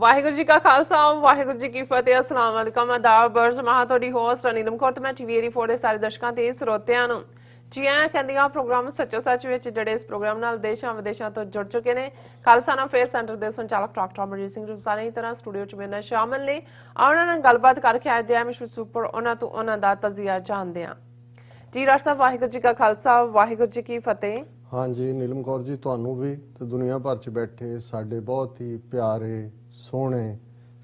ਵਾਹਿਗੁਰੂ ਜੀ ਕਾ ਖਾਲਸਾ ਵਾਹਿਗੁਰੂ ਜੀ ਕੀ ਫਤਿਹ अस्सलाम वालेकुम आदाब बर्ज महा ਤੁਹਾਡੀ ਹੋਸਟ ਨੀਲਮ ਕੌਰ ਤੇ ਮੈਂ ਟੀਵੀ 84 ਦੇ ਸਾਰੇ ਦਰਸ਼ਕਾਂ ਤੇ ਸਰੋਤਿਆਂ ਨੂੰ ਜੀ ਆਇਆਂ ਕਹਿੰਦੀਆਂ ਪ੍ਰੋਗਰਾਮ ਸੱਚੋ ਸੱਚ ਵਿੱਚ ਜਿਹੜੇ ਇਸ ਪ੍ਰੋਗਰਾਮ ਨਾਲ ਦੇਸ਼ਾਂ ਵਿਦੇਸ਼ਾਂ ਤੋਂ ਜੁੜ ਚੁੱਕੇ ਨੇ ਖਾਲਸਾ ਫੇਅਰ ਸੈਂਟਰ ਦੇ ਸੰਚਾਲਕ ਡਾਕਟਰ ਅਮਰਜੀਤ ਸਿੰਘ ਰੁਸਾਨੀ ਦੀ ਤਰ੍ਹਾਂ ਸਟੂਡੀਓ 'ਚ ਮੇਰੇ ਨਾਲ ਸ਼ਾਮਲ ਨੇ ਉਹਨਾਂ ਨਾਲ ਗੱਲਬਾਤ ਕਰਕੇ ਅੱਜ ਦੇ ਮਿਸ਼ਨ ਸੁਪਰ ਉਹਨਾਂ ਤੋਂ ਉਹਨਾਂ ਦਾ ਤਜ਼ੀਆ ਜਾਣਦੇ ਹਾਂ ਜੀ ਡਾਕਟਰ ਸਾਹਿਬ ਵਾਹਿਗੁਰੂ ਜੀ ਕਾ ਖਾਲਸਾ ਵਾਹਿਗੁਰੂ ਜੀ ਕੀ ਫਤਿਹ हाँ जी नीलम कौर जी ਤੁਹਾਨੂੰ भी ਤੇ ਦੁਨੀਆ ਭਰ 'ਚ ਬੈਠੇ ਸਾਡੇ ਬਹੁਤ ਹੀ ਪਿਆਰੇ ਸੋਹਣੇ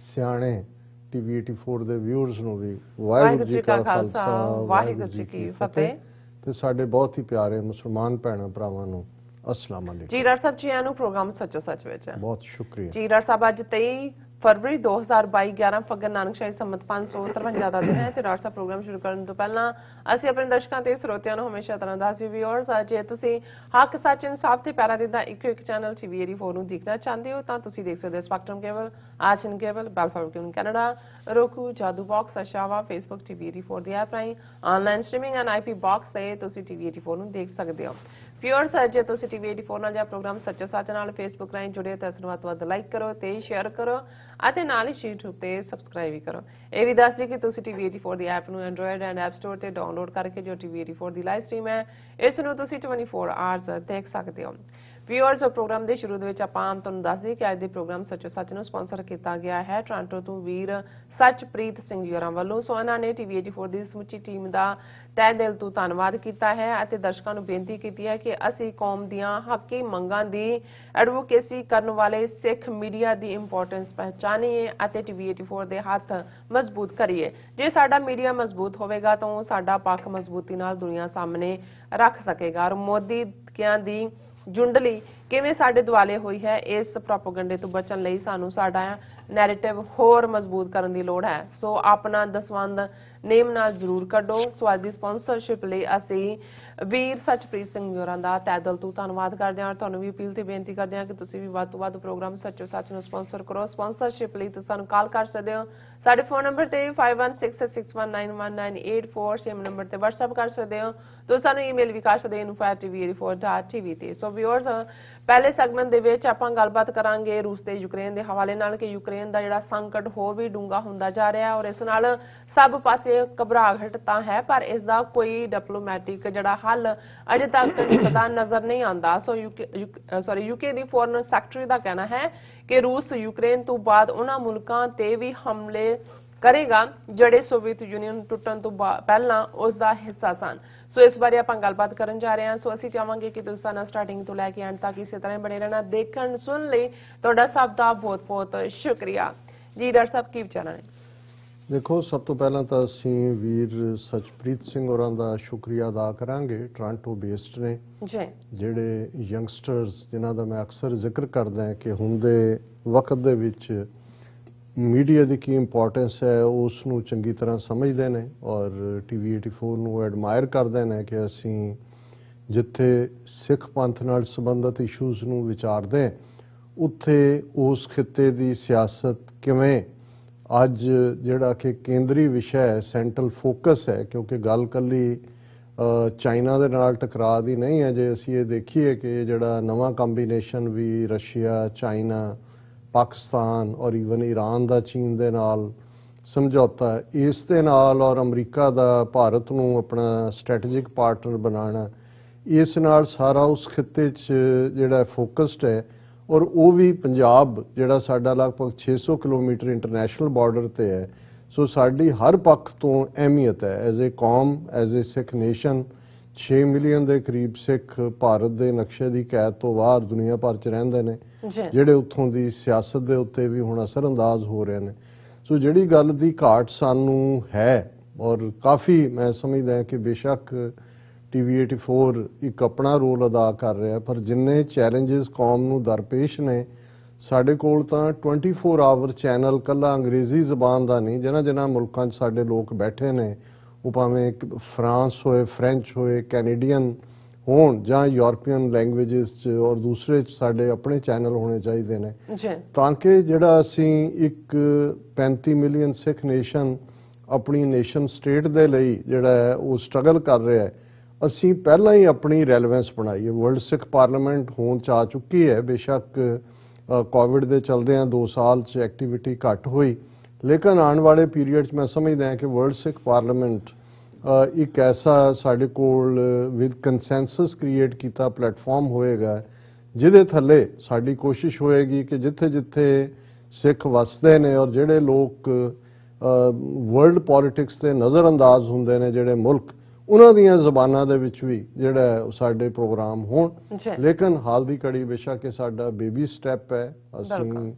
ਸਿਆਣੇ ਟੀਵੀ 84 ਦੇ ਵਿਊਅਰਸ ਨੂੰ ਵੀ ਵਾਹਿਗੁਰੂ ਜੀ ਕਾ ਖਾਲਸਾ ਵਾਹਿਗੁਰੂ ਜੀ ਕੀ ਫਤਿਹ ਤੇ ਸਾਡੇ ਬਹੁਤ ਹੀ ਪਿਆਰੇ ਮੁਸਲਮਾਨ ਭੈਣਾਂ ਭਰਾਵਾਂ ਨੂੰ अस्सलाम वालेकुम जी डॉक्टर साहब जी आनू प्रोग्राम सचो सच विच बहुत शुक्रिया जी डॉक्टर साहब अज 23 फरवरी 2022 11 फग्गन नानकशाही संमत 553 ਦਾ ਦਿਨ ਹੈ ਤੇ ਡਾਕਟਰ ਸਾਹਿਬ ਪ੍ਰੋਗਰਾਮ ਸ਼ੁਰੂ ਕਰਨ ਤੋਂ ਪਹਿਲਾਂ ਅਸੀਂ ਆਪਣੇ ਦਰਸ਼ਕਾਂ ਤੇ ਸਰੋਤਿਆਂ ਨੂੰ ਹਮੇਸ਼ਾ ਤਰ੍ਹਾਂ ਦੱਸਦੇ ਵਿਊਅਰਸ ਜੇ ਤੁਸੀਂ ਹੱਕ ਸੱਚ ਇਨਸਾਫ ਤੇ ਪਿਆਰਾ ਦਿੰਦਾ ਇੱਕੋ ਇੱਕ ਚੈਨਲ ਟੀਵੀ 84 ਨੂੰ ਦੇਖਣਾ ਚਾਹੁੰਦੇ ਹੋ ਤਾਂ ਤੁਸੀਂ ਦੇਖ ਸਕਦੇ ਹੋ ਸਪੈਕਟਰਮ ਕੇਬਲ ਆਚਨ ਕੇਬਲ ਬੈਲਫਾਰਮ cable Canada roku Jadoo box ਅਸ਼ਾਵਾ ਫੇਸਬੁੱਕ ਟੀਵੀ 84 ਦੀ ਐਪ ਰਾਹੀਂ online streaming and IP box ਤੇ ਤੁਸੀਂ ਟੀਵੀ 84 ਨੂੰ ਦੇਖ ਸਕਦੇ ਹੋ ਵਿਊਅਰਸ ਜੇ ਤੁਸੀਂ ਟੀਵੀ 84 ਨਾਲ ਜਾਂ ਪ੍ਰੋਗਰਾਮ ਸੱਚੋ ਸੱਚ ਨਾਲ ਫੇਸਬੁੱਕ ਰਾਹੀਂ ਜੁੜੇ ਹੋ ਤਾਂ ਇਸ ਨੂੰ ਵੱਧ ਤੋਂ ਵੱਧ ਲਾਈਕ ਕਰੋ ਤੇ ਸ਼ੇਅਰ ਕਰੋ ਅਤੇ ਨਾਲ ਹੀ YouTube ਤੇ ਸਬਸਕ੍ਰਾਈਬ ਵੀ ਕਰੋ ਇਹ ਵੀ ਦੱਸ ਦਿਓ ਕਿ ਤੁਸੀਂ ਟੀਵੀ 84 ਦੀ ਐਪ ਨੂੰ ਐਂਡਰੋਇਡ ਐਂਡ ਐਪ ਸਟੋਰ ਤੇ ਡਾਊਨਲੋਡ ਕਰਕੇ ਜੋ ਟੀਵੀ 84 ਦੀ ਲਾਈਵ ਸਟ੍ਰੀਮ ਹੈ ਇਸ ਨੂੰ ਤੁਸੀਂ 24 ਆਵਰਸ ਦੇਖ ਸਕਦੇ ਹੋ ਵਿਊਅਰਸ ਪ੍ਰੋਗਰਾਮ ਦੇ ਸ਼ੁਰੂ ਦੇ ਵਿੱਚ ਆਪਾਂ ਤੁਹਾਨੂੰ ਦੱਸ ਦਈਏ ਕਿ ਅੱਜ ਦੇ ਪ੍ਰੋਗਰਾਮ ਸੱਚੋ ਸੱਚ ਨੂੰ ਸਪਾਂਸਰ ਕੀਤਾ ਗਿਆ ਹੈ ਟੋਰਾਂਟੋ ਤੋਂ ਵੀਰ ਸਚਪ੍ਰੀਤ ਸਿੰਘ ਜੀ ਹੋਰਾਂ ਵੱਲੋਂ ਸੋ ਇਹਨਾਂ ਨੇ ਟੀਵੀ 84 ਦੀ ਸਮੁੱਚੀ ਟੀਮ ਦਾ ਤਹਿ ਦਿਲ ਤੋਂ ਧੰਨਵਾਦ ਕੀਤਾ ਹੈ ਅਤੇ ਦਰਸ਼ਕਾਂ ਨੂੰ ਬੇਨਤੀ ਕੀਤੀ ਹੈ ਕਿ ਅਸੀਂ ਕੌਮ ਦੀਆਂ ਹੱਕੀ ਮੰਗਾਂ ਦੀ ਐਡਵੋਕੇਸੀ ਕਰਨ ਵਾਲੇ ਸਿੱਖ ਮੀਡੀਆ ਦੀ ਇੰਪੋਰਟੈਂਸ ਪਹਿਚਾਨੀਏ ਅਤੇ ਟੀਵੀ 84 ਦੇ ਹੱਥ ਮਜ਼ਬੂਤ ਕਰੀਏ ਜੇ ਸਾਡਾ ਮੀਡੀਆ ਮਜ਼ਬੂਤ ਹੋਵੇਗਾ ਤਾਂ ਸਾਡਾ ਪੱਖ ਮਜ਼ਬੂਤੀ ਨਾਲ ਦੁਨੀਆ ਸਾਹਮਣੇ ਰੱਖ ਸਕੇਗਾ ਔਰ ਮੋਦੀ ਕਿਆਂ ਦੀ ਜੁੰਡਲੀ ਕਿਵੇਂ ਸਾਡੇ ਦੁਆਲੇ ਹੋਈ ਹੈ ਇਸ ਪ੍ਰੋਪਗੈਂਡੇ ਤੋਂ ਬਚਣ ਲਈ ਸਾਨੂੰ ਸਾਡਾ ਨੈਰੇਟਿਵ ਹੋਰ ਮਜ਼ਬੂਤ ਕਰਨ ਦੀ ਲੋੜ ਹੈ ਸੋ ਆਪਣਾ ਦਸਵੰਧ ਨੇਮ ਨਾਲ ਜ਼ਰੂਰ ਕੱਢੋ ਸੋ ਅੱਜ ਦੀ ਸਪਾਂਸਰਸ਼ਿਪ ਲਈ ਅਸੀਂ ਵੀਰ ਸਚਪ੍ਰੀਤ ਸਿੰਘ ਹੋਰਾਂ ਦਾ ਤਹਿ ਦਿਲ ਤੋਂ ਧੰਨਵਾਦ ਕਰਦੇ ਹਾਂ ਤੁਹਾਨੂੰ ਵੀ ਅਪੀਲ ਤੇ ਬੇਨਤੀ ਕਰਦੇ ਹਾਂ ਕਿ ਤੁਸੀਂ ਵੀ ਵੱਧ ਤੋਂ ਵੱਧ ਪ੍ਰੋਗਰਾਮ ਸੱਚੋ ਸੱਚ ਨੂੰ ਸਪਾਂਸਰ ਕਰੋ ਸਪਾਂਸਰਸ਼ਿਪ ਲਈ ਤੁਸੀਂ ਸਾਨੂੰ ਕਾਲ ਕਰ ਸਕਦੇ ਹੋ ਸਾਡੇ ਫੋਨ ਨੰਬਰ ਤੇ 5166619184 ਸੇਮ ਨੰਬਰ ਤੇ WhatsApp ਕਰ ਸਕਦੇ ਹੋ ਤੁਸੀਂ ਸਾਨੂੰ ਈਮੇਲ ਵੀ ਕਰ ਸਕਦੇ ਹੋ info@tv84.tv ਤੇ ਸੋ ਵਿਊਅਰਸ ਪਹਿਲੇ ਸੈਗਮੈਂਟ ਦੇ ਵਿੱਚ ਆਪਾਂ ਗੱਲਬਾਤ ਕਰਾਂਗੇ ਰੂਸ ਤੇ ਯੂਕਰੇਨ ਦੇ ਹਵਾਲੇ ਨਾਲ ਕਿ ਯੂਕਰੇਨ ਦਾ ਜਿਹੜਾ ਸੰਕਟ ਹੋਰ ਵੀ ਡੂੰਘਾ ਹੁੰਦਾ ਜਾ ਰਿਹਾ ਔਰ ਇਸ ਨਾਲ ਸਭ ਪਾਸੇ ਘਬਰਾਹਟ ਤਾਂ ਹੈ ਪਰ ਇਸ ਦਾ ਕੋਈ ਡਿਪਲੋਮੈਟਿਕ ਜਿਹੜਾ ਹੱਲ ਅਜੇ ਤੱਕ ਪਤਾ ਨਜ਼ਰ ਨਹੀਂ ਆਉਂਦਾ ਸੋ ਯੂਕੇ ਦੀ ਫੋਰਨ ਸੈਕਟਰੀ ਦਾ ਕਹਿਣਾ ਹੈ ਕਿ ਰੂਸ ਯੂਕਰੇਨ ਤੋਂ ਬਾਅਦ ਉਹਨਾਂ ਮੁਲਕਾਂ ਤੇ ਵੀ ਹਮਲੇ ਕਰੇਗਾ ਜਿਹੜੇ ਸੋਵੀਅਤ ਯੂਨੀਅਨ ਟੁੱਟਣ ਤੋਂ ਪਹਿਲਾਂ ਉਸ ਦਾ ਹਿੱਸਾ ਸਨ ਸੋ ਇਸ ਬਾਰੇ ਆਪਾਂ ਗੱਲਬਾਤ ਕਰਨ ਜਾ ਰਹੇ ਹਾਂ ਸੋ ਅਸੀਂ ਚਾਹਾਂਗੇ ਕਿ ਤੁਸੀਂ ਸਾਨੂੰ ਸਟਾਰਟਿੰਗ ਤੋਂ ਲੈ ਕੇ ਐਂਡ ਤੱਕ ਇਸੇ ਤਰ੍ਹਾਂ ਬਣੇ ਰਹਿਣਾ ਦੇਖਣ ਸੁਣ ਲਈ ਤੁਹਾਡਾ ਸਭ ਦਾ ਬਹੁਤ ਬਹੁਤ ਸ਼ੁਕਰੀਆ ਜੀ ਡਾਕਟਰ ਸਾਹਿਬ ਕੀ ਵਿਚਾਰ ਨੇ ਦੇਖੋ ਸਭ ਤੋਂ ਪਹਿਲਾਂ ਤਾਂ ਅਸੀਂ ਵੀਰ ਸਚਪ੍ਰੀਤ ਸਿੰਘ ਹੋਰਾਂ ਦਾ ਸ਼ੁਕਰੀਆ ਅਦਾ ਕਰਾਂਗੇ ਟੋਰਾਂਟੋ ਬੇਸਡ ਨੇ ਜੀ ਜਿਹੜੇ ਯੰਗਸਟਰਸ ਜਿਨ੍ਹਾਂ ਦਾ ਮੈਂ ਅਕਸਰ ਜ਼ਿਕਰ ਕਰਦਾ ਹਾਂ ਕਿ ਹੁਣ ਦੇ ਵਕਤ ਦੇ ਵਿੱਚ ਮੀਡੀਆ ਦੀ ਕੀ ਇੰਪੋਰਟੈਂਸ ਹੈ ਉਸ ਨੂੰ ਚੰਗੀ ਤਰ੍ਹਾਂ ਸਮਝਦੇ ਨੇ ਔਰ ਟੀਵੀ 84 ਨੂੰ ਐਡਮਾਇਰ ਕਰਦੇ ਨੇ ਕਿ ਅਸੀਂ ਜਿੱਥੇ ਸਿੱਖ ਪੰਥ ਨਾਲ ਸੰਬੰਧਿਤ ਇਸ਼ੂਜ਼ ਨੂੰ ਵਿਚਾਰਦੇ ਉੱਥੇ ਉਸ ਖਿੱਤੇ ਦੀ ਸਿਆਸਤ ਕਿਵੇਂ ਅੱਜ ਜਿਹੜਾ ਕਿ ਕੇਂਦਰੀ ਵਿਸ਼ਾ ਹੈ ਸੈਂਟਰਲ ਫੋਕਸ ਹੈ ਕਿਉਂਕਿ ਗੱਲ ਕੱਲੀ ਚਾਈਨਾ ਦੇ ਨਾਲ ਟਕਰਾਅ ਦੀ ਨਹੀਂ ਹੈ ਜੇ ਅਸੀਂ ਇਹ ਦੇਖੀਏ ਕਿ ਜਿਹੜਾ ਨਵਾਂ ਕੰਬੀਨੇਸ਼ਨ ਵੀ ਰਸ਼ੀਆ ਚਾਈਨਾ ਪਾਕਿਸਤਾਨ ਔਰ ਈਵਨ ਈਰਾਨ ਦਾ ਚੀਨ ਦੇ ਨਾਲ ਸਮਝੌਤਾ ਇਸ ਦੇ ਨਾਲ ਔਰ ਅਮਰੀਕਾ ਦਾ ਭਾਰਤ ਨੂੰ ਆਪਣਾ ਸਟ੍ਰੈਟੇਜਿਕ ਪਾਰਟਨਰ ਬਣਾਉਣਾ ਇਸ ਨਾਲ ਸਾਰਾ ਉਸ ਖਿੱਤੇ 'ਚ ਜਿਹੜਾ ਫੋਕਸਡ ਹੈ ਔਰ ਉਹ ਵੀ ਪੰਜਾਬ ਜਿਹੜਾ ਸਾਡਾ ਲਗਭਗ 600 ਕਿਲੋਮੀਟਰ ਇੰਟਰਨੈਸ਼ਨਲ ਬਾਰਡਰ ਤੇ ਹੈ ਸੋ ਸਾਡੀ ਹਰ ਪੱਖ ਤੋਂ ਅਹਿਮੀਅਤ ਹੈ ਐਜ਼ ਏ ਕੌਮ as a Sikh nation 6 million ਦੇ ਕਰੀਬ ਸਿੱਖ ਭਾਰਤ ਦੇ ਨਕਸ਼ੇ ਦੀ ਕੈਦ ਤੋਂ ਬਾਹਰ ਦੁਨੀਆ ਭਰ 'ਚ ਰਹਿੰਦੇ ਨੇ ਜਿਹੜੇ ਉੱਥੋਂ ਦੀ ਸਿਆਸਤ ਦੇ ਉੱਤੇ ਵੀ ਹੁਣ ਅਸਰਅੰਦਾਜ਼ ਹੋ ਰਹੇ ਨੇ ਸੋ ਜਿਹੜੀ ਗੱਲ ਦੀ ਘਾਟ ਸਾਨੂੰ ਹੈ ਔਰ ਕਾਫੀ ਮੈਂ ਸਮਝਦਾ ਕਿ ਬੇਸ਼ੱਕ ਟੀਵੀ 84 ਇੱਕ ਆਪਣਾ ਰੋਲ ਅਦਾ ਕਰ ਰਿਹਾ ਪਰ ਜਿੰਨੇ ਚੈਲੰਜਸ ਕੌਮ ਨੂੰ ਦਰਪੇਸ਼ ਨੇ ਸਾਡੇ ਕੋਲ ਤਾਂ 24 ਆਵਰ ਚੈਨਲ ਕੱਲਾ ਅੰਗਰੇਜ਼ੀ ਜ਼ਬਾਨ ਦਾ ਨਹੀਂ ਜਿਨ੍ਹਾਂ ਮੁਲਕਾਂ 'ਚ ਸਾਡੇ ਲੋਕ ਬੈਠੇ ਨੇ ਉਹ ਭਾਵੇਂ ਫਰਾਂਸ ਹੋਏ ਫ੍ਰੈਂਚ ਹੋਏ ਕੈਨੇਡੀਅਨ ਹੋਣ ਜਾਂ ਯੂਰਪੀਅਨ ਲੈਂਗੁਏਜਸ 'ਚ ਔਰ ਦੂਸਰੇ 'ਚ ਸਾਡੇ ਆਪਣੇ ਚੈਨਲ ਹੋਣੇ ਚਾਹੀਦੇ ਨੇ ਤਾਂ ਕਿ ਜਿਹੜਾ ਅਸੀਂ ਇੱਕ 35 ਮਿਲੀਅਨ ਸਿੱਖ ਨੇਸ਼ਨ ਆਪਣੀ ਨੇਸ਼ਨ ਸਟੇਟ ਦੇ ਲਈ ਜਿਹੜਾ ਉਹ ਸਟਰਗਲ ਕਰ ਰਿਹਾ ਹੈ ਅਸੀਂ ਪਹਿਲਾਂ ਹੀ ਆਪਣੀ ਰੈਲੇਵੈਂਸ ਬਣਾਈ ਹੈ ਵਰਲਡ ਸਿੱਖ ਪਾਰਲੀਮੈਂਟ ਹੋਂਦ 'ਚ ਆ ਚੁੱਕੀ ਹੈ ਬੇਸ਼ੱਕ कोविड के चलदे 2 साल च एक्टिविटी घट हुई, लेकिन आने वाले पीरीयड मैं समझदा कि वर्ल्ड सिख पार्लीमेंट एक ऐसा साडे कोल विद कंसेंसस क्रिएट किया प्लेटफॉर्म होएगा जिहदे थल्ले साडी कोशिश होएगी कि जिथे जिथे सिख वसदे ने और जिहड़े लोग वर्ल्ड पॉलिटिक्स से नज़रअंदाज हुंदे ने जिहड़े मुल्क उन्हां दीयां ज़बानां दे विच भी जिहड़ा साडे प्रोग्राम होण। लेकिन हाल दी घड़ी बेशक कि साडा बेबी स्टैप है, असीं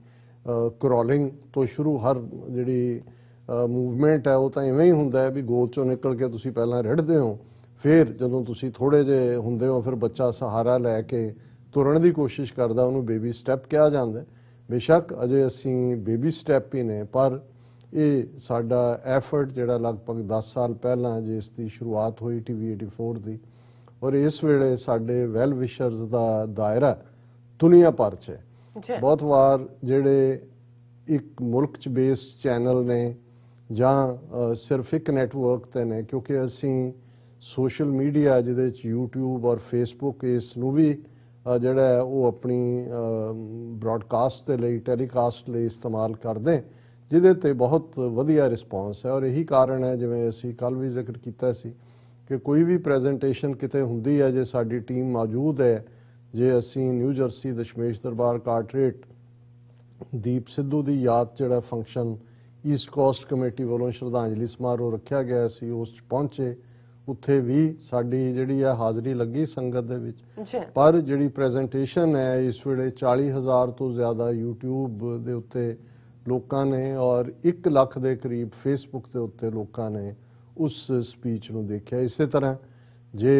क्रॉलिंग तो शुरू हर जिहड़ी मूवमेंट है वो तो इवें ही हुंदा है भी गोद चों निकल के तुसीं पहलां रिढ़दे हो, फिर जदों तुसीं थोड़े जे हुंदे हो फिर बच्चा सहारा लैके तुरन दी कोशिश करदा, उहनूं बेबी स्टैप कहा जांदा है। बेशक अजे असीं बेबी स्टैप ही ने, पर ये साडा एफर्ट जिहड़ा लगभग 10 साल पहलां जिस दी शुरुआत हुई TV 84 दी, और इस वेले साडे वैल विशर्स दा दायरा दुनिया भर च है। बहुत वार जिहड़े एक मुल्क च बेस्ड चैनल ने जां सिर्फ एक नैटवर्क ते ने, क्योंकि असीं सोशल मीडिया जिहदे च यूट्यूब और फेसबुक इसनूं भी जिहड़ा है वो अपनी ब्रॉडकास्ट दे लई टैलीकास्ट लई इस्तेमाल करदे, जिहदे ते बहुत वधिया रिस्पॉन्स है। और यही कारण है जिवें असीं कल भी जिक्र कीता सी कि कोई भी प्रेजेंटेशन किते हुंदी है जे साडी टीम मौजूद है, जे असीं न्यू जर्सी दशमेश दरबार कार्टरेट दीप सिद्धू दी याद जिहड़ा फंक्शन ईस्ट कोस्ट कमेटी वालों श्रद्धांजलि समारोह रखा गया सी उस पहुंचे, उत्थे भी साडी जिहड़ी है हाज़री लगी संगत दे विच। पर जिहड़ी प्रेजेंटेशन है इस वेले 40,000 तो ज़्यादा यूट्यूब दे उत्ते लोकां ने और 1 लाख के करीब फेसबुक के उत्ते लोकां ने उस स्पीच नूं देखिया। इसे तरह जे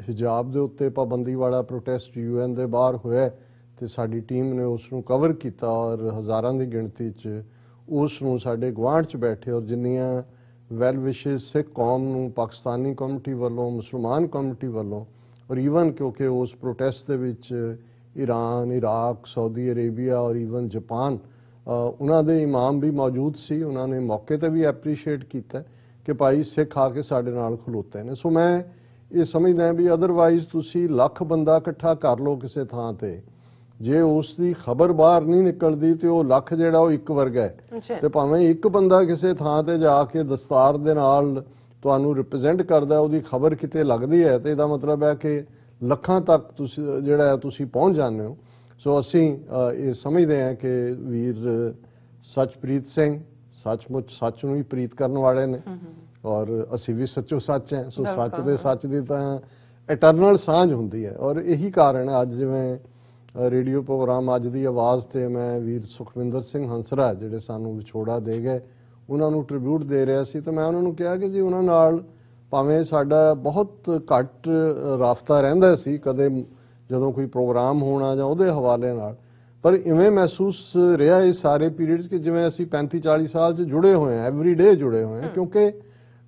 हिजाब के उत्ते पाबंदी वाला प्रोटेस्ट UN दे बाहर होया तो साडी टीम ने उसनूं कवर किया और हज़ारां दी गिणती च उसनूं साडे गुआंढ च बैठे और जिन्नियां वैल विशेज सिख कौम नूं पाकिस्तानी कम्युनिटी वालों मुसलमान कम्युनिटी वालों और ईवन क्योंकि उस प्रोटेस्ट दे विच ईरान, इराक, सऊदी अरेबिया और ईवन जापान उन्हां दे इमाम भी मौजूद सी, उन्होंने मौके पर भी एप्रीशिएट किया कि भाई सिख आके साडे नाल खलोते ने। सो मैं ये समझदा भी अदरवाइज तुसी लख बंदा इकट्ठा कर लो किसी थां ते, जे उसकी खबर बाहर नहीं निकलती तो वह लख जिहड़ा वो एक वर्गा है, तो भावें एक बंदा किसी थां ते जाके दस्तार दे नाल तुहानूं रिप्रजेंट करदा उसकी खबर किते लगदी है तो इसदा मतलब है कि लखां तक तुसी जिहड़ा तुसी पहुंच जाते हो। सो असीं ये समझते हैं कि वीर सचप्रीत सिंह सचमुच सच नूं ही प्रीत करने वाले ने और असीं भी सच्चो सच हैं। सो सच दे सच दी तां एटर्नल सांझ हुंदी है और यही कारण है अज जिवें रेडियो प्रोग्राम अज दी आवाज़ ते मैं वीर सुखविंदर सिंह हंसरा जिहड़े सानूं विछोड़ा दे गए उन्हां नूं ट्रिब्यूट दे रहा सी, तो मैं उन्हां नूं कहा कि जी उन्हां नाल भावें साडा बहुत घट राबता रहिंदा सी कदे जदों कोई प्रोग्राम होना जां उहदे हवाले नाल, पर इवें महसूस रहा इस सारे पीरीयड कि जिवें असीं 35-40 साल च जुड़े हुए हैं, एवरीडे जुड़े हुए हैं। क्योंकि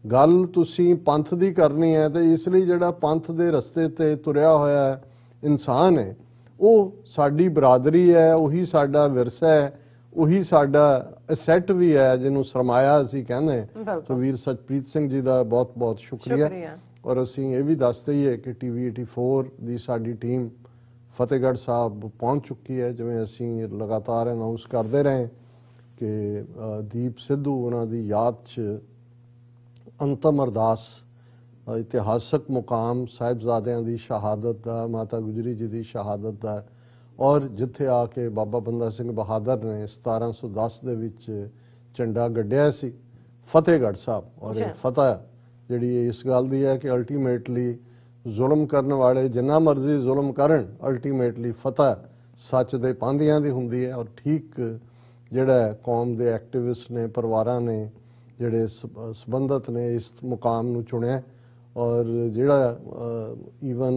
गल तुसीं पंथ दी करनी है तो इसलिए जिहड़ा पंथ दे रस्ते ते तुरिया होया इंसान है वो साडी बरादरी है, उही साडा विरसा है, उही साडा असैट भी है जिन्हों सरमाया असीं कहंदे हैं। तो वीर सचप्रीत सिंह जी का बहुत बहुत शुक्रिया और असीं ये भी दस दईए कि TV 84 की साडी टीम फतेहगढ़ साहब पहुंच चुकी है। जिवें असीं लगातार अनाउंस करते रहे कि दीप सिद्धू उन्हां दी याद च अंतम अरदास इतिहासक मुकाम साहिबजादियां दी शहादत दा, माता गुजरी जी दी शहादत दा और जिथे आके बाबा बंदा सिंह बहादुर ने 1710 दे विच झंडा गड्ढिया सी फतेहगढ़ साहब। और ये फतह जिहड़ी इस गल दी है कि अल्टीमेटली जुल्म करने वाले जिन्ना मर्जी जुल्म करन अल्टीमेटली फतह सच दे पांधियां दी हुंदी है। और ठीक जिहड़ा कौम दे एक्टिविस्ट ने परिवारां ने जिहड़े संबंधित ने इस मुकाम नूं चुनिया और जिहड़ा ईवन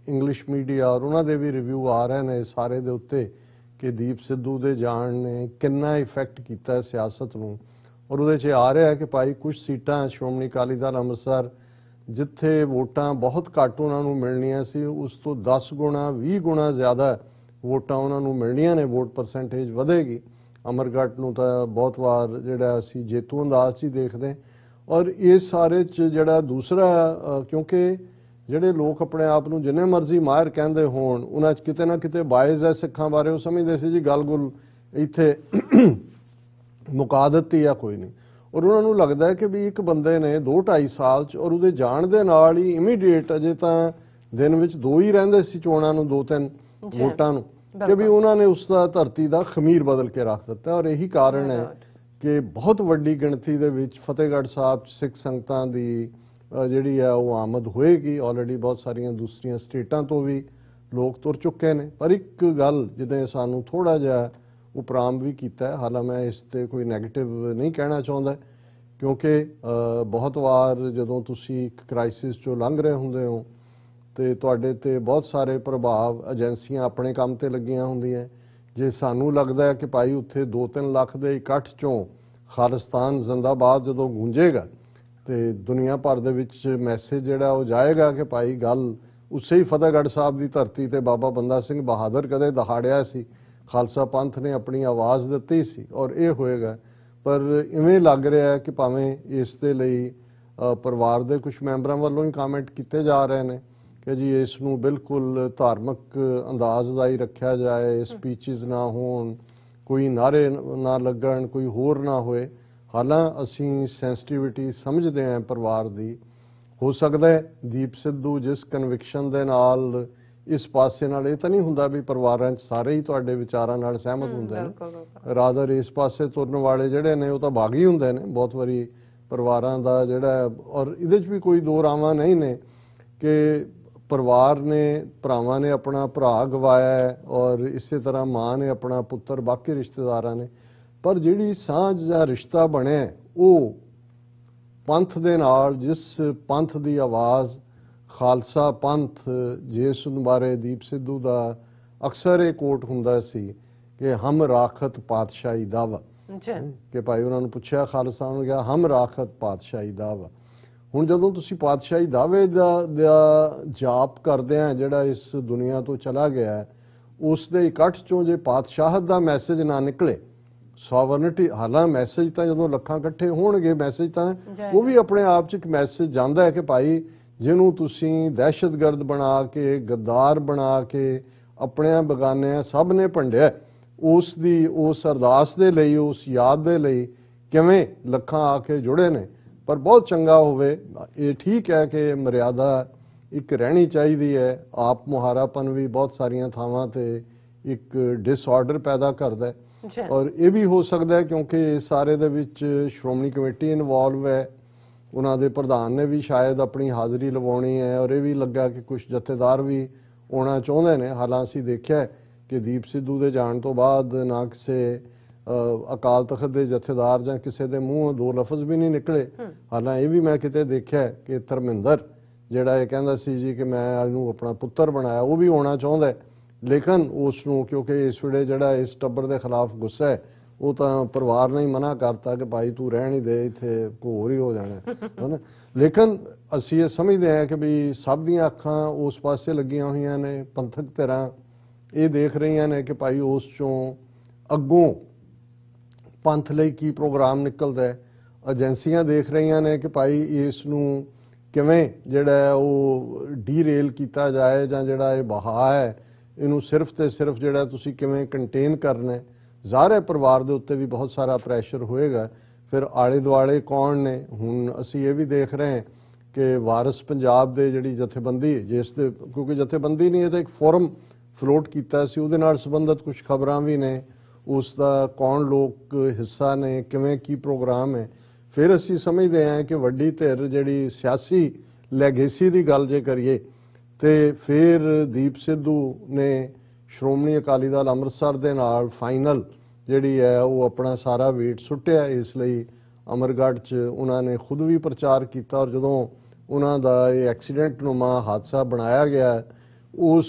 इंग्लिश मीडिया और उन्हां दे भी रिव्यू आ रहे हैं सारे दे उत्ते कि दीप सिद्धू दे जाण ने किन्ना इफैक्ट कीता सियासत नूं। और उहदे च आ रहा है कि भाई कुछ सीटां श्रोमणी अकाली दल अंमृतसर जिथे वोटां बहुत घੱਟ उन्हां नूं मिलणियां सी उस तो 10 गुणा 20 गुणा ज़्यादा वोटां उन्हां नूं मिलणियां ने, वोट परसेंटेज वधेगी। अमरगढ़ नूं तां बहुत वार जिहड़ा असीं जेतू अंदाज च ही देखदे और इस सारे च जिहड़ा दूसरा क्योंकि ਜਿਹੜੇ ਲੋਕ ਆਪਣੇ ਆਪ ਨੂੰ ਜਿੰਨੇ ਮਰਜ਼ੀ ਮਾਹਿਰ ਕਹਿੰਦੇ ਹੋਣ, ਉਹਨਾਂ 'ਚ ਕਿਤੇ ਨਾ ਕਿਤੇ ਬਾਇਜ਼ ਹੈ ਸਿੱਖਾਂ ਬਾਰੇ। ਉਹ ਸਮਝਦੇ ਸੀ ਜੀ ਗੱਲ-ਗੁਲ ਇੱਥੇ ਮੁਕਾ ਦਿੱਤੀ ਆ, ਕੋਈ ਨਹੀਂ। ਔਰ ਉਹਨਾਂ ਨੂੰ ਲੱਗਦਾ ਹੈ ਕਿ ਵੀ ਇੱਕ ਬੰਦੇ ਨੇ 2-2.5 ਸਾਲ 'ਚ, ਔਰ ਉਹਦੇ ਜਾਣ ਦੇ ਨਾਲ ਹੀ ਇਮੀਡੀਏਟ, ਅਜੇ ਤਾਂ ਦਿਨ ਵਿੱਚ 2 ਹੀ ਰਹਿੰਦੇ ਸੀ ਚੋਣਾਂ ਨੂੰ, 2-3 ਵੋਟਾਂ ਨੂੰ, ਕਿ ਵੀ ਉਹਨਾਂ ਨੇ ਉਸ ਦਾ ਧਰਤੀ ਦਾ ਖਮੀਰ ਬਦਲ ਕੇ ਰੱਖ ਦਿੱਤਾ। ਔਰ ਇਹੀ ਕਾਰਨ ਹੈ ਕਿ ਬਹੁਤ ਵੱਡੀ ਗਿਣਤੀ ਦੇ ਵਿੱਚ ਫਤਿਹਗੜ੍ਹ ਸਾਹਿਬ 'ਚ ਸਿੱਖ ਸੰਗਤਾਂ ਦੀ ਜਿਹੜੀ ਹੈ ਉਹ ਆਮਦ ਹੋਏਗੀ। ਆਲਰੇਡੀ ਬਹੁਤ ਸਾਰੀਆਂ ਦੂਸਰੀਆਂ ਸਟੇਟਾਂ ਤੋਂ ਵੀ ਲੋਕ ਤੁਰ ਚੁੱਕੇ ਨੇ। ਪਰ ਇੱਕ ਗੱਲ ਜਿਹਨੇ ਸਾਨੂੰ ਥੋੜਾ ਜਿਹਾ ਉਪਰਾਮ ਵੀ ਕੀਤਾ ਹੈ, ਹਾਲਾਂ ਮੈਂ ਇਸ ਤੇ ਕੋਈ ਨੈਗੇਟਿਵ ਨਹੀਂ ਕਹਿਣਾ ਚਾਹੁੰਦਾ, ਕਿਉਂਕਿ ਬਹੁਤ ਵਾਰ ਜਦੋਂ ਤੁਸੀਂ ਇੱਕ ਕ੍ਰਾਈਸਿਸ 'ਚੋਂ ਲੰਘ ਰਹੇ ਹੁੰਦੇ ਹੋ ਤੇ ਤੁਹਾਡੇ ਤੇ ਬਹੁਤ ਸਾਰੇ ਪ੍ਰਭਾਵ, ਏਜੰਸੀਆਂ ਆਪਣੇ ਕੰਮ ਤੇ ਲੱਗੀਆਂ ਹੁੰਦੀਆਂ। ਜੇ ਸਾਨੂੰ ਲੱਗਦਾ ਹੈ ਕਿ ਭਾਈ ਉੱਥੇ 2-3 ਲੱਖ ਦੇ ਇਕੱਠ 'ਚੋਂ ਖਾਲਿਸਤਾਨ ਜ਼ਿੰਦਾਬਾਦ ਜਦੋਂ ਗੂੰਜੇਗਾ ਤੇ ਦੁਨੀਆ ਭਰ ਦੇ ਵਿੱਚ ਮੈਸੇਜ ਜਿਹੜਾ ਉਹ ਜਾਏਗਾ ਕਿ ਭਾਈ ਗੱਲ ਉਸੇ ਹੀ ਫਤਿਹਗੜ੍ਹ ਸਾਹਿਬ ਦੀ ਧਰਤੀ ਤੇ ਬਾਬਾ ਬੰਦਾ ਸਿੰਘ ਬਹਾਦਰ ਕਦੇ ਦਹਾੜਿਆ ਸੀ, ਖਾਲਸਾ ਪੰਥ ਨੇ ਆਪਣੀ ਆਵਾਜ਼ ਦਿੱਤੀ ਸੀ, ਔਰ ਇਹ ਹੋਏਗਾ। ਪਰ ਇਵੇਂ ਲੱਗ ਰਿਹਾ ਹੈ ਕਿ ਭਾਵੇਂ ਇਸ ਦੇ ਲਈ ਪਰਿਵਾਰ ਦੇ ਕੁਝ ਮੈਂਬਰਾਂ ਵੱਲੋਂ ਹੀ ਕਮੈਂਟ ਕੀਤੇ ਜਾ ਰਹੇ ਨੇ ਕਿ ਜੀ ਇਸ ਨੂੰ ਬਿਲਕੁਲ ਧਾਰਮਿਕ ਅੰਦਾਜ਼ ਦਾ ਹੀ ਰੱਖਿਆ ਜਾਏ, ਸਪੀਚਿਸ ਨਾ ਹੋਣ, ਕੋਈ ਨਾਰੇ ਨਾ ਲੱਗਣ, ਕੋਈ ਹੋਰ ਨਾ ਹੋਏ। ਹਾਲਾਂ ਅਸੀਂ ਸੈਂਸਿਟੀਵਿਟੀ ਸਮਝਦੇ ਹਾਂ ਪਰਿਵਾਰ ਦੀ। ਹੋ ਸਕਦਾ ਹੈ ਦੀਪ ਸਿੱਧੂ ਜਿਸ ਕਨਵਿਕਸ਼ਨ ਦੇ ਨਾਲ ਇਸ ਪਾਸੇ ਨਾਲ, ਇਹ ਤਾਂ ਨਹੀਂ ਹੁੰਦਾ ਵੀ ਪਰਿਵਾਰਾਂ 'ਚ ਸਾਰੇ ਹੀ ਤੁਹਾਡੇ ਵਿਚਾਰਾਂ ਨਾਲ ਸਹਿਮਤ ਹੁੰਦੇ ਨੇ, ਰਾਦਰ ਇਸ ਪਾਸੇ ਤੁਰਨ ਵਾਲੇ ਜਿਹੜੇ ਨੇ ਉਹ ਤਾਂ ਬਾਗੀ ਹੁੰਦੇ ਨੇ ਬਹੁਤ ਵਾਰੀ ਪਰਿਵਾਰਾਂ ਦਾ ਜਿਹੜਾ। ਔਰ ਇਹਦੇ 'ਚ ਵੀ ਕੋਈ ਦੋ ਰਾਵਾਂ ਨਹੀਂ ਨੇ ਕਿ ਪਰਿਵਾਰ ਨੇ, ਭਰਾਵਾਂ ਨੇ ਆਪਣਾ ਭਰਾ ਗਵਾਇਆ ਹੈ ਔਰ ਇਸੇ ਤਰ੍ਹਾਂ ਮਾਂ ਨੇ ਆਪਣਾ ਪੁੱਤਰ, ਬਾਕੀ ਰਿਸ਼ਤੇਦਾਰਾਂ ਨੇ। ਪਰ ਜਿਹੜੀ ਸਾਂਝ ਜਾਂ ਰਿਸ਼ਤਾ ਬਣਿਆ ਉਹ ਪੰਥ ਦੇ ਨਾਲ, ਜਿਸ ਪੰਥ ਦੀ ਆਵਾਜ਼ ਖਾਲਸਾ ਪੰਥ, ਜਿਸ ਬਾਰੇ ਦੀਪ ਸਿੱਧੂ ਦਾ ਅਕਸਰ ਇਹ ਕੋਟ ਹੁੰਦਾ ਸੀ ਕਿ ਹਮ ਰਾਖਤ ਪਾਤਸ਼ਾਹੀ ਦਾਵਾ, ਕਿ ਭਾਈ ਉਹਨਾਂ ਨੂੰ ਪੁੱਛਿਆ ਖਾਲਸਾ ਨੂੰ, ਕਿਹਾ ਹਮ ਰਾਖਤ ਪਾਤਸ਼ਾਹੀ ਦਾਵਾ। ਹੁਣ ਜਦੋਂ ਤੁਸੀਂ ਪਾਤਸ਼ਾਹੀ ਦਾਅਵੇ ਦਾ ਜਾਪ ਕਰਦੇ ਆ ਜਿਹੜਾ ਇਸ ਦੁਨੀਆ ਤੋਂ ਚਲਾ ਗਿਆ, ਉਸ ਦੇ ਇਕੱਠ ਚੋਂ ਜੇ ਪਾਤਸ਼ਾਹਤ ਦਾ ਮੈਸੇਜ ਨਾ ਨਿਕਲੇ, ਸੋਵਰਨਿਟੀ, ਹਾਲਾਂ ਮੈਸੇਜ ਤਾਂ ਜਦੋਂ ਲੱਖਾਂ ਇਕੱਠੇ ਹੋਣਗੇ, ਮੈਸੇਜ ਤਾਂ ਉਹ ਵੀ ਆਪਣੇ ਆਪ 'ਚ ਇੱਕ ਮੈਸੇਜ ਜਾਂਦਾ ਹੈ ਕਿ ਭਾਈ ਜਿਹਨੂੰ ਤੁਸੀਂ ਦਹਿਸ਼ਤਗਰਦ ਬਣਾ ਕੇ, ਗੱਦਾਰ ਬਣਾ ਕੇ, ਆਪਣਿਆਂ ਬਗਾਨਿਆਂ ਸਭ ਨੇ ਭੰਡਿਆ, ਉਸ ਦੀ ਉਸ ਅਰਦਾਸ ਦੇ ਲਈ, ਉਸ ਯਾਦ ਦੇ ਲਈ ਕਿਵੇਂ ਲੱਖਾਂ ਆ ਕੇ ਜੁੜੇ ਨੇ। ਪਰ ਬਹੁਤ ਚੰਗਾ ਹੋਵੇ, ਇਹ ਠੀਕ ਹੈ ਕਿ ਮਰਿਆਦਾ ਇੱਕ ਰਹਿਣੀ ਚਾਹੀਦੀ ਹੈ। ਆਪ ਮੁਹਾਰਾਪਨ ਵੀ ਬਹੁਤ ਸਾਰੀਆਂ ਥਾਵਾਂ ਤੇ ਇੱਕ ਡਿਸਆਰਡਰ ਪੈਦਾ ਕਰਦਾ ਹੈ। ਔਰ ਇਹ ਵੀ ਹੋ ਸਕਦਾ ਹੈ ਕਿਉਂਕਿ ਸਾਰੇ ਦੇ ਵਿੱਚ ਸ਼੍ਰੋਮਣੀ ਕਮੇਟੀ ਇਨਵੋਲਵ ਹੈ, ਉਹਨਾਂ ਦੇ ਪ੍ਰਧਾਨ ਨੇ ਵੀ ਸ਼ਾਇਦ ਆਪਣੀ ਹਾਜ਼ਰੀ ਲਵਾਉਣੀ ਹੈ, ਔਰ ਇਹ ਵੀ ਲੱਗਾ ਕਿ ਕੁਝ ਜਥੇਦਾਰ ਵੀ ਆਉਣਾ ਚਾਹੁੰਦੇ ਨੇ। ਹਾਲਾਂ ਅਸੀਂ ਦੇਖਿਆ ਕਿ ਦੀਪ ਸਿੱਧੂ ਦੇ ਜਾਣ ਤੋਂ ਬਾਅਦ ਨਾ ਕਿਸੇ ਅਕਾਲ ਤਖਤ ਦੇ ਜਥੇਦਾਰ ਜਾਂ ਕਿਸੇ ਦੇ ਮੂੰਹੋਂ 2 ਲਫ਼ਜ਼ ਵੀ ਨਹੀਂ ਨਿਕਲੇ। ਹਾਲਾਂ ਇਹ ਵੀ ਮੈਂ ਕਿਤੇ ਦੇਖਿਆ ਕਿ ਧਰਮਿੰਦਰ ਜਿਹੜਾ ਇਹ ਕਹਿੰਦਾ ਸੀ ਜੀ ਕਿ ਮੈਂ ਇਹਨੂੰ ਆਪਣਾ ਪੁੱਤਰ ਬਣਾਇਆ, ਉਹ ਵੀ ਆਉਣਾ ਚਾਹੁੰਦਾ ਹੈ, ਲੇਕਿਨ ਉਸ ਨੂੰ ਕਿਉਂਕਿ ਇਸ ਵੇਲੇ ਜਿਹੜਾ ਇਸ ਟੱਬਰ ਦੇ ਖਿਲਾਫ ਗੁੱਸਾ ਹੈ, ਉਹ ਤਾਂ ਪਰਿਵਾਰ ਨੇ ਹੀ ਮਨਾ ਕਰਤਾ ਕਿ ਭਾਈ ਤੂੰ ਰਹਿਣ ਹੀ ਦੇ, ਇੱਥੇ ਘੋਰ ਹੀ ਹੋ ਜਾਣਾ ਹੈ ਨਾ। ਲੇਕਿਨ ਅਸੀਂ ਇਹ ਸਮਝਦੇ ਹਾਂ ਕਿ ਵੀ ਸਭ ਦੀਆਂ ਅੱਖਾਂ ਉਸ ਪਾਸੇ ਲੱਗੀਆਂ ਹੋਈਆਂ ਨੇ, ਪੰਥਕ ਧਿਰਾਂ ਇਹ ਦੇਖ ਰਹੀਆਂ ਨੇ ਕਿ ਭਾਈ ਉਸ ਚੋਂ ਅੱਗੋਂ ਪੰਥ ਲਈ ਕੀ ਪ੍ਰੋਗਰਾਮ ਨਿਕਲਦਾ ਹੈ। ਏਜੰਸੀਆਂ ਦੇਖ ਰਹੀਆਂ ਨੇ ਕਿ ਭਾਈ ਇਸ ਨੂੰ ਕਿਵੇਂ ਜਿਹੜਾ ਉਹ ਡੀਰੇਲ ਕੀਤਾ ਜਾਏ, ਜਾਂ ਜਿਹੜਾ ਇਹ ਬਹਾ ਹੈ ਇਹਨੂੰ ਸਿਰਫ ਤੇ ਸਿਰਫ ਜਿਹੜਾ ਤੁਸੀਂ ਕਿਵੇਂ ਕੰਟੇਨ ਕਰਨਾ ਹੈ। ਜ਼ਾਹਿਰ ਹੈ ਪਰਿਵਾਰ ਦੇ ਉੱਤੇ ਵੀ ਬਹੁਤ ਸਾਰਾ ਪ੍ਰੈਸ਼ਰ ਹੋਏਗਾ। ਫਿਰ ਆਲੇ ਦੁਆਲੇ ਕੌਣ ਨੇ? ਹੁਣ ਅਸੀਂ ਇਹ ਵੀ ਦੇਖ ਰਹੇ ਹਾਂ ਕਿ ਵਾਰਿਸ ਪੰਜਾਬ ਦੇ ਜਿਹੜੀ ਜਥੇਬੰਦੀ, ਜਿਸ ਦੇ ਕਿਉਂਕਿ ਜਥੇਬੰਦੀ ਨਹੀਂ, ਇਹ ਤਾਂ ਇੱਕ ਫੋਰਮ ਫਲੋਟ ਕੀਤਾ ਸੀ, ਉਹਦੇ ਨਾਲ ਸੰਬੰਧਿਤ ਕੁਝ ਖਬਰਾਂ ਵੀ ਨੇ, ਉਸ ਦਾ ਕੌਣ ਲੋਕ ਹਿੱਸਾ ਨੇ, ਕਿਵੇਂ ਕੀ ਪ੍ਰੋਗਰਾਮ ਹੈ। ਫਿਰ ਅਸੀਂ ਸਮਝਦੇ ਹਾਂ ਕਿ ਵੱਡੀ ਧਿਰ ਜਿਹੜੀ ਸਿਆਸੀ ਲੈਗੇਸੀ ਦੀ ਗੱਲ ਜੇ ਕਰੀਏ ਤੇ ਫਿਰ ਦੀਪ ਸਿੱਧੂ ਨੇ ਸ਼੍ਰੋਮਣੀ ਅਕਾਲੀ ਦਲ ਅੰਮ੍ਰਿਤਸਰ ਦੇ ਨਾਲ ਫਾਈਨਲ ਜਿਹੜੀ ਹੈ ਉਹ ਆਪਣਾ ਸਾਰਾ ਵੇਟ ਸੁੱਟਿਆ। ਇਸ ਲਈ ਅਮਰਗੜ੍ਹ 'ਚ ਉਹਨਾਂ ਨੇ ਖੁਦ ਵੀ ਪ੍ਰਚਾਰ ਕੀਤਾ, ਔਰ ਜਦੋਂ ਉਹਨਾਂ ਦਾ ਇਹ ਐਕਸੀਡੈਂਟ ਨੁਮਾ ਹਾਦਸਾ ਬਣਾਇਆ ਗਿਆ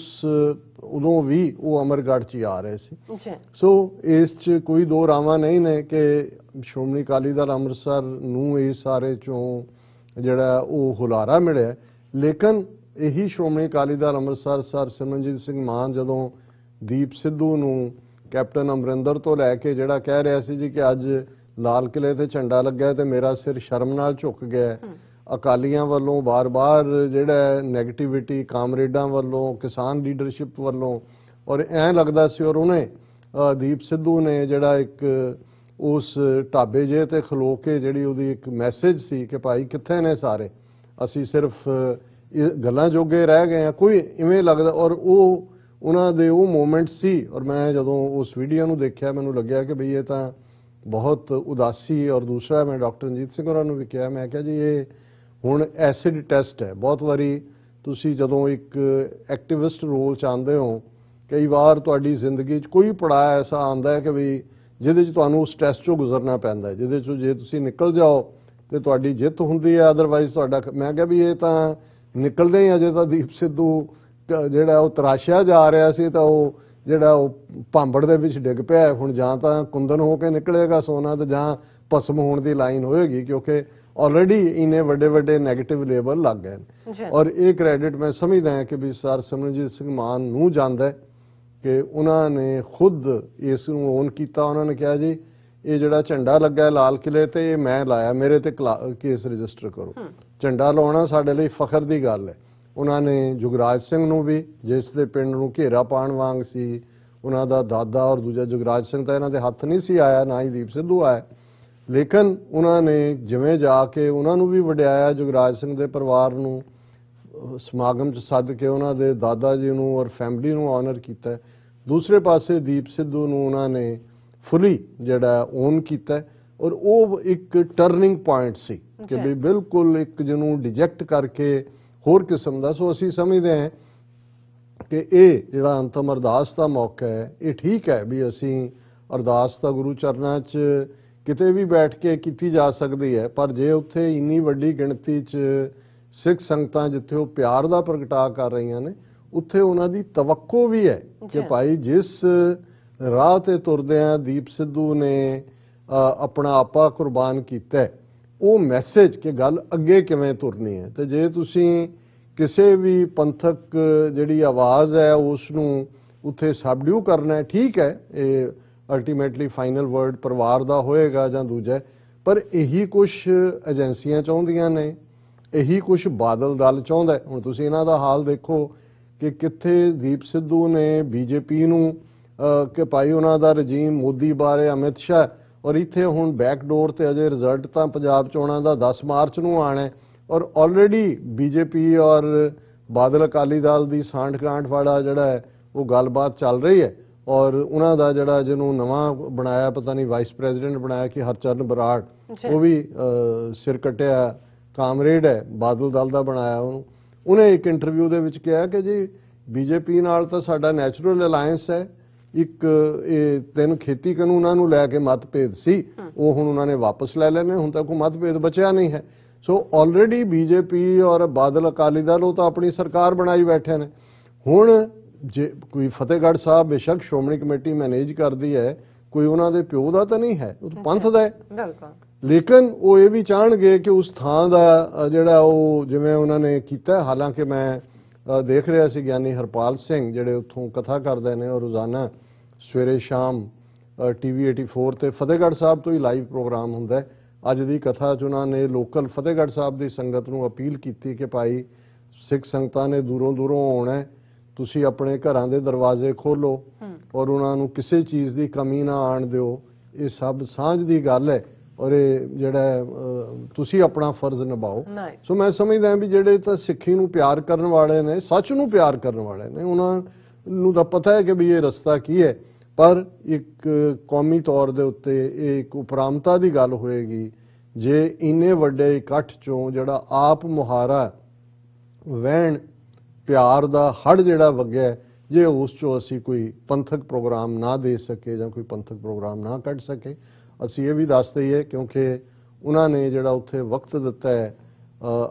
ਉਦੋਂ ਵੀ ਉਹ ਅਮਰਗੜ੍ਹ 'ਚ ਹੀ ਆ ਰਹੇ ਸੀ। ਸੋ ਇਸ 'ਚ ਕੋਈ ਦੋ ਰਾਵਾਂ ਨਹੀਂ ਨੇ ਕਿ ਸ਼੍ਰੋਮਣੀ ਅਕਾਲੀ ਦਲ ਅੰਮ੍ਰਿਤਸਰ ਨੂੰ ਇਸ ਸਾਰੇ 'ਚੋਂ ਜਿਹੜਾ ਉਹ ਹੁਲਾਰਾ ਮਿਲਿਆ। ਲੇਕਿਨ ਇਹੀ ਸ਼੍ਰੋਮਣੀ ਅਕਾਲੀ ਦਲ ਅੰਮ੍ਰਿਤਸਰ ਸਰ ਸਿਮਰਨਜੀਤ ਸਿੰਘ ਮਾਨ ਜਦੋਂ ਦੀਪ ਸਿੱਧੂ ਨੂੰ ਕੈਪਟਨ ਅਮਰਿੰਦਰ ਤੋਂ ਲੈ ਕੇ ਜਿਹੜਾ ਕਹਿ ਰਿਹਾ ਸੀ ਜੀ ਕਿ ਅੱਜ ਲਾਲ ਕਿਲੇ ਤੇ ਝੰਡਾ ਲੱਗਾ ਤੇ ਮੇਰਾ ਸਿਰ ਸ਼ਰਮ ਨਾਲ ਝੁਕ ਗਿਆ, ਅਕਾਲੀਆਂ ਵੱਲੋਂ ਬਾਰ-ਬਾਰ ਜਿਹੜਾ ਨੈਗੇਟਿਵਿਟੀ ਕਾਮਰੇਡਾਂ ਵੱਲੋਂ ਕਿਸਾਨ ਲੀਡਰਸ਼ਿਪ ਵੱਲੋਂ ਔਰ ਐਂ ਲੱਗਦਾ ਸੀ ਔਰ ਉਹਨੇ ਦੀਪ ਸਿੱਧੂ ਨੇ ਜਿਹੜਾ ਇੱਕ ਉਸ ਢਾਬੇ ਜੇ ਤੇ ਖਲੋ ਕੇ ਜਿਹੜੀ ਉਹਦੀ ਇੱਕ ਮੈਸੇਜ ਸੀ ਕਿ ਭਾਈ ਕਿੱਥੇ ਨੇ ਸਾਰੇ, ਅਸੀਂ ਸਿਰਫ ਗੱਲਾਂ ਜੋਗੇ ਰਹਿ ਗਏ ਆ, ਕੋਈ ਇਵੇਂ ਲੱਗਦਾ। ਔਰ ਉਹ ਉਹਨਾਂ ਦੇ ਉਹ ਮੂਮੈਂਟ ਸੀ ਔਰ ਮੈਂ ਜਦੋਂ ਉਸ ਵੀਡੀਓ ਨੂੰ ਦੇਖਿਆ ਮੈਨੂੰ ਲੱਗਿਆ ਕਿ ਬਈ ਇਹ ਤਾਂ ਬਹੁਤ ਉਦਾਸੀ। ਔਰ ਦੂਸਰਾ ਮੈਂ ਡਾਕਟਰ ਰਣਜੀਤ ਸਿੰਘ ਹੋਰਾਂ ਨੂੰ ਵੀ ਕਿਹਾ, ਮੈਂ ਕਿਹਾ ਜੀ ਇਹ ਹੁਣ ਐਸਿਡ ਟੈਸਟ ਹੈ। ਬਹੁਤ ਵਾਰੀ ਤੁਸੀਂ ਜਦੋਂ ਇੱਕ ਐਕਟਿਵਿਸਟ ਰੋਲ 'ਚ ਆਉਂਦੇ ਹੋ, ਕਈ ਵਾਰ ਤੁਹਾਡੀ ਜ਼ਿੰਦਗੀ 'ਚ ਕੋਈ ਪੜਾਅ ਐਸਾ ਆਉਂਦਾ ਹੈ ਕਿ ਵੀ ਜਿਹਦੇ 'ਚ ਤੁਹਾਨੂੰ ਉਸ ਟੈਸਟ 'ਚੋਂ ਗੁਜ਼ਰਨਾ ਪੈਂਦਾ ਹੈ, ਜਿਹਦੇ 'ਚੋਂ ਜੇ ਤੁਸੀਂ ਨਿਕਲ ਜਾਓ ਤੇ ਤੁਹਾਡੀ ਜਿੱਤ ਹੁੰਦੀ ਹੈ, ਅਦਰਵਾਈਜ਼ ਤੁਹਾਡਾ। ਮੈਂ ਕਿਹਾ ਵੀ ਇਹ ਤਾਂ ਨਿਕਲਦੇ ਹੀ ਅਜੇ ਤਾਂ ਦੀਪ ਸਿੱਧੂ ਜਿਹੜਾ ਉਹ ਤਰਾਸ਼ਿਆ ਜਾ ਰਿਹਾ ਸੀ ਤਾਂ ਉਹ ਜਿਹੜਾ ਉਹ ਭਾਂਬੜ ਦੇ ਵਿੱਚ ਡਿੱਗ ਪਿਆ। ਹੁਣ ਜਾਂ ਤਾਂ ਕੁੰਦਨ ਹੋ ਕੇ ਨਿਕਲੇਗਾ ਸੋਨਾ ਤੇ ਜਾਂ ਭਸਮ ਹੋਣ ਦੀ ਲਾਈਨ ਹੋਏਗੀ, ਕਿਉਂਕਿ ਆਲਰੇਡੀ ਇੰਨੇ ਵੱਡੇ ਵੱਡੇ ਨੈਗੇਟਿਵ ਲੇਬਲ ਲੱਗ ਗਏ ਨੇ। ਔਰ ਇਹ ਕ੍ਰੈਡਿਟ ਮੈਂ ਸਮਝਦਾ ਹਾਂ ਕਿ ਵੀ ਸਰ ਸਿਮਰਨਜੀਤ ਸਿੰਘ ਮਾਨ ਨੂੰ ਜਾਂਦਾ ਕਿ ਉਹਨਾਂ ਨੇ ਖੁਦ ਇਸ ਨੂੰ ਓਨ ਕੀਤਾ। ਉਹਨਾਂ ਨੇ ਕਿਹਾ ਜੀ ਇਹ ਜਿਹੜਾ ਝੰਡਾ ਲੱਗਾ ਲਾਲ ਕਿਲੇ ਤੇ ਇਹ ਮੈਂ ਲਾਇਆ, ਮੇਰੇ ਤੇ ਕੇਸ ਰਜਿਸਟਰ ਕਰੋ। ਝੰਡਾ ਲਾਉਣਾ ਸਾਡੇ ਲਈ ਫਖਰ ਦੀ ਗੱਲ ਹੈ। ਉਹਨਾਂ ਨੇ ਜੁਗਰਾਜ ਸਿੰਘ ਨੂੰ ਵੀ, ਜਿਸ ਦੇ ਪਿੰਡ ਨੂੰ ਘੇਰਾ ਪਾਉਣ ਵਾਂਗ ਸੀ ਉਹਨਾਂ ਦਾ ਦਾਦਾ, ਔਰ ਦੂਜਾ ਜੁਗਰਾਜ ਸਿੰਘ ਤਾਂ ਇਹਨਾਂ ਦੇ ਹੱਥ ਨਹੀਂ ਸੀ ਆਇਆ, ਨਾ ਹੀ ਦੀਪ ਸਿੱਧੂ ਆਇਆ, ਲੇਕਿਨ ਉਹਨਾਂ ਨੇ ਜਿਵੇਂ ਜਾ ਕੇ ਉਹਨਾਂ ਨੂੰ ਵੀ ਵਡਿਆਇਆ, ਜੁਗਰਾਜ ਸਿੰਘ ਦੇ ਪਰਿਵਾਰ ਨੂੰ ਸਮਾਗਮ 'ਚ ਸੱਦ ਕੇ ਉਹਨਾਂ ਦੇ ਦਾਦਾ ਜੀ ਨੂੰ ਔਰ ਫੈਮਿਲੀ ਨੂੰ ਆਨਰ ਕੀਤਾ। ਦੂਸਰੇ ਪਾਸੇ ਦੀਪ ਸਿੱਧੂ ਨੂੰ ਉਹਨਾਂ ਨੇ ਫੁੱਲੀ ਜਿਹੜਾ ਓਨ ਕੀਤਾ ਔਰ ਉਹ ਇੱਕ ਟਰਨਿੰਗ ਪੁਆਇੰਟ ਸੀ ਕਿ ਵੀ ਬਿਲਕੁਲ ਇੱਕ ਜਿਹਨੂੰ ਡਿਜੈਕਟ ਕਰਕੇ ਹੋਰ ਕਿਸਮ ਦਾ। ਸੋ ਅਸੀਂ ਸਮਝਦੇ ਹਾਂ ਕਿ ਇਹ ਜਿਹੜਾ ਅੰਤਮ ਅਰਦਾਸ ਦਾ ਮੌਕਾ ਹੈ, ਇਹ ਠੀਕ ਹੈ ਵੀ ਅਸੀਂ ਅਰਦਾਸ ਤਾਂ ਗੁਰੂ ਚਰਨਾਂ 'ਚ ਕਿਤੇ ਵੀ ਬੈਠ ਕੇ ਕੀਤੀ ਜਾ ਸਕਦੀ ਹੈ, ਪਰ ਜੇ ਉੱਥੇ ਇੰਨੀ ਵੱਡੀ ਗਿਣਤੀ 'ਚ ਸਿੱਖ ਸੰਗਤਾਂ ਜਿੱਥੇ ਉਹ ਪਿਆਰ ਦਾ ਪ੍ਰਗਟਾ ਕਰ ਰਹੀਆਂ ਨੇ, ਉੱਥੇ ਉਹਨਾਂ ਦੀ ਤਵੱਕੋ ਵੀ ਹੈ ਕਿ ਭਾਈ ਜਿਸ ਰਾਹ ਤੇ ਤੁਰਦਿਆਂ ਦੀਪ ਸਿੱਧੂ ਨੇ ਆਪਣਾ ਆਪਾ ਕੁਰਬਾਨ ਕੀਤਾ, ਉਹ ਮੈਸੇਜ ਕਿ ਗੱਲ ਅੱਗੇ ਕਿਵੇਂ ਤੁਰਨੀ ਹੈ। ਤੇ ਜੇ ਤੁਸੀਂ ਕਿਸੇ ਵੀ ਪੰਥਕ ਜਿਹੜੀ ਆਵਾਜ਼ ਹੈ ਉਸ ਨੂੰ ਉੱਥੇ ਸਬਡਿਊ ਕਰਨਾ ਹੈ, ਠੀਕ ਹੈ, ਇਹ ਅਲਟੀਮੇਟਲੀ ਫਾਈਨਲ ਵਰਡ ਪਰਿਵਾਰ ਦਾ ਹੋਏਗਾ ਜਾਂ ਦੂਜਾ, ਪਰ ਇਹੀ ਕੁਝ ਏਜੰਸੀਆਂ ਚਾਹੁੰਦੀਆਂ ਨੇ, ਇਹੀ ਕੁਝ ਬਾਦਲ ਦਲ ਚਾਹੁੰਦਾ। ਹੁਣ ਤੁਸੀਂ ਇਹਨਾਂ ਦਾ ਹਾਲ ਦੇਖੋ ਕਿ ਕਿੱਥੇ ਦੀਪ ਸਿੱਧੂ ਨੇ ਬੀਜੇਪੀ ਨੂੰ ਕਿ ਭਾਈ ਉਹਨਾਂ ਦਾ ਰਜੀਮ ਮੋਦੀ ਬਾਰੇ ਅਮਿਤ ਸ਼ਾਹ, ਔਰ ਇੱਥੇ ਹੁਣ ਬੈਕਡੋਰ ਤੇ ਅਜੇ ਰਿਜ਼ਲਟ ਤਾਂ ਪੰਜਾਬ ਚੋਣਾਂ ਦਾ 10 ਮਾਰਚ ਨੂੰ ਆਣਾ ਔਰ ਆਲਰੇਡੀ ਬੀਜੇਪੀ ਔਰ ਬਾਦਲ ਅਕਾਲੀ ਦਲ ਦੀ ਸਾਂਠ ਗਾਂਠ ਵਾਲਾ ਜਿਹੜਾ ਹੈ ਉਹ ਗੱਲਬਾਤ ਚੱਲ ਰਹੀ ਹੈ। ਔਰ ਉਹਨਾਂ ਦਾ ਜਿਹੜਾ ਜਿਹਨੂੰ ਨਵਾਂ ਬਣਾਇਆ, ਪਤਾ ਨਹੀਂ ਵਾਈਸ ਪ੍ਰੈਜ਼ੀਡੈਂਟ ਬਣਾਇਆ ਕਿ ਹਰਚਰਨ ਬਰਾੜ, ਉਹ ਵੀ ਸਿਰ ਕੱਟਿਆ ਕਾਮਰੇਡ ਹੈ, ਬਾਦਲ ਦਲ ਦਾ ਬਣਾਇਆ ਉਹਨੂੰ। ਉਹਨੇ ਇੱਕ ਇੰਟਰਵਿਊ ਦੇ ਵਿੱਚ ਕਿਹਾ ਕਿ ਜੀ ਬੀਜੇਪੀ ਨਾਲ ਤਾਂ ਸਾਡਾ ਨੈਚੁਰਲ ਅਲਾਇੰਸ ਹੈ, ਇੱਕ ਇਹ 3 ਖੇਤੀ ਕਾਨੂੰਨਾਂ ਨੂੰ ਲੈ ਕੇ ਮਤਭੇਦ ਸੀ, ਉਹ ਹੁਣ ਉਹਨਾਂ ਨੇ ਵਾਪਸ ਲੈ ਲੈਣੇ, ਹੁਣ ਤੱਕ ਕੋਈ ਮਤਭੇਦ ਬਚਿਆ ਨਹੀਂ ਹੈ। ਸੋ ਆਲਰੇਡੀ ਬੀਜੇਪੀ ਔਰ ਬਾਦਲ ਅਕਾਲੀ ਦਲ ਉਹ ਤਾਂ ਆਪਣੀ ਸਰਕਾਰ ਬਣਾਈ ਬੈਠੇ ਨੇ। ਹੁਣ ਜੇ ਕੋਈ ਫਤਿਹਗੜ੍ਹ ਸਾਹਿਬ ਬੇਸ਼ੱਕ ਸ਼੍ਰੋਮਣੀ ਕਮੇਟੀ ਮੈਨੇਜ ਕਰਦੀ ਹੈ, ਕੋਈ ਉਹਨਾਂ ਦੇ ਪਿਓ ਦਾ ਤਾਂ ਨਹੀਂ ਹੈ, ਉਹ ਤਾਂ ਪੰਥ ਦਾ ਹੈ। ਲੇਕਿਨ ਉਹ ਇਹ ਵੀ ਚਾਹਣਗੇ ਕਿ ਉਸ ਥਾਂ ਦਾ ਜਿਹੜਾ ਉਹ ਜਿਵੇਂ ਉਹਨਾਂ ਨੇ ਕੀਤਾ। ਹਾਲਾਂਕਿ ਮੈਂ ਦੇਖ ਰਿਹਾ ਸੀ ਗਿਆਨੀ ਹਰਪਾਲ ਸਿੰਘ ਜਿਹੜੇ ਉੱਥੋਂ ਕਥਾ ਕਰਦੇ ਨੇ ਔਰ ਰੋਜ਼ਾਨਾ ਸਵੇਰੇ ਸ਼ਾਮ TV 84 ਤੇ ਫਤਿਹਗੜ੍ਹ ਸਾਹਿਬ ਤੋਂ ਹੀ ਲਾਈਵ ਪ੍ਰੋਗਰਾਮ ਹੁੰਦਾ ਹੈ। ਅੱਜ ਦੀ ਕਥਾ 'ਚ ਉਹਨਾਂ ਨੇ ਲੋਕਲ ਫਤਿਹਗੜ੍ਹ ਸਾਹਿਬ ਦੀ ਸੰਗਤ ਨੂੰ ਅਪੀਲ ਕੀਤੀ ਕਿ ਭਾਈ ਸਿੱਖ ਸੰਗਤਾਂ ਨੇ ਦੂਰੋਂ ਦੂਰੋਂ ਆਉਣਾ, ਤੁਸੀਂ ਆਪਣੇ ਘਰਾਂ ਦੇ ਦਰਵਾਜ਼ੇ ਖੋਲੋ ਔਰ ਉਹਨਾਂ ਨੂੰ ਕਿਸੇ ਚੀਜ਼ ਦੀ ਕਮੀ ਨਾ ਆਣ ਦਿਓ। ਇਹ ਸਭ ਸਾਂਝ ਦੀ ਗੱਲ ਹੈ ਔਰ ਇਹ ਜਿਹੜਾ ਤੁਸੀਂ ਆਪਣਾ ਫਰਜ਼ ਨਿਭਾਓ। ਸੋ ਮੈਂ ਸਮਝਦਾ ਵੀ ਜਿਹੜੇ ਤਾਂ ਸਿੱਖੀ ਨੂੰ ਪਿਆਰ ਕਰਨ ਵਾਲੇ ਨੇ, ਸੱਚ ਨੂੰ ਪਿਆਰ ਕਰਨ ਵਾਲੇ ਨੇ, ਉਹਨਾਂ ਨੂੰ ਤਾਂ ਪਤਾ ਹੈ ਕਿ ਵੀ ਇਹ ਰਸਤਾ ਕੀ ਹੈ, ਪਰ ਇੱਕ ਕੌਮੀ ਤੌਰ ਦੇ ਉੱਤੇ ਇਹ ਇੱਕ ਉਪਰਾਮਤਾ ਦੀ ਗੱਲ ਹੋਏਗੀ ਜੇ ਇੰਨੇ ਵੱਡੇ ਇਕੱਠ ਚੋਂ ਜਿਹੜਾ ਆਪ ਮੁਹਾਰਾ ਵਹਿਣ ਪਿਆਰ ਦਾ ਹੜ ਜਿਹੜਾ ਵਗਿਆ, ਜੇ ਉਸ ਚੋਂ ਅਸੀਂ ਕੋਈ ਪੰਥਕ ਪ੍ਰੋਗਰਾਮ ਨਾ ਦੇ ਸਕੇ ਜਾਂ ਕੋਈ ਪੰਥਕ ਪ੍ਰੋਗਰਾਮ ਨਾ ਕੱਢ ਸਕੇ। ਅਸੀਂ ਇਹ ਵੀ ਦੱਸ ਦਈਏ ਕਿਉਂਕਿ ਉਹਨਾਂ ਨੇ ਜਿਹੜਾ ਉੱਥੇ ਵਕਤ ਦਿੱਤਾ ਹੈ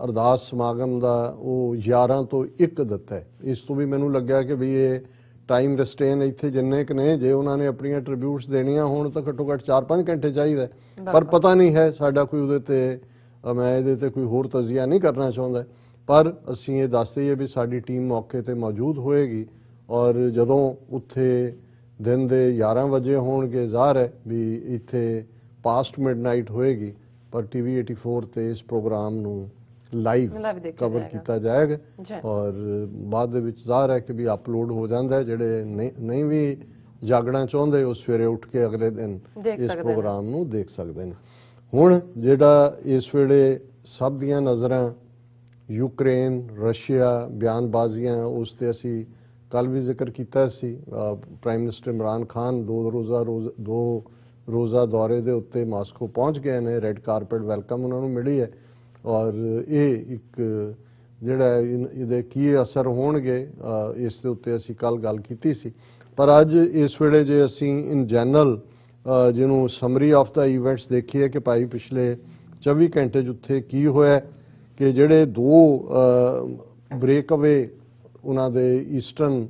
ਅਰਦਾਸ ਸਮਾਗਮ ਦਾ, ਉਹ 11 ਤੋਂ 1 ਦਿੱਤਾ ਹੈ। ਇਸ ਤੋਂ ਵੀ ਮੈਨੂੰ ਲੱਗਿਆ ਕਿ ਵੀ ਇਹ ਟਾਈਮ ਰਿਸਟੇਨ ਇੱਥੇ ਜਿੰਨੇ ਕੁ ਨੇ, ਜੇ ਉਹਨਾਂ ਨੇ ਆਪਣੀਆਂ ਟ੍ਰਿਬਿਊਟਸ ਦੇਣੀਆਂ ਹੋਣ ਤਾਂ ਘੱਟੋ ਘੱਟ 4-5 ਘੰਟੇ ਚਾਹੀਦਾ, ਪਰ ਪਤਾ ਨਹੀਂ ਹੈ ਸਾਡਾ ਕੋਈ ਉਹਦੇ ਤੇ, ਮੈਂ ਇਹਦੇ ਤੇ ਕੋਈ ਹੋਰ ਤਜ਼ੀਆ ਨਹੀਂ ਕਰਨਾ ਚਾਹੁੰਦਾ, ਪਰ ਅਸੀਂ ਇਹ ਦੱਸ ਦਈਏ ਵੀ ਸਾਡੀ ਟੀਮ ਮੌਕੇ ਤੇ ਮੌਜੂਦ ਹੋਏਗੀ ਔਰ ਜਦੋਂ ਉੱਥੇ ਦਿਨ ਦੇ 11 ਵਜੇ ਹੋਣਗੇ, ਜ਼ਾਹਰ ਹੈ ਵੀ ਇੱਥੇ ਪਾਸਟ ਮਿਡਨਾਈਟ ਹੋਏਗੀ, ਪਰ TV 84 ਤੇ ਇਸ ਪ੍ਰੋਗਰਾਮ ਨੂੰ ਲਾਈਵ ਕਵਰ ਕੀਤਾ ਜਾਏਗਾ ਔਰ ਬਾਅਦ ਦੇ ਵਿੱਚ ਜ਼ਾਹਰ ਹੈ ਕਿ ਵੀ ਅਪਲੋਡ ਹੋ ਜਾਂਦਾ ਹੈ। ਜਿਹੜੇ ਨਹੀਂ ਵੀ ਜਾਗਣਾ ਚਾਹੁੰਦੇ ਉਹ ਸਵੇਰੇ ਉੱਠ ਕੇ ਅਗਲੇ ਦਿਨ ਇਸ ਪ੍ਰੋਗਰਾਮ ਨੂੰ ਦੇਖ ਸਕਦੇ ਨੇ। ਹੁਣ ਜਿਹੜਾ ਇਸ ਵੇਲੇ ਸਭ ਦੀਆਂ ਨਜ਼ਰਾਂ ਯੂਕਰੇਨ, ਰਸ਼ੀਆ, ਬਿਆਨਬਾਜ਼ੀਆਂ, ਉਸ ਤੇ ਅਸੀਂ ਕੱਲ ਵੀ ਜ਼ਿਕਰ ਕੀਤਾ ਸੀ। ਪ੍ਰਾਈਮ ਮਿਨਿਸਟਰ ਇਮਰਾਨ ਖਾਨ ਦੋ ਰੋਜ਼ਾ ਦੌਰੇ ਦੇ ਉੱਤੇ ਮਾਸਕੋ ਪਹੁੰਚ ਗਏ ਨੇ। ਰੈੱਡ ਕਾਰਪੇਟ ਵੈਲਕਮ ਉਹਨਾਂ ਨੂੰ ਮਿਲੀ ਹੈ ਔਰ ਇਹ ਇੱਕ ਜਿਹੜਾ ਇਹਦੇ ਕੀ ਅਸਰ ਹੋਣਗੇ ਇਸ ਦੇ ਉੱਤੇ ਅਸੀਂ ਕੱਲ ਗੱਲ ਕੀਤੀ ਸੀ। ਪਰ ਅੱਜ ਇਸ ਵੇਲੇ ਜੇ ਅਸੀਂ ਇਨ ਜਨਰਲ ਜਿਹਨੂੰ ਸਮਰੀ ਆਫ ਦਾ ਇਵੈਂਟਸ ਦੇਖੀਏ ਕਿ ਭਾਈ ਪਿਛਲੇ 24 ਘੰਟੇ 'ਚ ਉੱਥੇ ਕੀ ਹੋਇਆ ਕਿ ਜਿਹੜੇ ਦੋ ਬ੍ਰੇਕਅਵੇ ਉਹਨਾਂ ਦੇ ਈਸਟਰਨ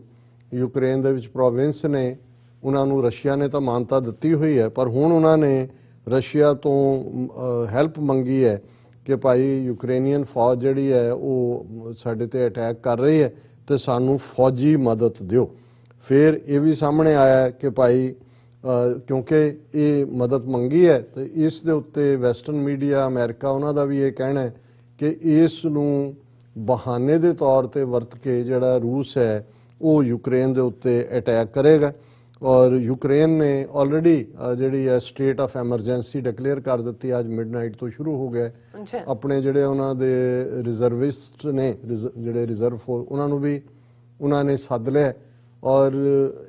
ਯੂਕਰੇਨ ਦੇ ਵਿੱਚ ਪ੍ਰੋਵਿੰਸ ਨੇ ਉਹਨਾਂ ਨੂੰ ਰਸ਼ੀਆ ਨੇ ਤਾਂ ਮਾਨਤਾ ਦਿੱਤੀ ਹੋਈ ਹੈ, ਪਰ ਹੁਣ ਉਹਨਾਂ ਨੇ ਰਸ਼ੀਆ ਤੋਂ ਹੈਲਪ ਮੰਗੀ ਹੈ ਕਿ ਭਾਈ ਯੂਕਰੇਨੀਅਨ ਫੌਜ ਜਿਹੜੀ ਹੈ ਉਹ ਸਾਡੇ ਤੇ ਅਟੈਕ ਕਰ ਰਹੀ ਹੈ ਤੇ ਸਾਨੂੰ ਫੌਜੀ ਮਦਦ ਦਿਓ। ਫਿਰ ਇਹ ਵੀ ਸਾਹਮਣੇ ਆਇਆ ਕਿ ਭਾਈ ਕਿਉਂਕਿ ਇਹ ਮਦਦ ਮੰਗੀ ਹੈ ਤੇ ਇਸ ਦੇ ਉੱਤੇ ਵੈਸਟਰਨ ਮੀਡੀਆ, ਅਮਰੀਕਾ, ਉਹਨਾਂ ਦਾ ਵੀ ਇਹ ਕਹਿਣਾ ਹੈ ਕਿ ਇਸ ਨੂੰ ਬਹਾਨੇ ਦੇ ਤੌਰ ਤੇ ਵਰਤ ਕੇ ਜਿਹੜਾ ਰੂਸ ਹੈ ਉਹ ਯੂਕਰੇਨ ਦੇ ਉੱਤੇ ਅਟੈਕ ਕਰੇਗਾ ਔਰ ਯੂਕਰੇਨ ਨੇ ਆਲਰੇਡੀ ਜਿਹੜੀ ਹੈ ਸਟੇਟ ਆਫ ਐਮਰਜੈਂਸੀ ਡਿਕਲੇਅਰ ਕਰ ਦਿੱਤੀ। ਅੱਜ ਮਿਡਨਾਈਟ ਤੋਂ ਸ਼ੁਰੂ ਹੋ ਗਿਆ। ਆਪਣੇ ਜਿਹੜੇ ਉਹਨਾਂ ਦੇ ਰਿਜ਼ਰਵਿਸਟ ਨੇ, ਜਿਹੜੇ ਰਿਜ਼ਰਵ ਫੋਰਸ, ਉਹਨਾਂ ਨੂੰ ਵੀ ਉਹਨਾਂ ਨੇ ਸੱਦ ਲਿਆ ਔਰ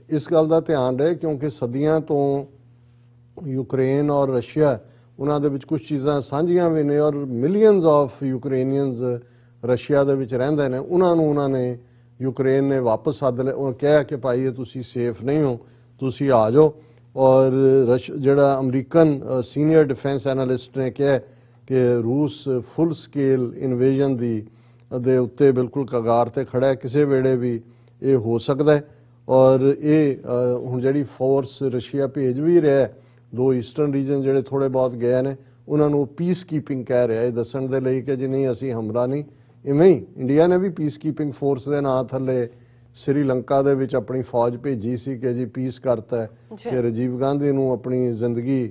ਇਸ ਗੱਲ ਦਾ ਧਿਆਨ ਰਹੇ ਕਿਉਂਕਿ ਸਦੀਆਂ ਤੋਂ ਯੂਕਰੇਨ ਔਰ ਰਸ਼ੀਆ ਉਹਨਾਂ ਦੇ ਵਿੱਚ ਕੁਝ ਚੀਜ਼ਾਂ ਸਾਂਝੀਆਂ ਵੀ ਨੇ ਔਰ ਮਿਲੀਅਨਸ ਆਫ ਯੂਕਰੇਨੀਅਨਸ ਰਸ਼ੀਆ ਦੇ ਵਿੱਚ ਰਹਿੰਦੇ ਨੇ। ਉਹਨਾਂ ਨੇ ਯੂਕਰੇਨ ਨੇ ਵਾਪਸ ਸੱਦ ਲਿਆ ਔਰ ਕਿਹਾ ਕਿ ਭਾਈ ਇਹ ਤੁਸੀਂ ਸੇਫ ਨਹੀਂ ਹੋ, ਤੁਸੀਂ ਆ ਜਾਓ। ਔਰ ਜਿਹੜਾ ਅਮਰੀਕਨ ਸੀਨੀਅਰ ਡਿਫੈਂਸ ਐਨਾਲਿਸਟ ਨੇ ਕਿਹਾ ਕਿ ਰੂਸ ਫੁੱਲ ਸਕੇਲ ਇਨਵੇਜਨ ਦੇ ਉੱਤੇ ਬਿਲਕੁਲ ਕਗਾਰ ਤੇ ਖੜਾ ਹੈ, ਕਿਸੇ ਵੇਲੇ ਵੀ ਇਹ ਹੋ ਸਕਦਾ ਹੈ। ਔਰ ਇਹ ਹੁਣ ਜਿਹੜੀ ਫੋਰਸ ਰਸ਼ੀਆ ਭੇਜ ਵੀ ਰਿਹਾ, ਦੋ ਈਸਟਰਨ ਰੀਜਨ ਜਿਹੜੇ ਥੋੜੇ ਬਹੁਤ ਗਏ ਨੇ ਉਹਨਾਂ ਨੂੰ ਪੀਸ ਕੀਪਿੰਗ ਕਹਿ ਰਿਹਾ, ਇਹ ਦੱਸਣ ਦੇ ਲਈ ਕਿ ਜੀ ਨਹੀਂ ਅਸੀਂ ਹਮਲਾ ਨਹੀਂ। ਇਵੇਂ ਹੀ ਇੰਡੀਆ ਨੇ ਵੀ ਪੀਸ ਕੀਪਿੰਗ ਫੋਰਸ ਦੇ ਨਾਂ ਥੱਲੇ ਸ੍ਰੀਲੰਕਾ ਦੇ ਵਿੱਚ ਆਪਣੀ ਫੌਜ ਭੇਜੀ ਸੀ ਕਿ ਜੀ ਪੀਸ ਕਰਤਾ ਹੈ ਕਿ ਰਾਜੀਵ ਗਾਂਧੀ ਨੂੰ ਆਪਣੀ ਜ਼ਿੰਦਗੀ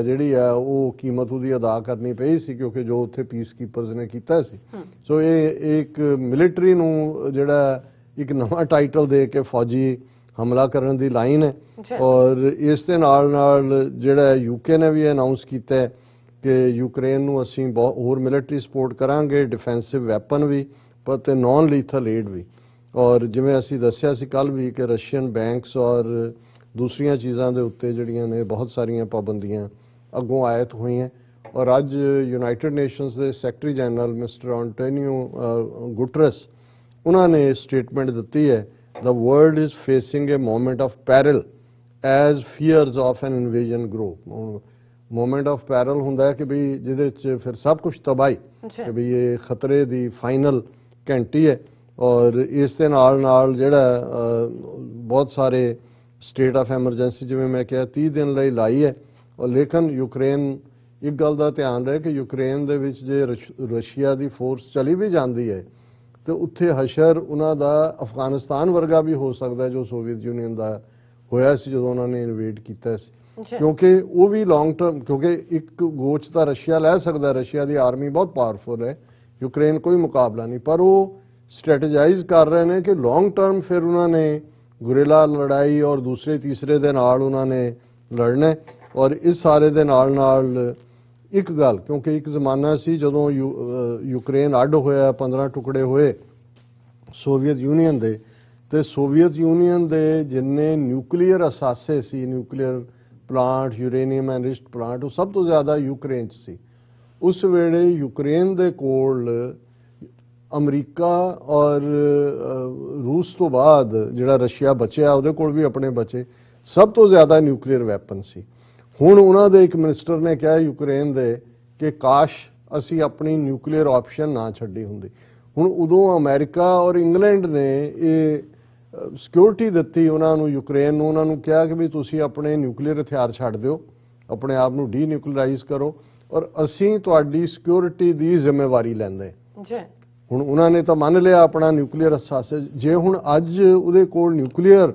ਜਿਹੜੀ ਆ ਉਹ ਕੀਮਤ ਉਹਦੀ ਅਦਾ ਕਰਨੀ ਪਈ ਸੀ ਕਿਉਂਕਿ ਜੋ ਉੱਥੇ ਪੀਸ ਕੀਪਰਸ ਨੇ ਕੀਤਾ ਸੀ। ਸੋ ਇਹ ਇੱਕ ਮਿਲਟਰੀ ਨੂੰ ਜਿਹੜਾ ਇੱਕ ਨਵਾਂ ਟਾਈਟਲ ਦੇ ਕੇ ਫੌਜੀ ਹਮਲਾ ਕਰਨ ਦੀ ਲਾਈਨ ਹੈ। ਔਰ ਇਸ ਦੇ ਨਾਲ ਜਿਹੜਾ ਯੂਕੇ ਨੇ ਵੀ ਅਨਾਉਂਸ ਕੀਤਾ ਹੈ ਕਿ ਯੂਕਰੇਨ ਨੂੰ ਅਸੀਂ ਬਹੁਤ ਹੋਰ ਮਿਲਟਰੀ ਸਪੋਰਟ ਕਰਾਂਗੇ, ਡਿਫੈਂਸਿਵ ਵੈਪਨ ਵੀ ਤੇ ਨਾਨ ਲੀਥਲ ਏਡ ਵੀ। ਔਰ ਜਿਵੇਂ ਅਸੀਂ ਦੱਸਿਆ ਸੀ ਕੱਲ ਵੀ ਕਿ ਰਸ਼ੀਅਨ ਬੈਂਕਸ ਔਰ ਦੂਸਰੀਆਂ ਚੀਜ਼ਾਂ ਦੇ ਉੱਤੇ ਜਿਹੜੀਆਂ ਨੇ ਬਹੁਤ ਸਾਰੀਆਂ ਪਾਬੰਦੀਆਂ ਅੱਗੋਂ ਆਇਤ ਹੋਈਆਂ। ਔਰ ਅੱਜ ਯੂਨਾਈਟਿਡ ਨੇਸ਼ਨਸ ਦੇ ਸੈਕਟਰੀ ਜਨਰਲ ਮਿਸਟਰ ਐਂਟੋਨੀਓ ਗੁਟਰਸ ਉਹਨਾਂ ਨੇ ਸਟੇਟਮੈਂਟ ਦਿੱਤੀ ਹੈ, the world is facing a moment of peril as fears of an invasion grow। Moment of parallel ਹੁੰਦਾ ਹੈ ਕਿ ਵੀ ਜਿਹਦੇ 'ਚ ਫਿਰ ਸਭ ਕੁਝ ਤਬਾਹੀ ਕਿ ਵੀ ਇਹ ਖਤਰੇ ਦੀ ਫਾਈਨਲ ਘੰਟੀ ਹੈ। ਔਰ ਇਸ ਦੇ ਨਾਲ ਜਿਹੜਾ ਬਹੁਤ ਸਾਰੇ ਸਟੇਟ ਆਫ ਐਮਰਜੈਂਸੀ ਜਿਵੇਂ ਮੈਂ ਕਿਹਾ 30 ਦਿਨ ਲਈ ਲਾਈ ਹੈ। ਔਰ ਲੇਕਿਨ ਯੂਕਰੇਨ ਇੱਕ ਗੱਲ ਦਾ ਧਿਆਨ ਰਹੇ ਕਿ ਯੂਕਰੇਨ ਦੇ ਵਿੱਚ ਜੇ ਰਸ਼ੀਆ ਦੀ ਫੋਰਸ ਚਲੀ ਵੀ ਜਾਂਦੀ ਹੈ ਤੇ ਉੱਥੇ ਹਸ਼ਰ ਉਹਨਾਂ ਦਾ ਅਫਗਾਨਿਸਤਾਨ ਵਰਗਾ ਵੀ ਹੋ ਸਕਦਾ ਜੋ ਸੋਵੀਅਤ ਯੂਨੀਅਨ ਦਾ ਹੋਇਆ ਸੀ ਜਦੋਂ ਉਹਨਾਂ ਨੇ ਇਨਵੇਡ ਕੀਤਾ ਸੀ। ਕਿਉਂਕਿ ਉਹ ਵੀ ਲੌਂਗ ਟਰਮ, ਕਿਉਂਕਿ ਇੱਕ ਗੋਚ ਤਾਂ ਰਸ਼ੀਆ ਲੈ ਸਕਦਾ, ਰਸ਼ੀਆ ਦੀ ਆਰਮੀ ਬਹੁਤ ਪਾਵਰਫੁਲ ਹੈ, ਯੂਕਰੇਨ ਕੋਈ ਮੁਕਾਬਲਾ ਨਹੀਂ, ਪਰ ਉਹ ਸਟ੍ਰੈਟੇਜਾਈਜ਼ ਕਰ ਰਹੇ ਨੇ ਕਿ ਲੌਂਗ ਟਰਮ ਫਿਰ ਉਹਨਾਂ ਨੇ ਗੁਰੀਲਾ ਲੜਾਈ ਔਰ ਦੂਸਰੇ ਤੀਸਰੇ ਦੇ ਨਾਲ ਉਹਨਾਂ ਨੇ ਲੜਨਾ। ਔਰ ਇਸ ਸਾਰੇ ਦੇ ਨਾਲ ਇੱਕ ਗੱਲ, ਕਿਉਂਕਿ ਇੱਕ ਜ਼ਮਾਨਾ ਸੀ ਜਦੋਂ ਯੂਕਰੇਨ ਅੱਡ ਹੋਇਆ, 15 ਟੁਕੜੇ ਹੋਏ ਸੋਵੀਅਤ ਯੂਨੀਅਨ ਦੇ, ਤੇ ਸੋਵੀਅਤ ਯੂਨੀਅਨ ਦੇ ਜਿੰਨੇ ਨਿਊਕਲੀਅਰ ਅਸਾਸੇ ਸੀ, nuclear plant, uranium enriched plant, ਉਹ ਸਭ ਤੋਂ ਜ਼ਿਆਦਾ ਯੂਕਰੇਨ 'ਚ ਸੀ। ਉਸ ਵੇਲੇ ਯੂਕਰੇਨ ਦੇ ਕੋਲ ਅਮਰੀਕਾ ਔਰ ਰੂਸ ਤੋਂ ਬਾਅਦ ਜਿਹੜਾ ਰਸ਼ੀਆ ਬਚਿਆ ਉਹਦੇ ਕੋਲ ਵੀ ਆਪਣੇ ਬਚੇ ਸਭ ਤੋਂ ਜ਼ਿਆਦਾ ਨਿਊਕਲੀਅਰ ਵੈਪਨ ਸੀ। ਹੁਣ ਉਹਨਾਂ ਦੇ ਇੱਕ ਮਿਨਿਸਟਰ ਨੇ ਕਿਹਾ ਯੂਕਰੇਨ ਦੇ ਕਿ ਕਾਸ਼ ਅਸੀਂ ਆਪਣੀ ਨਿਊਕਲੀਅਰ ਆਪਸ਼ਨ ਨਾ ਛੱਡੀ ਹੁੰਦੀ। ਹੁਣ ਉਦੋਂ ਅਮਰੀਕਾ ਔਰ ਇੰਗਲੈਂਡ ਨੇ ਇਹ ਸਿਕਿਉਰਿਟੀ ਦਿੱਤੀ ਉਹਨਾਂ ਨੂੰ, ਯੂਕਰੇਨ ਨੂੰ, ਉਹਨਾਂ ਨੂੰ ਕਿਹਾ ਕਿ ਵੀ ਤੁਸੀਂ ਆਪਣੇ ਨਿਊਕਲੀਅਰ ਹਥਿਆਰ ਛੱਡ ਦਿਓ, ਆਪਣੇ ਆਪ ਨੂੰ ਡੀਨਿਊਕਲੀਅਰਾਈਜ਼ ਕਰੋ ਔਰ ਅਸੀਂ ਤੁਹਾਡੀ ਸਿਕਿਉਰਿਟੀ ਦੀ ਜ਼ਿੰਮੇਵਾਰੀ ਲੈਂਦੇ। ਹੁਣ ਉਹਨਾਂ ਨੇ ਤਾਂ ਮੰਨ ਲਿਆ ਆਪਣਾ ਨਿਊਕਲੀਅਰ ਅਸਾਸੇ। ਜੇ ਹੁਣ ਅੱਜ ਉਹਦੇ ਕੋਲ ਨਿਊਕਲੀਅਰ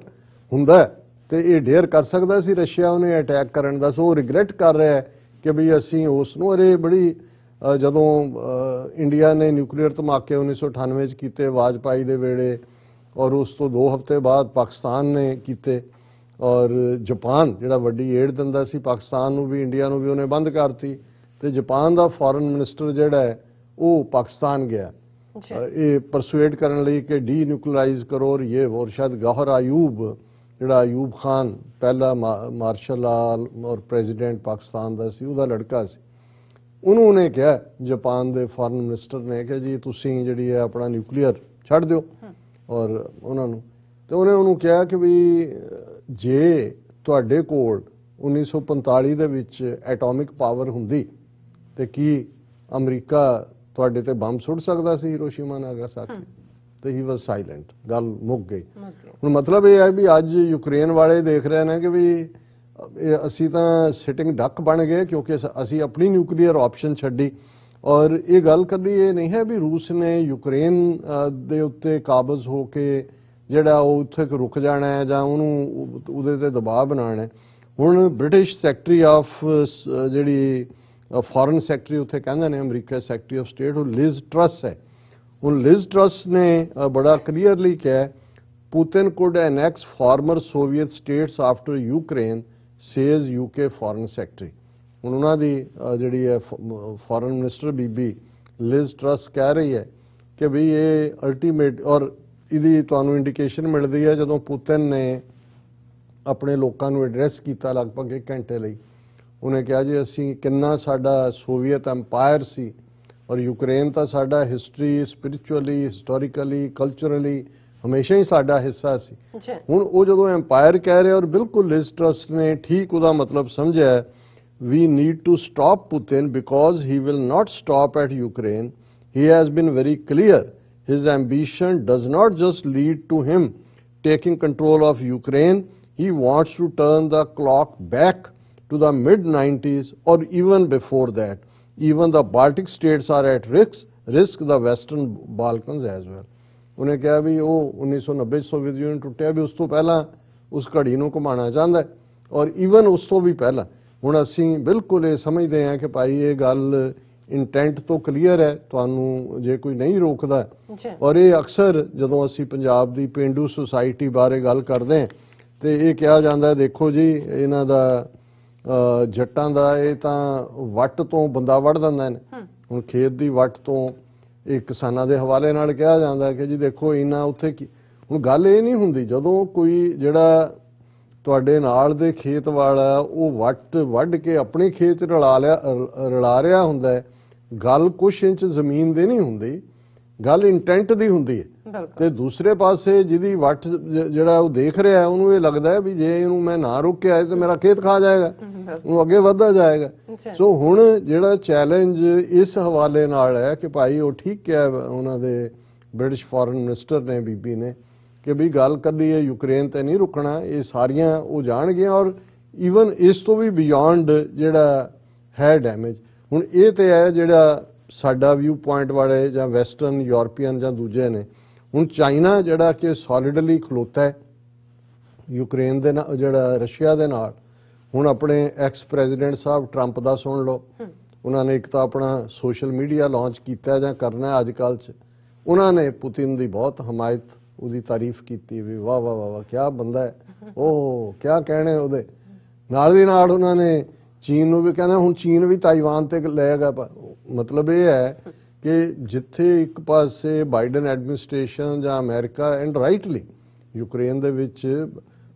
ਹੁੰਦਾ ਤੇ ਇਹ ਡੇਅਰ ਕਰ ਸਕਦਾ ਸੀ ਰਸ਼ੀਆ ਉਹਨੇ ਅਟੈਕ ਕਰਨ ਦਾ। ਸੋ ਉਹ ਰਿਗਰੈਟ ਕਰ ਰਿਹਾ ਕਿ ਵੀ ਅਸੀਂ ਉਸ ਨੂੰ, ਅਰੇ ਬੜੀ ਜਦੋਂ ਇੰਡੀਆ ਨੇ ਨਿਊਕਲੀਅਰ ਧਮਾਕੇ 1998 ਚ ਕੀਤੇ ਵਾਜਪਾਈ ਦੇ ਵੇਲੇ, ਔਰ ਉਸ ਤੋਂ 2 ਹਫ਼ਤੇ ਬਾਅਦ ਪਾਕਿਸਤਾਨ ਨੇ ਕੀਤੇ, ਔਰ ਜਾਪਾਨ ਜਿਹੜਾ ਵੱਡੀ ਏਡ ਦਿੰਦਾ ਸੀ ਪਾਕਿਸਤਾਨ ਨੂੰ ਵੀ ਇੰਡੀਆ ਨੂੰ ਵੀ, ਉਹਨੇ ਬੰਦ ਕਰਤੀ, ਤੇ ਜਾਪਾਨ ਦਾ ਫੋਰਨ ਮਿਨਿਸਟਰ ਜਿਹੜਾ ਹੈ ਉਹ ਪਾਕਿਸਤਾਨ ਗਿਆ ਇਹ ਪਰਸੂਏਡ ਕਰਨ ਲਈ ਕਿ ਡੀ ਨਿਊਕਲੀਅਰਾਈਜ਼ ਕਰੋ, ਔਰ ਇਹ ਹੋਰ ਸ਼ਾਇਦ ਗੌਹਰ ਆਯੂਬ ਜਿਹੜਾ ਆਯੂਬ ਖਾਨ ਪਹਿਲਾ ਮਾਰਸ਼ਲ ਲਾਲ ਔਰ ਪ੍ਰੈਜ਼ੀਡੈਂਟ ਪਾਕਿਸਤਾਨ ਦਾ ਸੀ, ਉਹਦਾ ਲੜਕਾ ਸੀ, ਉਹਨੇ ਕਿਹਾ ਜਾਪਾਨ ਦੇ ਫੋਰਨ ਮਿਨਿਸਟਰ ਨੇ ਕਿ ਜੀ ਤੁਸੀਂ ਜਿਹੜੀ ਹੈ ਆਪਣਾ ਨਿਊਕਲੀਅਰ ਛੱਡ ਦਿਓ, ਔਰ ਉਹਨਾਂ ਨੂੰ, ਤੇ ਉਹਨੂੰ ਕਿਹਾ ਕਿ ਵੀ ਜੇ ਤੁਹਾਡੇ ਕੋਲ 1945 ਦੇ ਵਿੱਚ ਐਟੋਮਿਕ ਪਾਵਰ ਹੁੰਦੀ ਤੇ ਕੀ ਅਮਰੀਕਾ ਤੁਹਾਡੇ ਤੇ ਬੰਬ ਸੁੱਟ ਸਕਦਾ ਸੀ ਹੀਰੋਸ਼ੀਮਾ ਨਾਗਾਸਾਕੀ? ਤੇ ਹੀ ਵਾਸ ਸਾਇਲੈਂਟ, ਗੱਲ ਮੁੱਕ ਗਈ। ਹੁਣ ਮਤਲਬ ਇਹ ਹੈ ਵੀ ਅੱਜ ਯੂਕਰੇਨ ਵਾਲੇ ਦੇਖ ਰਹੇ ਨੇ ਕਿ ਵੀ ਅਸੀਂ ਤਾਂ ਸਿਟਿੰਗ ਡੱਕ ਬਣ ਗਏ ਕਿਉਂਕਿ ਅਸੀਂ ਆਪਣੀ ਨਿਊਕਲੀਅਰ ਆਪਸ਼ਨ ਛੱਡੀ, ਔਰ ਇਹ ਗੱਲ ਕਦੀ ਇਹ ਨਹੀਂ ਹੈ ਵੀ ਰੂਸ ਨੇ ਯੂਕਰੇਨ ਦੇ ਉੱਤੇ ਕਾਬਜ਼ ਹੋ ਕੇ ਜਿਹੜਾ ਉਹ ਉੱਥੇ ਰੁਕ ਜਾਣਾ ਹੈ ਜਾਂ ਉਹਨੂੰ ਉਹਦੇ ਤੇ ਦਬਾਅ ਬਣਾਉਣਾ ਹੈ। ਹੁਣ ਬ੍ਰਿਟਿਸ਼ ਸੈਕਟਰੀ ਆਫ ਜਿਹੜੀ ਫੋਰਨ ਸੈਕਟਰੀ ਉੱਥੇ ਕਹਿੰਦੇ ਨੇ ਅਮਰੀਕਾ ਸੈਕਟਰੀ ਆਫ ਸਟੇਟ, ਉਹ ਲਿਜ਼ ਟਰਸ ਹੈ। ਹੁਣ ਲਿਜ਼ ਟਰਸ ਨੇ ਬੜਾ ਕਲੀਅਰਲੀ ਕਿਹਾ Putin could annex former Soviet states after Ukraine, says UK foreign secretary. ਹੁਣ ਉਹਨਾਂ ਦੀ ਜਿਹੜੀ ਹੈ ਫੋਰਨ ਮਿਨਿਸਟਰ ਬੀਬੀ ਲਿਜ਼ ਟਰਸ ਕਹਿ ਰਹੀ ਹੈ ਕਿ ਵੀ ਇਹ ਅਲਟੀਮੇਟ, ਔਰ ਇਹਦੀ ਤੁਹਾਨੂੰ ਇੰਡੀਕੇਸ਼ਨ ਮਿਲਦੀ ਹੈ ਜਦੋਂ ਪੁਤਿਨ ਨੇ ਆਪਣੇ ਲੋਕਾਂ ਨੂੰ ਐਡਰੈਸ ਕੀਤਾ ਲਗਭਗ 1 ਘੰਟੇ ਲਈ, ਉਹਨੇ ਕਿਹਾ ਜੀ ਅਸੀਂ ਕਿੰਨਾ ਸਾਡਾ ਸੋਵੀਅਤ ਐਮਪਾਇਰ ਸੀ, ਔਰ ਯੂਕਰੇਨ ਤਾਂ ਸਾਡਾ ਹਿਸਟਰੀ ਸਪਿਰਿਚੁਅਲੀ ਹਿਸਟੋਰੀਕਲੀ ਕਲਚਰਲੀ ਹਮੇਸ਼ਾ ਹੀ ਸਾਡਾ ਹਿੱਸਾ ਸੀ। ਹੁਣ ਉਹ ਜਦੋਂ ਐਮਪਾਇਰ ਕਹਿ ਰਿਹਾ, ਔਰ ਬਿਲਕੁਲ ਲਿਜ਼ ਟਰਸ ਨੇ ਠੀਕ ਉਹਦਾ ਮਤਲਬ ਸਮਝਿਆ, we need to stop Putin because he will not stop at Ukraine. He has been very clear. His ambition does not just lead to him taking control of Ukraine. He wants to turn the clock back to the mid-90s or even before that. Even the Baltic states are at risk the Western Balkans as well. ਉਹਨੇ ਕਿਹਾ ਵੀ ਉਹ 1990 Soviet union ਟੁੱਟਿਆ ਵੀ ਉਸ ਤੋਂ ਪਹਿਲਾਂ ਉਸ ਘੜੀ ਨੂੰ ਘੁਮਾਉਣਾ ਚਾਹੁੰਦਾ, ਔਰ ਈਵਨ ਉਸ ਤੋਂ ਵੀ ਪਹਿਲਾਂ। ਹੁਣ ਅਸੀਂ ਬਿਲਕੁਲ ਇਹ ਸਮਝਦੇ ਹਾਂ ਕਿ ਭਾਈ ਇਹ ਗੱਲ ਇੰਟੈਂਟ ਤੋਂ ਕਲੀਅਰ ਹੈ, ਤੁਹਾਨੂੰ ਜੇ ਕੋਈ ਨਹੀਂ ਰੋਕਦਾ। ਔਰ ਇਹ ਅਕਸਰ ਜਦੋਂ ਅਸੀਂ ਪੰਜਾਬ ਦੀ ਪੇਂਡੂ ਸੁਸਾਇਟੀ ਬਾਰੇ ਗੱਲ ਕਰਦੇ ਹਾਂ ਤੇ ਇਹ ਕਿਹਾ ਜਾਂਦਾ ਦੇਖੋ ਜੀ ਇਹਨਾਂ ਦਾ ਜੱਟਾਂ ਦਾ ਇਹ ਤਾਂ ਵੱਟ ਤੋਂ ਬੰਦਾ ਵੜ ਦਿੰਦੇ ਨੇ। ਹੁਣ ਖੇਤ ਦੀ ਵੱਟ ਤੋਂ ਇਹ ਕਿਸਾਨਾਂ ਦੇ ਹਵਾਲੇ ਨਾਲ ਕਿਹਾ ਜਾਂਦਾ ਕਿ ਜੀ ਦੇਖੋ ਇਹਨਾਂ ਉੱਥੇ ਕੀ। ਹੁਣ ਗੱਲ ਇਹ ਨਹੀਂ ਹੁੰਦੀ ਜਦੋਂ ਕੋਈ ਜਿਹੜਾ ਤੁਹਾਡੇ ਨਾਲ ਦੇ ਖੇਤ ਵਾਲਾ ਉਹ ਵੱਟ ਵੱਢ ਕੇ ਆਪਣੇ ਖੇਤ ਰਲਾ ਰਿਹਾ ਹੁੰਦਾ ਹੈ, ਗੱਲ ਕੁਛ ਇੰਚ ਜ਼ਮੀਨ ਦੇ ਨਹੀਂ ਹੁੰਦੀ, ਗੱਲ ਇੰਟੈਂਟ ਦੀ ਹੁੰਦੀ ਹੈ। ਤੇ ਦੂਸਰੇ ਪਾਸੇ ਜਿਹਦੀ ਵੱਟ ਜਿਹੜਾ ਉਹ ਦੇਖ ਰਿਹਾ ਉਹਨੂੰ ਇਹ ਲੱਗਦਾ ਹੈ ਵੀ ਜੇ ਇਹਨੂੰ ਮੈਂ ਨਾ ਰੋਕਿਆ ਤੇ ਮੇਰਾ ਖੇਤ ਖਾ ਜਾਏਗਾ, ਉਹ ਅੱਗੇ ਵੱਧਦਾ ਜਾਏਗਾ। ਸੋ ਹੁਣ ਜਿਹੜਾ ਚੈਲੰਜ ਇਸ ਹਵਾਲੇ ਨਾਲ ਹੈ ਕਿ ਭਾਈ ਉਹ ਠੀਕ ਕਿਹਾ ਉਹਨਾਂ ਦੇ ਬ੍ਰਿਟਿਸ਼ ਫੋਰਨ ਮਿਨਿਸਟਰ ਨੇ ਬੀਬੀ ਨੇ ਕਿ ਵੀ ਗੱਲ ਕਦੀ ਇਹ ਯੂਕਰੇਨ ਤੇ ਨਹੀਂ ਰੁਕਣਾ, ਇਹ ਸਾਰੀਆਂ ਉਹ ਜਾਣਗੀਆਂ, ਔਰ ਈਵਨ ਇਸ ਤੋਂ ਵੀ ਬਿਯੋਂਡ ਜਿਹੜਾ ਹੈ ਡੈਮੇਜ। ਹੁਣ ਇਹ ਤੇ ਹੈ ਜਿਹੜਾ ਸਾਡਾ ਵਿਊ ਪੁਆਇੰਟ ਵਾਲੇ ਜਾਂ ਵੈਸਟਰਨ ਯੂਰਪੀਅਨ ਜਾਂ ਦੂਜੇ ਨੇ। ਹੁਣ ਚਾਈਨਾ ਜਿਹੜਾ ਕਿ ਸੋਲਿਡਲੀ ਖਲੋਤਾ ਹੈ ਯੂਕਰੇਨ ਦੇ ਨਾਲ, ਜਿਹੜਾ ਰਸ਼ੀਆ ਦੇ ਨਾਲ। ਹੁਣ ਆਪਣੇ ਐਕਸ ਪ੍ਰੈਜ਼ੀਡੈਂਟ ਸਾਹਿਬ ਟਰੰਪ ਦਾ ਸੁਣ ਲਓ, ਉਹਨਾਂ ਨੇ ਇੱਕ ਤਾਂ ਆਪਣਾ ਸੋਸ਼ਲ ਮੀਡੀਆ ਲਾਂਚ ਕੀਤਾ ਜਾਂ ਕਰਨਾ ਅੱਜ ਕੱਲ੍ਹ 'ਚ, ਉਹਨਾਂ ਨੇ ਪੁਤਿਨ ਦੀ ਬਹੁਤ ਹਮਾਇਤ ਉਹਦੀ ਤਾਰੀਫ ਕੀਤੀ ਵੀ ਵਾਹ ਵਾਹ ਵਾਹ ਵਾਹ ਕਿਆ ਬੰਦਾ ਹੈ, ਉਹ ਕਿਆ ਕਹਿਣੇ ਉਹਦੇ। ਨਾਲ ਦੀ ਨਾਲ ਉਹਨਾਂ ਨੇ ਚੀਨ ਨੂੰ ਵੀ ਕਹਿੰਦਾ ਹੁਣ ਚੀਨ ਵੀ ਤਾਈਵਾਨ ਤੇ ਲਏਗਾ। ਮਤਲਬ ਇਹ ਹੈ ਕਿ ਜਿੱਥੇ ਇੱਕ ਪਾਸੇ ਬਾਈਡਨ ਐਡਮਿਨਿਸਟ੍ਰੇਸ਼ਨ ਜਾਂ ਅਮਰੀਕਾ ਐਂਡ ਰਾਈਟਲੀ ਯੂਕਰੇਨ ਦੇ ਵਿੱਚ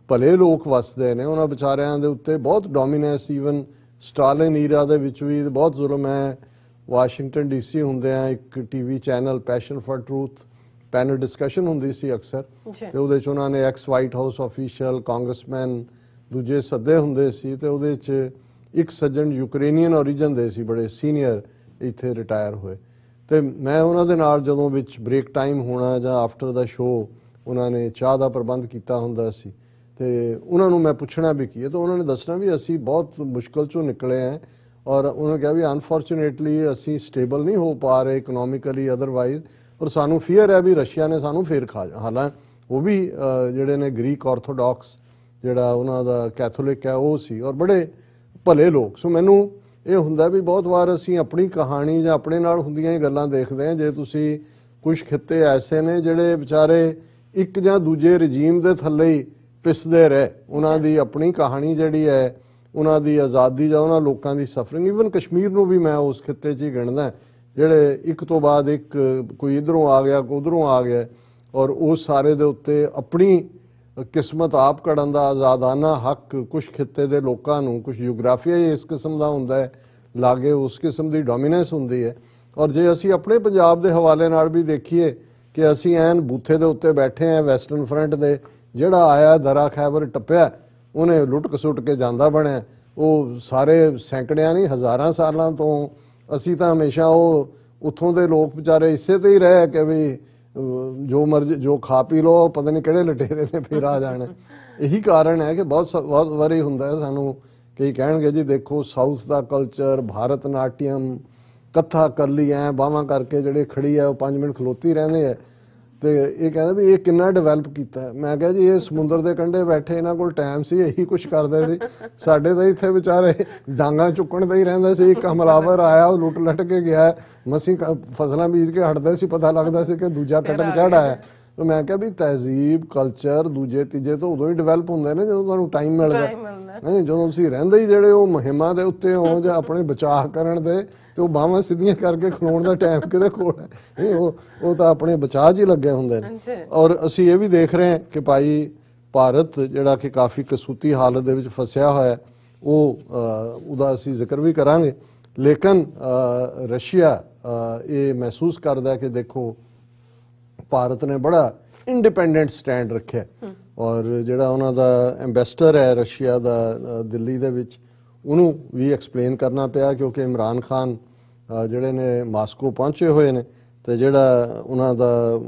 ਭਲੇ ਲੋਕ ਵਸਦੇ ਨੇ, ਉਹਨਾਂ ਵਿਚਾਰਿਆਂ ਦੇ ਉੱਤੇ ਬਹੁਤ ਡੋਮੀਨੈਂਸ, ਈਵਨ ਸਟਾਲਿਨ ਈਰਾ ਦੇ ਵਿੱਚ ਵੀ ਬਹੁਤ ਜ਼ੁਲਮ ਹੈ। ਵਾਸ਼ਿੰਗਟਨ ਡੀਸੀ ਹੁੰਦੇ ਆ ਇੱਕ TV channel passion for truth, panel discussion ਹੁੰਦੀ ਸੀ ਅਕਸਰ, ਤੇ ਉਹਦੇ 'ਚ ਉਹਨਾਂ ਨੇ ex White House official, congressman ਦੂਜੇ ਸੱਦੇ ਹੁੰਦੇ ਸੀ, ਤੇ ਉਹਦੇ 'ਚ ਇੱਕ ਸੱਜਣ ਯੂਕਰੇਨੀਅਨ ਓਰੀਜਨ ਦੇ ਸੀ, ਬੜੇ ਸੀਨੀਅਰ, ਇੱਥੇ ਰਿਟਾਇਰ ਹੋਏ। ਤੇ ਮੈਂ ਉਹਨਾਂ ਦੇ ਨਾਲ ਜਦੋਂ ਵਿੱਚ ਬ੍ਰੇਕ ਟਾਈਮ ਹੋਣਾ ਜਾਂ ਆਫਟਰ ਦਾ ਸ਼ੋਅ ਉਹਨਾਂ ਨੇ ਚਾਹ ਦਾ ਪ੍ਰਬੰਧ ਕੀਤਾ ਹੁੰਦਾ ਸੀ, ਤੇ ਉਹਨਾਂ ਨੂੰ ਮੈਂ ਪੁੱਛਣਾ ਵੀ ਕੀ ਹੈ, ਤਾਂ ਉਹਨਾਂ ਨੇ ਦੱਸਣਾ ਵੀ ਅਸੀਂ ਬਹੁਤ ਮੁਸ਼ਕਲ 'ਚੋਂ ਨਿਕਲੇ ਹਾਂ, ਔਰ ਉਹਨਾਂ ਨੇ ਕਿਹਾ ਵੀ ਅਨਫੋਰਚੂਨੇਟਲੀ ਅਸੀਂ ਸਟੇਬਲ ਨਹੀਂ ਹੋ ਪਾ ਰਹੇ ਇਕਨੋਮਿਕਲੀ ਅਦਰਵਾਈਜ਼, ਔਰ ਸਾਨੂੰ ਫੀਅਰ ਹੈ ਵੀ ਰਸ਼ੀਆ ਨੇ ਸਾਨੂੰ ਫੇਰ ਖਾ ਜਾ। ਹਾਲਾਂਕਿ ਉਹ ਵੀ ਜਿਹੜੇ ਨੇ ਗ੍ਰੀਕ ਆਰਥੋਡਾਕਸ ਜਿਹੜਾ ਉਹਨਾਂ ਦਾ ਕੈਥੋਲਿਕ ਹੈ ਉਹ ਸੀ, ਔਰ ਬੜੇ ਭਲੇ ਲੋਕ। ਸੋ ਮੈਨੂੰ ਇਹ ਹੁੰਦਾ ਵੀ ਬਹੁਤ ਵਾਰ ਅਸੀਂ ਆਪਣੀ ਕਹਾਣੀ ਜਾਂ ਆਪਣੇ ਨਾਲ ਹੁੰਦੀਆਂ ਹੀ ਗੱਲਾਂ ਦੇਖਦੇ ਹਾਂ। ਜੇ ਤੁਸੀਂ ਕੁਝ ਖਿੱਤੇ ਐਸੇ ਨੇ ਜਿਹੜੇ ਵਿਚਾਰੇ ਇੱਕ ਜਾਂ ਦੂਜੇ ਰਜੀਮ ਦੇ ਥੱਲੇ ਹੀ ਪਿਸਦੇ ਰਹੇ, ਉਹਨਾਂ ਦੀ ਆਪਣੀ ਕਹਾਣੀ ਜਿਹੜੀ ਹੈ, ਉਹਨਾਂ ਦੀ ਆਜ਼ਾਦੀ ਜਾਂ ਉਹਨਾਂ ਲੋਕਾਂ ਦੀ ਸਫਰਿੰਗ, ਈਵਨ ਕਸ਼ਮੀਰ ਨੂੰ ਵੀ ਮੈਂ ਉਸ ਖਿੱਤੇ 'ਚ ਹੀ ਗਿਣਦਾ, ਜਿਹੜੇ ਇੱਕ ਤੋਂ ਬਾਅਦ ਇੱਕ ਕੋਈ ਇਧਰੋਂ ਆ ਗਿਆ ਕੋਈ ਉਧਰੋਂ ਆ ਗਿਆ, ਔਰ ਉਸ ਸਾਰੇ ਦੇ ਉੱਤੇ ਆਪਣੀ ਕਿਸਮਤ ਆਪ ਘੜਨ ਦਾ ਆਜ਼ਾਦਾਨਾ ਹੱਕ ਕੁਝ ਖਿੱਤੇ ਦੇ ਲੋਕਾਂ ਨੂੰ, ਕੁਝ ਜਿਓਗ੍ਰਾਫੀਆ ਹੀ ਇਸ ਕਿਸਮ ਦਾ ਹੁੰਦਾ ਹੈ, ਲਾਗੇ ਉਸ ਕਿਸਮ ਦੀ ਡੋਮੀਨੈਂਸ ਹੁੰਦੀ ਹੈ। ਔਰ ਜੇ ਅਸੀਂ ਆਪਣੇ ਪੰਜਾਬ ਦੇ ਹਵਾਲੇ ਨਾਲ ਵੀ ਦੇਖੀਏ ਕਿ ਅਸੀਂ ਐਨ ਬੂਥੇ ਦੇ ਉੱਤੇ ਬੈਠੇ ਹਾਂ ਵੈਸਟਰਨ ਫਰੰਟ ਦੇ, ਜਿਹੜਾ ਆਇਆ ਦਰਾ ਖੈਬਰ ਟੱਪਿਆ ਉਹਨੇ ਲੁੱਟ ਖਸੁੱਟ ਕੇ ਜਾਂਦਾ ਬਣਿਆ। ਉਹ ਸਾਰੇ ਸੈਂਕੜਿਆਂ ਨਹੀਂ ਹਜ਼ਾਰਾਂ ਸਾਲਾਂ ਤੋਂ ਅਸੀਂ ਤਾਂ ਹਮੇਸ਼ਾ ਉਹ ਉੱਥੋਂ ਦੇ ਲੋਕ ਵਿਚਾਰੇ ਇਸੇ ਤੇ ਹੀ ਰਹੇ ਕਿ ਵੀ ਜੋ ਮਰਜ਼ੀ ਜੋ ਖਾ ਪੀ ਲੋ, ਪਤਾ ਨਹੀਂ ਕਿਹੜੇ ਲਟੇਰੇ ਨੇ ਫਿਰ ਆ ਜਾਣਾ। ਇਹੀ ਕਾਰਨ ਹੈ ਕਿ ਬਹੁਤ ਵਾਰੀ ਹੁੰਦਾ ਹੈ ਸਾਨੂੰ ਕਈ ਕਹਿਣਗੇ ਜੀ ਦੇਖੋ ਸਾਊਥ ਦਾ ਕਲਚਰ, ਭਾਰਤ ਨਾਟਿਅਮ, ਕੱਥਾ ਕਰ ਲਈ ਐ ਬਾਹਾਂ ਕਰਕੇ ਜਿਹੜੇ ਖੜੀ ਹੈ ਉਹ 5 ਮਿੰਟ ਖਲੋਤੀ ਰਹਿੰਦੇ ਹੈ, ਤੇ ਇਹ ਕਹਿੰਦੇ ਵੀ ਇਹ ਕਿੰਨਾ ਡਿਵੈਲਪ ਕੀਤਾ ਹੈ। ਮੈਂ ਕਿਹਾ ਜੀ ਇਹ ਸਮੁੰਦਰ ਦੇ ਕੰਢੇ ਬੈਠੇ ਇਹਨਾਂ ਕੋਲ ਟਾਈਮ ਸੀ, ਇਹੀ ਕੁਝ ਕਰਦੇ ਸੀ। ਸਾਡੇ ਤਾਂ ਇੱਥੇ ਵਿਚਾਰੇ ਡਾਂਗਾ ਚੁੱਕਣ ਦਾ ਹੀ ਰਹਿੰਦਾ ਸੀ। ਇੱਕ ਹਮਲਾਵਰ ਆਇਆ ਉਹ ਲੁੱਟ ਲਟ ਕੇ ਗਿਆ, ਮਸੀਂ ਫਸਲਾਂ ਬੀਜ ਕੇ ਹਟਦੇ ਸੀ, ਪਤਾ ਲੱਗਦਾ ਸੀ ਕਿ ਦੂਜਾ ਕਟਕ ਚੜ੍ਹ ਆਇਆ। ਤੇ ਮੈਂ ਕਿਹਾ ਵੀ ਤਹਿਜ਼ੀਬ ਕਲਚਰ ਦੂਜੇ ਤੀਜੇ ਤੋਂ ਉਦੋਂ ਹੀ ਡਿਵੈਲਪ ਹੁੰਦੇ ਨੇ ਜਦੋਂ ਤੁਹਾਨੂੰ ਟਾਈਮ ਮਿਲਦਾ। ਨਹੀਂ ਜਦੋਂ ਤੁਸੀਂ ਰਹਿੰਦੇ ਹੀ ਜਿਹੜੇ ਉਹ ਮੁਹਿੰਮਾਂ ਦੇ ਉੱਤੇ ਹੋ ਜਾਂ ਆਪਣੇ ਬਚਾਅ ਕਰਨ ਦੇ, ਤੇ ਉਹ ਬਾਹਾਂ ਸਿੱਧੀਆਂ ਕਰਕੇ ਖਲੋਣ ਦਾ ਟਾਈਮ ਕਿਹਦੇ ਕੋਲ ਹੈ? ਨਹੀਂ ਉਹ ਤਾਂ ਆਪਣੇ ਬਚਾਅ 'ਚ ਹੀ ਲੱਗੇ ਹੁੰਦੇ ਨੇ। ਔਰ ਅਸੀਂ ਇਹ ਵੀ ਦੇਖ ਰਹੇ ਹਾਂ ਕਿ ਭਾਈ ਭਾਰਤ ਜਿਹੜਾ ਕਿ ਕਾਫੀ ਕਸੂਤੀ ਹਾਲਤ ਦੇ ਵਿੱਚ ਫਸਿਆ ਹੋਇਆ, ਉਹਦਾ ਅਸੀਂ ਜ਼ਿਕਰ ਵੀ ਕਰਾਂਗੇ। ਲੇਕਿਨ ਰਸ਼ੀਆ ਇਹ ਮਹਿਸੂਸ ਕਰਦਾ ਕਿ ਦੇਖੋ ਭਾਰਤ ਨੇ ਬੜਾ ਇੰਡੀਪੈਂਡੈਂਟ ਸਟੈਂਡ ਰੱਖਿਆ, ਔਰ ਜਿਹੜਾ ਉਹਨਾਂ ਦਾ ਐਂਬੈਸਡਰ ਹੈ ਰਸ਼ੀਆ ਦਾ ਦਿੱਲੀ ਦੇ ਵਿੱਚ, ਉਹਨੂੰ ਵੀ ਐਕਸਪਲੇਨ ਕਰਨਾ ਪਿਆ ਕਿਉਂਕਿ ਇਮਰਾਨ ਖਾਨ ਜਿਹੜੇ ਨੇ ਮਾਸਕੋ ਪਹੁੰਚੇ ਹੋਏ ਨੇ, ਤੇ ਜਿਹੜਾ ਉਹਨਾਂ ਦਾ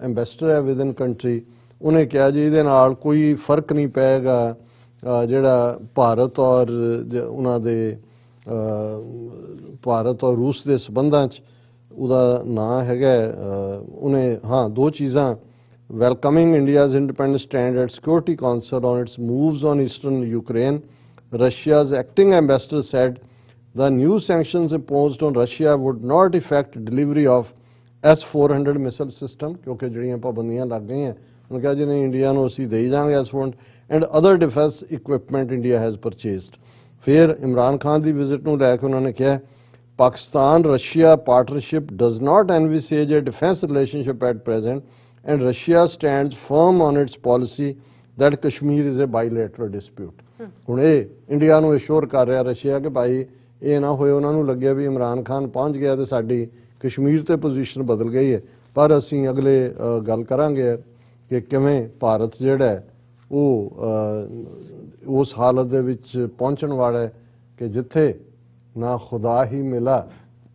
ਐਂਬੈਸਡਰ ਹੈ ਵਿਦਨ ਕੰਟਰੀ, ਉਹਨੇ ਕਿਹਾ ਜੀ ਇਹਦੇ ਨਾਲ ਕੋਈ ਫਰਕ ਨਹੀਂ ਪਏਗਾ ਜਿਹੜਾ ਭਾਰਤ ਔਰ ਉਹਨਾਂ ਦੇ ਭਾਰਤ ਔਰ ਰੂਸ ਦੇ ਸਬੰਧਾਂ 'ਚ ਉਹਦਾ ਨਾਂ ਹੈਗਾ। ਉਹਨੇ ਹਾਂ ਦੋ ਚੀਜ਼ਾਂ, welcoming India's independent stand at security council on it's moves on eastern Ukraine. Russia's acting ambassador said the new sanctions imposed on Russia would not affect delivery of S-400 missile system, क्योंकि ਜਿਹੜੀਆਂ ਪਾਬੰਦੀਆਂ ਲੱਗ ਗਈਆਂ, ਉਹਨੇ ਕਿਹਾ ਜੀ ਨਹੀਂ India ਨੂੰ ਅਸੀਂ ਦੇ ਜਾਵਾਂਗੇ S-400 and other defense equipment India has purchased। ਫਿਰ ਇਮਰਾਨ ਖਾਨ ਦੀ ਵਿਜ਼ਿਟ ਨੂੰ ਲੈ ਕੇ ਉਹਨਾਂ ਨੇ ਕਿਹਾ Pakistan Russia partnership does not envisage a defense relationship at present and Russia stands firm on its policy that Kashmir is a bilateral dispute। ਹੁਣ ਇਹ India ਨੂੰ assure ਕਰ ਰਿਹਾ ਰਸ਼ੀਆ ਕਿ ਭਾਈ ਇਹ ਨਾ ਹੋਏ ਉਹਨਾਂ ਨੂੰ ਲੱਗਿਆ ਵੀ ਇਮਰਾਨ ਖਾਨ ਪਹੁੰਚ ਗਿਆ ਤੇ ਸਾਡੀ ਕਸ਼ਮੀਰ ਤੇ ਪੋਜੀਸ਼ਨ ਬਦਲ ਗਈ ਹੈ। ਪਰ ਅਸੀਂ ਅਗਲੇ ਗੱਲ ਕਰਾਂਗੇ ਕਿ ਕਿਵੇਂ ਭਾਰਤ ਜਿਹੜਾ ਹੈ ਉਹ ਉਸ ਹਾਲਤ ਦੇ ਵਿੱਚ ਪਹੁੰਚਣ ਵਾਲਾ ਹੈ ਕਿ ਜਿੱਥੇ ਨਾ ਖੁਦਾ ਹੀ ਮਿਲਾ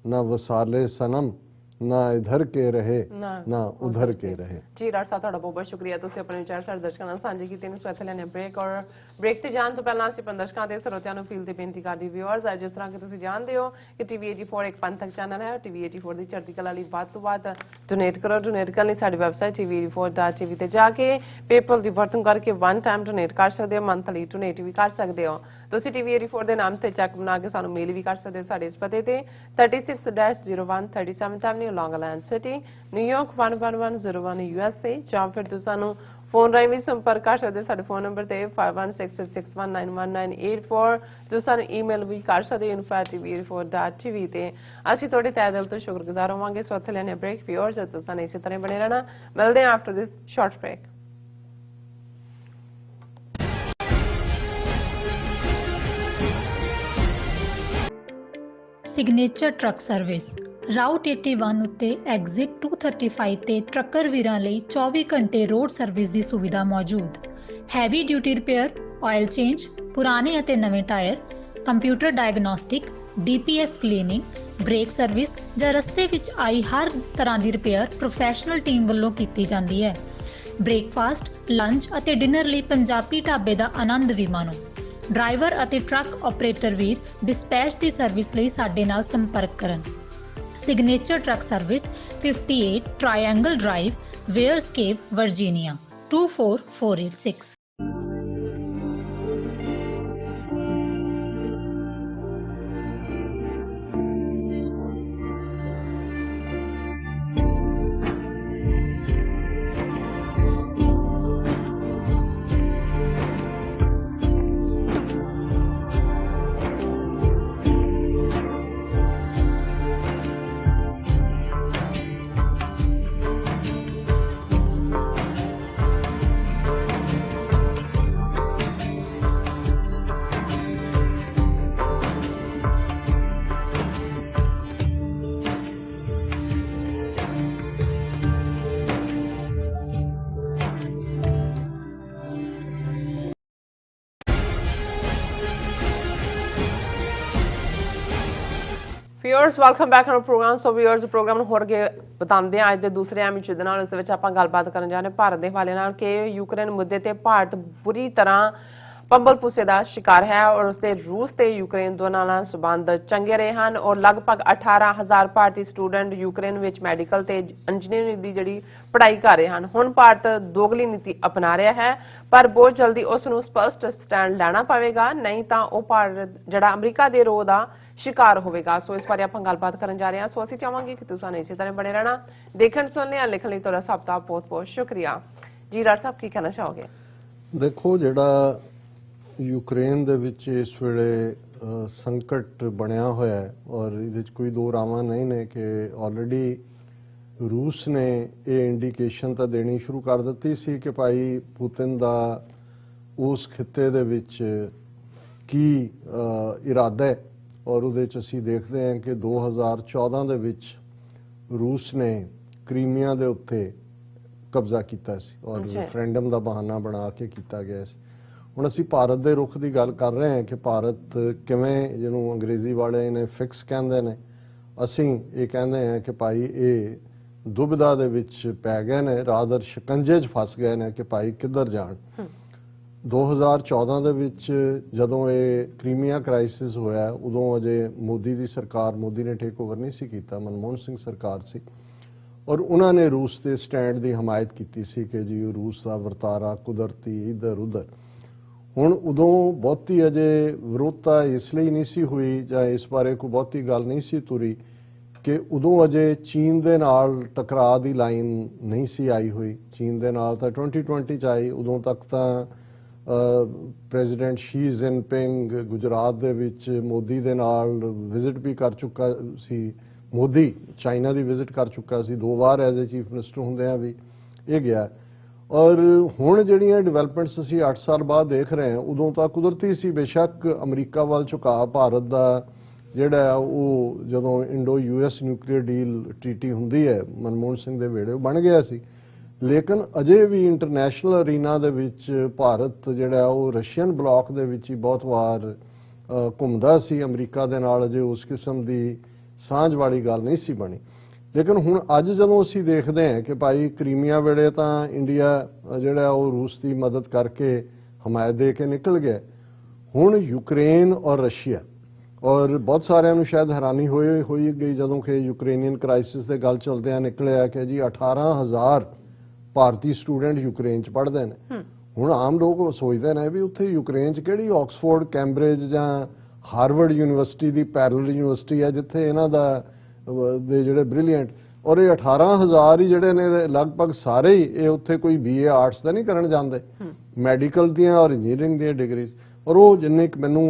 ਨਾ ਵਸਾਲੇ ਸਨਮ ਨਾ ਇਧਰ ਕੇ ਰਹੇ ਨਾ ਉਧਰ ਕੇ ਰਹੇ। ਜੀ ਡਾਕਟਰ ਸਾਹਿਬ ਤੁਹਾਡਾ ਬਹੁਤ ਬਹੁਤ ਸ਼ੁਕਰੀਆ, ਤੁਸੀਂ ਆਪਣੇ ਵਿਚਾਰ ਸਾਡੇ ਦਰਸ਼ਕਾਂ ਨਾਲ ਸਾਂਝੇ ਕੀਤੇ ਨੇ। ਸੋ ਇੱਥੇ ਲੈਣੇ ਬ੍ਰੇਕ, ਔਰ ਬ੍ਰੇਕ ਤੇ ਜਾਣ ਤੋਂ ਪਹਿਲਾਂ ਅਸੀਂ ਦਰਸ਼ਕਾਂ ਤੇ ਸਰੋਤਿਆਂ ਨੂੰ ਫੀਲ ਦੀ ਬੇਨਤੀ ਕਰਦੀ ਵਿਊਅਰਸ, ਜਿਸ ਤਰ੍ਹਾਂ ਕਿ ਤੁਸੀਂ ਜਾਣਦੇ ਹੋ ਕਿ TV 84 ਇੱਕ ਪੰਥਕ ਚੈਨਲ ਹੈ। TV 84 ਦੀ ਚੜ੍ਹਦੀ ਕਲਾ ਲਈ ਵੱਧ ਤੋਂ ਵੱਧ ਡੋਨੇਟ ਕਰੋ। ਡੋਨੇਟ ਕਰਨ ਲਈ ਸਾਡੀ ਵੈਬਸਾਈਟ tv84.tv ਤੇ ਜਾ ਕੇ ਪੇਪਲ ਦੀ ਵਰਤੋਂ ਕਰਕੇ 1 ਟਾਈਮ ਡੋਨੇਟ ਕਰ ਸਕਦੇ ਹੋ, ਮੰਥਲੀ ਡੋਨੇਟ ਵੀ ਕਰ ਸਕਦੇ ਹੋ। ਤੁਸੀਂ TV 84 ਦੇ ਨਾਮ ਤੇ ਚੈੱਕ ਬਣਾ ਕੇ ਸਾਨੂੰ ਮੇਲ ਵੀ ਕਰ ਸਕਦੇ ਹੋ ਸਾਡੇ ਇਸ ਪਤੇ ਤੇ 36-01 37th Avenue, Long Island City, New York 11101 USA, ਜਾਂ ਫਿਰ ਤੁਸੀਂ ਸਾਨੂੰ ਫੋਨ ਰਾਹੀਂ ਵੀ ਸੰਪਰਕ ਕਰ ਸਕਦੇ ਹੋ ਸਾਡੇ ਫੋਨ ਨੰਬਰ ਤੇ 5166619184। ਤੁਸੀਂ ਸਾਨੂੰ ਈਮੇਲ ਵੀ ਕਰ ਸਕਦੇ ਹੋ info@tv84.tv ਤੇ। ਅਸੀਂ ਤੁਹਾਡੇ ਤਹਿ ਦਿਲ ਤੋਂ ਸ਼ੁਕਰਗੁਜ਼ਾਰ ਹੋਵਾਂਗੇ। ਸੋ ਇੱਥੇ ਲੈਣੇ ਬ੍ਰੇਕ ਵਿਊਅਰਸ, ਤੁਸੀਂ ਇਸੇ ਤਰ੍ਹਾਂ ਬਣੇ ਰਹਿਣਾ। ਮਿਲਦੇ ਹਾਂ after this short break. Signature truck service route 81 ਉੱਤੇ ਐਗਜ਼ਿਟ 235 ਤੇ ਟਰੱਕਰ ਵੀਰਾਂ ਲਈ 24 ਘੰਟੇ ਰੋਡ ਸਰਵਿਸ ਦੀ ਸੁਵਿਧਾ ਮੌਜੂਦ। Heavy duty repair, oil change, ਪੁਰਾਣੇ ਅਤੇ ਨਵੇਂ tyre, computer diagnostic, DPF cleaning, brake service ਜਾਂ ਰਸਤੇ ਵਿੱਚ ਆਈ ਹਰ ਤਰ੍ਹਾਂ ਦੀ ਰਿਪੇਅਰ ਪ੍ਰੋਫੈਸ਼ਨਲ ਟੀਮ ਵੱਲੋਂ ਕੀਤੀ ਜਾਂਦੀ ਹੈ। ਬ੍ਰੇਕਫਾਸਟ, ਲੰਚ ਅਤੇ ਡਿਨਰ ਲਈ ਪੰਜਾਬੀ ਢਾਬੇ ਦਾ ਆਨੰਦ ਵੀ ਮਾਣੋ। ਡਰਾਈਵਰ ਅਤੇ ਟਰੱਕ ਆਪਰੇਟਰ ਵੀਰ ਡਿਸਪੈਚ ਦੀ ਸਰਵਿਸ ਲਈ ਸਾਡੇ ਨਾਲ ਸੰਪਰਕ ਕਰਨ। Signature truck service 58 triangle drive, ਵੇਅਰਸਕੇਪ, Virginia 24486। Viewers welcome back on program. So viewers program ਨੂੰ ਹੋਰ ਅੱਗੇ ਵਧਾਉਂਦੇ ਹਾਂ। ਅੱਜ ਦੇ ਦੂਸਰੇ ਐਮ ਦੇ ਨਾਲ ਇਸ ਦੇ ਵਿੱਚ ਆਪਾਂ ਗੱਲਬਾਤ ਕਰਨ ਜਾ ਰਹੇ ਹਾਂ ਭਾਰਤ ਦੇ ਹਵਾਲੇ ਨਾਲ ਕਿ ਯੂਕਰੇਨ ਮੁੱਦੇ ਤੇ ਭਾਰਤ ਬੁਰੀ ਤਰ੍ਹਾਂ ਪੰਬਲ ਪੁਸੇ ਦਾ ਸ਼ਿਕਾਰ ਹੈ ਔਰ ਉਸਦੇ ਰੂਸ ਤੇ ਯੂਕਰੇਨ ਦੋਨਾਂ ਨਾਲ ਸੰਬੰਧ ਚੰਗੇ ਰਹੇ ਹਨ ਔਰ ਲਗਭਗ 18,000 ਭਾਰਤੀ ਸਟੂਡੈਂਟ ਯੂਕਰੇਨ ਵਿੱਚ ਮੈਡੀਕਲ ਤੇ ਇੰਜੀਨੀਅਰਿੰਗ ਦੀ ਜਿਹੜੀ ਪੜ੍ਹਾਈ ਕਰ ਰਹੇ ਹਨ। ਹੁਣ ਭਾਰਤ ਦੋਗਲੀ ਨੀਤੀ ਅਪਣਾ ਰਿਹਾ ਹੈ ਪਰ ਬਹੁਤ ਜਲਦੀ ਉਸ ਨੂੰ ਸਪਸ਼ਟ ਸਟੈਂਡ ਲੈਣਾ ਪਵੇਗਾ, ਨਹੀਂ ਤਾਂ ਉਹ ਭਾਰਤ ਜਿਹੜਾ ਅਮਰੀਕਾ ਦੇ ਰੋਹ ਦਾ शिकार होगा। सो इस बारे आप गलबात करने जा रहे हैं। सो असं चाहांगे कि तुम इसी तरह बने रहना, देखने सुनने लिखने लिए तुहाडा सब का बहुत बहुत शुक्रिया जी। राज साहब की कहना चाहोगे? देखो जिहड़ा यूक्रेन दे विच इस वेले संकट बनया होया है और इहदे च कोई दो रावां नहीं ने कि ऑलरेडी रूस ने ये इंडिकेशन तो देनी शुरू कर दी सी कि भाई पुतिन दा उस खिते दे विच की इरादा है और उहदे च असीं देखते हैं कि 2014 दे विच रूस ने क्रीमिया दे उत्ते कब्जा किया और रेफरेंडम का बहाना बना के किया गया। हुण असीं भारत दे रुख की गल कर रहे हैं कि भारत किवें जिहनूं अंग्रेजी वाले ने फिक्स कहंदे ने, असीं ये कहंदे हैं कि भाई ये दुविधा दे विच पै गए ने, रादर शिकंजे च फस गए ने कि भाई किधर जाण। 2014 ਦੇ ਵਿੱਚ ਜਦੋਂ ਇਹ ਕ੍ਰੀਮੀਆ ਕ੍ਰਾਈਸਿਸ ਹੋਇਆ ਉਦੋਂ ਅਜੇ ਮੋਦੀ ਦੀ ਸਰਕਾਰ, ਮੋਦੀ ਨੇ ਟੇਕ ਓਵਰ ਨਹੀਂ ਸੀ ਕੀਤਾ, ਮਨਮੋਹਨ ਸਿੰਘ ਸਰਕਾਰ ਸੀ ਔਰ ਉਹਨਾਂ ਨੇ ਰੂਸ ਦੇ ਸਟੈਂਡ ਦੀ ਹਮਾਇਤ ਕੀਤੀ ਸੀ ਕਿ ਜੀ ਰੂਸ ਦਾ ਵਰਤਾਰਾ ਕੁਦਰਤੀ ਇੱਧਰ ਉੱਧਰ। ਹੁਣ ਉਦੋਂ ਬਹੁਤੀ ਅਜੇ ਵਿਰੋਧਤਾ ਇਸ ਲਈ ਨਹੀਂ ਸੀ ਹੋਈ ਜਾਂ ਇਸ ਬਾਰੇ ਕੋਈ ਬਹੁਤੀ ਗੱਲ ਨਹੀਂ ਸੀ ਤੁਰੀ ਕਿ ਉਦੋਂ ਅਜੇ ਚੀਨ ਦੇ ਨਾਲ ਟਕਰਾਅ ਦੀ ਲਾਈਨ ਨਹੀਂ ਸੀ ਆਈ ਹੋਈ। ਚੀਨ ਦੇ ਨਾਲ ਤਾਂ 2020 ਚ ਆਈ, ਉਦੋਂ ਤੱਕ ਤਾਂ ਪ੍ਰੈਜ਼ੀਡੈਂਟ ਸ਼ੀ ਜਿਨਪਿੰਗ ਗੁਜਰਾਤ ਦੇ ਵਿੱਚ ਮੋਦੀ ਦੇ ਨਾਲ ਵਿਜ਼ਿਟ ਵੀ ਕਰ ਚੁੱਕਾ ਸੀ। ਮੋਦੀ ਚਾਈਨਾ ਦੀ ਵਿਜ਼ਿਟ ਕਰ ਚੁੱਕਾ ਸੀ 2 ਵਾਰ ਐਜ਼ ਏ ਚੀਫ ਮਿਨਿਸਟਰ ਹੁੰਦਿਆਂ ਵੀ ਇਹ ਗਿਆ। ਔਰ ਹੁਣ ਜਿਹੜੀਆਂ ਡਿਵੈਲਪਮੈਂਟਸ ਅਸੀਂ 8 ਸਾਲ ਬਾਅਦ ਦੇਖ ਰਹੇ ਹਾਂ ਉਦੋਂ ਤਾਂ ਕੁਦਰਤੀ ਸੀ। ਬੇਸ਼ੱਕ ਅਮਰੀਕਾ ਵੱਲ ਝੁਕਾਅ ਭਾਰਤ ਦਾ ਜਿਹੜਾ ਉਹ ਜਦੋਂ Indo US nuclear deal treaty ਹੁੰਦੀ ਹੈ ਮਨਮੋਹਨ ਸਿੰਘ ਦੇ ਵੇੜੇ ਬਣ ਗਿਆ ਸੀ, ਲੇਕਿਨ ਅਜੇ ਵੀ ਇੰਟਰਨੈਸ਼ਨਲ ਅਰੀਨਾ ਦੇ ਵਿੱਚ ਭਾਰਤ ਜਿਹੜਾ ਉਹ ਰਸ਼ੀਅਨ ਬਲਾਕ ਦੇ ਵਿੱਚ ਹੀ ਬਹੁਤ ਵਾਰ ਘੁੰਮਦਾ ਸੀ। ਅਮਰੀਕਾ ਦੇ ਨਾਲ ਅਜੇ ਉਸ ਕਿਸਮ ਦੀ ਸਾਂਝ ਵਾਲੀ ਗੱਲ ਨਹੀਂ ਸੀ ਬਣੀ। ਲੇਕਿਨ ਹੁਣ ਅੱਜ ਜਦੋਂ ਅਸੀਂ ਦੇਖਦੇ ਹਾਂ ਕਿ ਭਾਈ ਕ੍ਰੀਮੀਆ ਵੇਲੇ ਤਾਂ ਇੰਡੀਆ ਜਿਹੜਾ ਉਹ ਰੂਸ ਦੀ ਮਦਦ ਕਰਕੇ ਹਮਾਇਤ ਦੇ ਕੇ ਨਿਕਲ ਗਿਆ, ਹੁਣ ਯੂਕਰੇਨ ਔਰ ਰਸ਼ੀਆ ਔਰ ਬਹੁਤ ਸਾਰਿਆਂ ਨੂੰ ਸ਼ਾਇਦ ਹੈਰਾਨੀ ਹੋਈ ਗਈ ਜਦੋਂ ਕਿ ਯੂਕਰੇਨੀਅਨ ਕ੍ਰਾਈਸਿਸ ਦੇ ਗੱਲ ਚੱਲਦਿਆਂ ਨਿਕਲਿਆ ਕਿ ਜੀ 18,000 ਭਾਰਤੀ ਸਟੂਡੈਂਟ ਯੂਕਰੇਨ ਚ ਪੜ੍ਹਦੇ ਨੇ। ਹੁਣ ਆਮ ਲੋਕ ਸੋਚਦੇ ਨੇ ਵੀ ਉੱਥੇ ਯੂਕਰੇਨ ਚ ਕਿਹੜੀ ਆਕਸਫੋਰਡ, ਕੈਂਬਰਿਜ ਜਾਂ ਹਾਰਵਰਡ ਯੂਨੀਵਰਸਿਟੀ ਦੀ ਪੈਰਲਲ ਯੂਨੀਵਰਸਿਟੀ ਹੈ ਜਿੱਥੇ ਇਹਨਾਂ ਦੇ ਜਿਹੜੇ ਬ੍ਰਿਲੀਅੰਟ ਔਰ ਇਹ 18,000 ਹੀ ਜਿਹੜੇ ਨੇ ਲਗਭਗ ਸਾਰੇ ਹੀ ਇਹ ਉੱਥੇ ਕੋਈ BA ਆਰਟਸ ਦਾ ਨਹੀਂ ਕਰਨ ਜਾਂਦੇ, ਮੈਡੀਕਲ ਦੀਆਂ ਔਰ ਇੰਜੀਨੀਅਰਿੰਗ ਦੀਆਂ ਡਿਗਰੀਜ਼। ਔਰ ਉਹ ਜਿੰਨੇ ਮੈਨੂੰ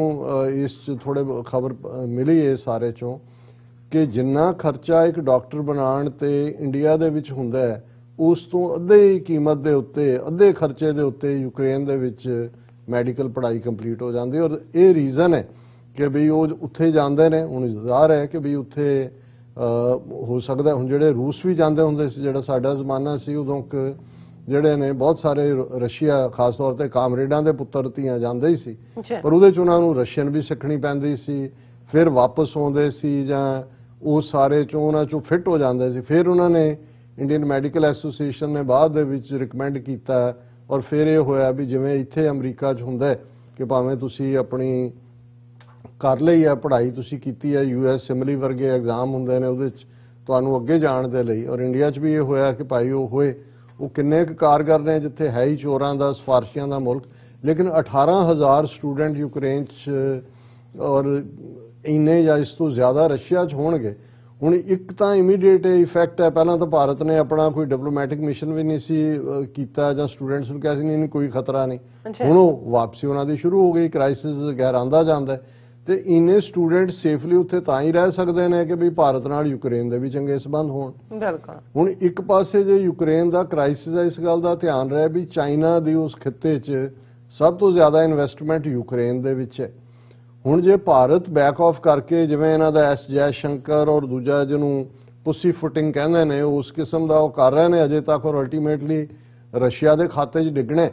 ਇਸ 'ਚ ਥੋੜੇ ਖਬਰ ਮਿਲੀ ਇਹ ਸਾਰੇ ਚੋਂ ਕਿ ਜਿੰਨਾ ਖਰਚਾ ਇੱਕ ਡਾਕਟਰ ਬਣਾਉਣ ਤੇ ਇੰਡੀਆ ਦੇ ਵਿੱਚ ਹੁੰਦਾ ਹੈ ਉਸ ਤੋਂ ਅੱਧੇ ਕੀਮਤ ਦੇ ਉੱਤੇ, ਅੱਧੇ ਖਰਚੇ ਦੇ ਉੱਤੇ ਯੂਕਰੇਨ ਦੇ ਵਿੱਚ ਮੈਡੀਕਲ ਪੜ੍ਹਾਈ ਕੰਪਲੀਟ ਹੋ ਜਾਂਦੀ। ਔਰ ਇਹ ਰੀਜ਼ਨ ਹੈ ਕਿ ਵੀ ਉਹ ਉੱਥੇ ਜਾਂਦੇ ਨੇ। ਹੁਣ ਜ਼ਾਹਰ ਹੈ ਕਿ ਵੀ ਉੱਥੇ ਹੋ ਸਕਦਾ ਹੁਣ ਜਿਹੜੇ ਰੂਸ ਵੀ ਜਾਂਦੇ ਹੁੰਦੇ ਸੀ, ਜਿਹੜਾ ਸਾਡਾ ਜ਼ਮਾਨਾ ਸੀ ਉਦੋਂ ਜਿਹੜੇ ਨੇ ਬਹੁਤ ਸਾਰੇ ਰਸ਼ੀਆ ਖਾਸ ਤੌਰ ਤੇ ਕਾਮਰੇਡਾਂ ਦੇ ਪੁੱਤਰ ਧੀਆਂ ਜਾਂਦੇ ਹੀ ਸੀ, ਪਰ ਉਹਦੇ 'ਚ ਉਹਨਾਂ ਨੂੰ ਰਸ਼ੀਅਨ ਵੀ ਸਿੱਖਣੀ ਪੈਂਦੀ ਸੀ, ਫਿਰ ਵਾਪਸ ਆਉਂਦੇ ਸੀ ਜਾਂ ਉਹ ਸਾਰੇ 'ਚੋਂ ਉਹਨਾਂ 'ਚੋਂ ਫਿੱਟ ਹੋ ਜਾਂਦੇ ਸੀ। ਫਿਰ ਉਹਨਾਂ ਨੇ ਇੰਡੀਅਨ ਮੈਡੀਕਲ ਐਸੋਸੀਏਸ਼ਨ ਨੇ ਬਾਅਦ ਦੇ ਵਿੱਚ ਰਿਕਮੈਂਡ ਕੀਤਾ ਔਰ ਫਿਰ ਇਹ ਹੋਇਆ ਵੀ ਜਿਵੇਂ ਇੱਥੇ ਅਮਰੀਕਾ 'ਚ ਹੁੰਦਾ ਕਿ ਭਾਵੇਂ ਤੁਸੀਂ ਆਪਣੀ ਕਰ ਲਈ ਹੈ ਪੜ੍ਹਾਈ, ਤੁਸੀਂ ਕੀਤੀ ਹੈ US ਸਿਮਲੀ ਵਰਗੇ ਐਗਜ਼ਾਮ ਹੁੰਦੇ ਨੇ ਉਹਦੇ 'ਚ ਤੁਹਾਨੂੰ ਅੱਗੇ ਜਾਣ ਦੇ ਲਈ, ਔਰ ਇੰਡੀਆ 'ਚ ਵੀ ਇਹ ਹੋਇਆ ਕਿ ਭਾਈ ਉਹ ਹੋਏ ਉਹ ਕਿੰਨੇ ਕੁ ਕਾਰਗਰ ਨੇ ਜਿੱਥੇ ਹੈ ਹੀ ਚੋਰਾਂ ਦਾ, ਸਿਫਾਰਸ਼ੀਆਂ ਦਾ ਮੁਲਕ। ਲੇਕਿਨ 18,000 ਸਟੂਡੈਂਟ ਯੂਕਰੇਨ 'ਚ ਔਰ ਇੰਨੇ ਜਾਂ ਇਸ ਤੋਂ ਜ਼ਿਆਦਾ ਰਸ਼ੀਆ 'ਚ ਹੋਣਗੇ। ਹੁਣ ਇੱਕ ਤਾਂ ਇਮੀਡੀਏਟ ਇਫੈਕਟ ਹੈ, ਪਹਿਲਾਂ ਤਾਂ ਭਾਰਤ ਨੇ ਆਪਣਾ ਕੋਈ ਡਿਪਲੋਮੈਟਿਕ ਮਿਸ਼ਨ ਵੀ ਨਹੀਂ ਸੀ ਕੀਤਾ ਜਾਂ ਸਟੂਡੈਂਟਸ ਨੂੰ ਕਿਹਾ ਸੀ ਨਹੀਂ ਕੋਈ ਖਤਰਾ ਨਹੀਂ। ਹੁਣ ਉਹ ਵਾਪਸੀ ਉਹਨਾਂ ਦੀ ਸ਼ੁਰੂ ਹੋ ਗਈ, ਕ੍ਰਾਈਸਿਸ ਗਹਿਰਾਂਦਾ ਜਾਂਦਾ ਤੇ ਇੰਨੇ ਸਟੂਡੈਂਟ ਸੇਫਲੀ ਉੱਥੇ ਤਾਂ ਹੀ ਰਹਿ ਸਕਦੇ ਨੇ ਕਿ ਵੀ ਭਾਰਤ ਨਾਲ ਯੂਕਰੇਨ ਦੇ ਵੀ ਚੰਗੇ ਸੰਬੰਧ ਹੋਣ। ਬਿਲਕੁਲ। ਹੁਣ ਇੱਕ ਪਾਸੇ ਜੇ ਯੂਕਰੇਨ ਦਾ ਕ੍ਰਾਈਸਿਸ ਹੈ, ਇਸ ਗੱਲ ਦਾ ਧਿਆਨ ਰਹੇ ਵੀ ਚਾਈਨਾ ਦੀ ਉਸ ਖਿੱਤੇ 'ਚ ਸਭ ਤੋਂ ਜ਼ਿਆਦਾ ਇਨਵੈਸਟਮੈਂਟ ਯੂਕਰੇਨ ਦੇ ਵਿੱਚ ਹੈ। ਹੁਣ ਜੇ ਭਾਰਤ ਬੈਕ ਆਫ ਕਰਕੇ ਜਿਵੇਂ ਇਹਨਾਂ ਦਾ S ਜੈ ਸ਼ੰਕਰ ਔਰ ਦੂਜਾ ਜਿਹਨੂੰ ਪੁੱਸੀ ਫੁੱਟਿੰਗ ਕਹਿੰਦੇ ਨੇ ਉਸ ਕਿਸਮ ਦਾ ਉਹ ਕਰ ਰਹੇ ਨੇ ਅਜੇ ਤੱਕ ਔਰ ਅਲਟੀਮੇਟਲੀ ਰਸ਼ੀਆ ਦੇ ਖਾਤੇ 'ਚ ਡਿੱਗਣੇ,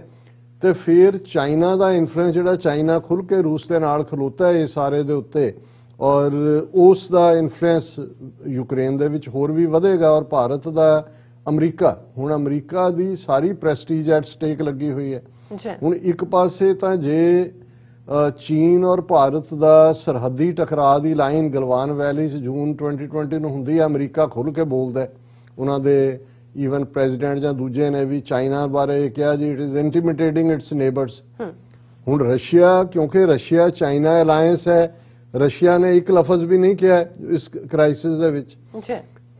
ਤੇ ਫਿਰ ਚਾਈਨਾ ਦਾ ਇਨਫਲੂਐਂਸ ਜਿਹੜਾ ਚਾਈਨਾ ਖੁੱਲ੍ਹ ਕੇ ਰੂਸ ਦੇ ਨਾਲ ਖਲੋਤਾ ਹੈ ਇਹ ਸਾਰੇ ਦੇ ਉੱਤੇ ਔਰ ਉਸ ਦਾ ਇਨਫਲੂਐਂਸ ਯੂਕਰੇਨ ਦੇ ਵਿੱਚ ਹੋਰ ਵੀ ਵਧੇਗਾ। ਔਰ ਭਾਰਤ ਦਾ ਅਮਰੀਕਾ, ਹੁਣ America the sorry prestige at stake ਲੱਗੀ ਹੋਈ ਹੈ। ਹੁਣ ਇੱਕ ਪਾਸੇ ਤਾਂ ਜੇ ਚੀਨ ਔਰ ਭਾਰਤ ਦਾ ਸਰਹੱਦੀ ਟਕਰਾਅ ਦੀ ਲਾਈਨ ਗਲਵਾਨ ਵੈਲੀ 'ਚ ਜੂਨ 2020 ਨੂੰ ਹੁੰਦੀ ਹੈ, ਅਮਰੀਕਾ ਖੁੱਲ੍ਹ ਕੇ ਬੋਲਦਾ ਹੈ। ਉਹਨਾਂ ਦੇ ਈਵਨ ਪ੍ਰੈਜ਼ੀਡੈਂਟ ਜਾਂ ਦੂਜੇ ਨੇ ਵੀ ਚਾਈਨਾ ਬਾਰੇ ਕਿਹਾ ਜੀ ਇਟ ਇਜ਼ ਇੰਟੀਮੀਡੇਟਿੰਗ ਇਟਸ ਨੇਬਰਸ। ਹੁਣ ਰਸ਼ੀਆ, ਕਿਉਂਕਿ ਰਸ਼ੀਆ ਚਾਈਨਾ ਅਲਾਇੰਸ ਹੈ, ਰਸ਼ੀਆ ਨੇ ਇੱਕ ਲਫ਼ਜ਼ ਵੀ ਨਹੀਂ ਕਿਹਾ ਇਸ ਕ੍ਰਾਈਸਿਸ ਦੇ ਵਿੱਚ।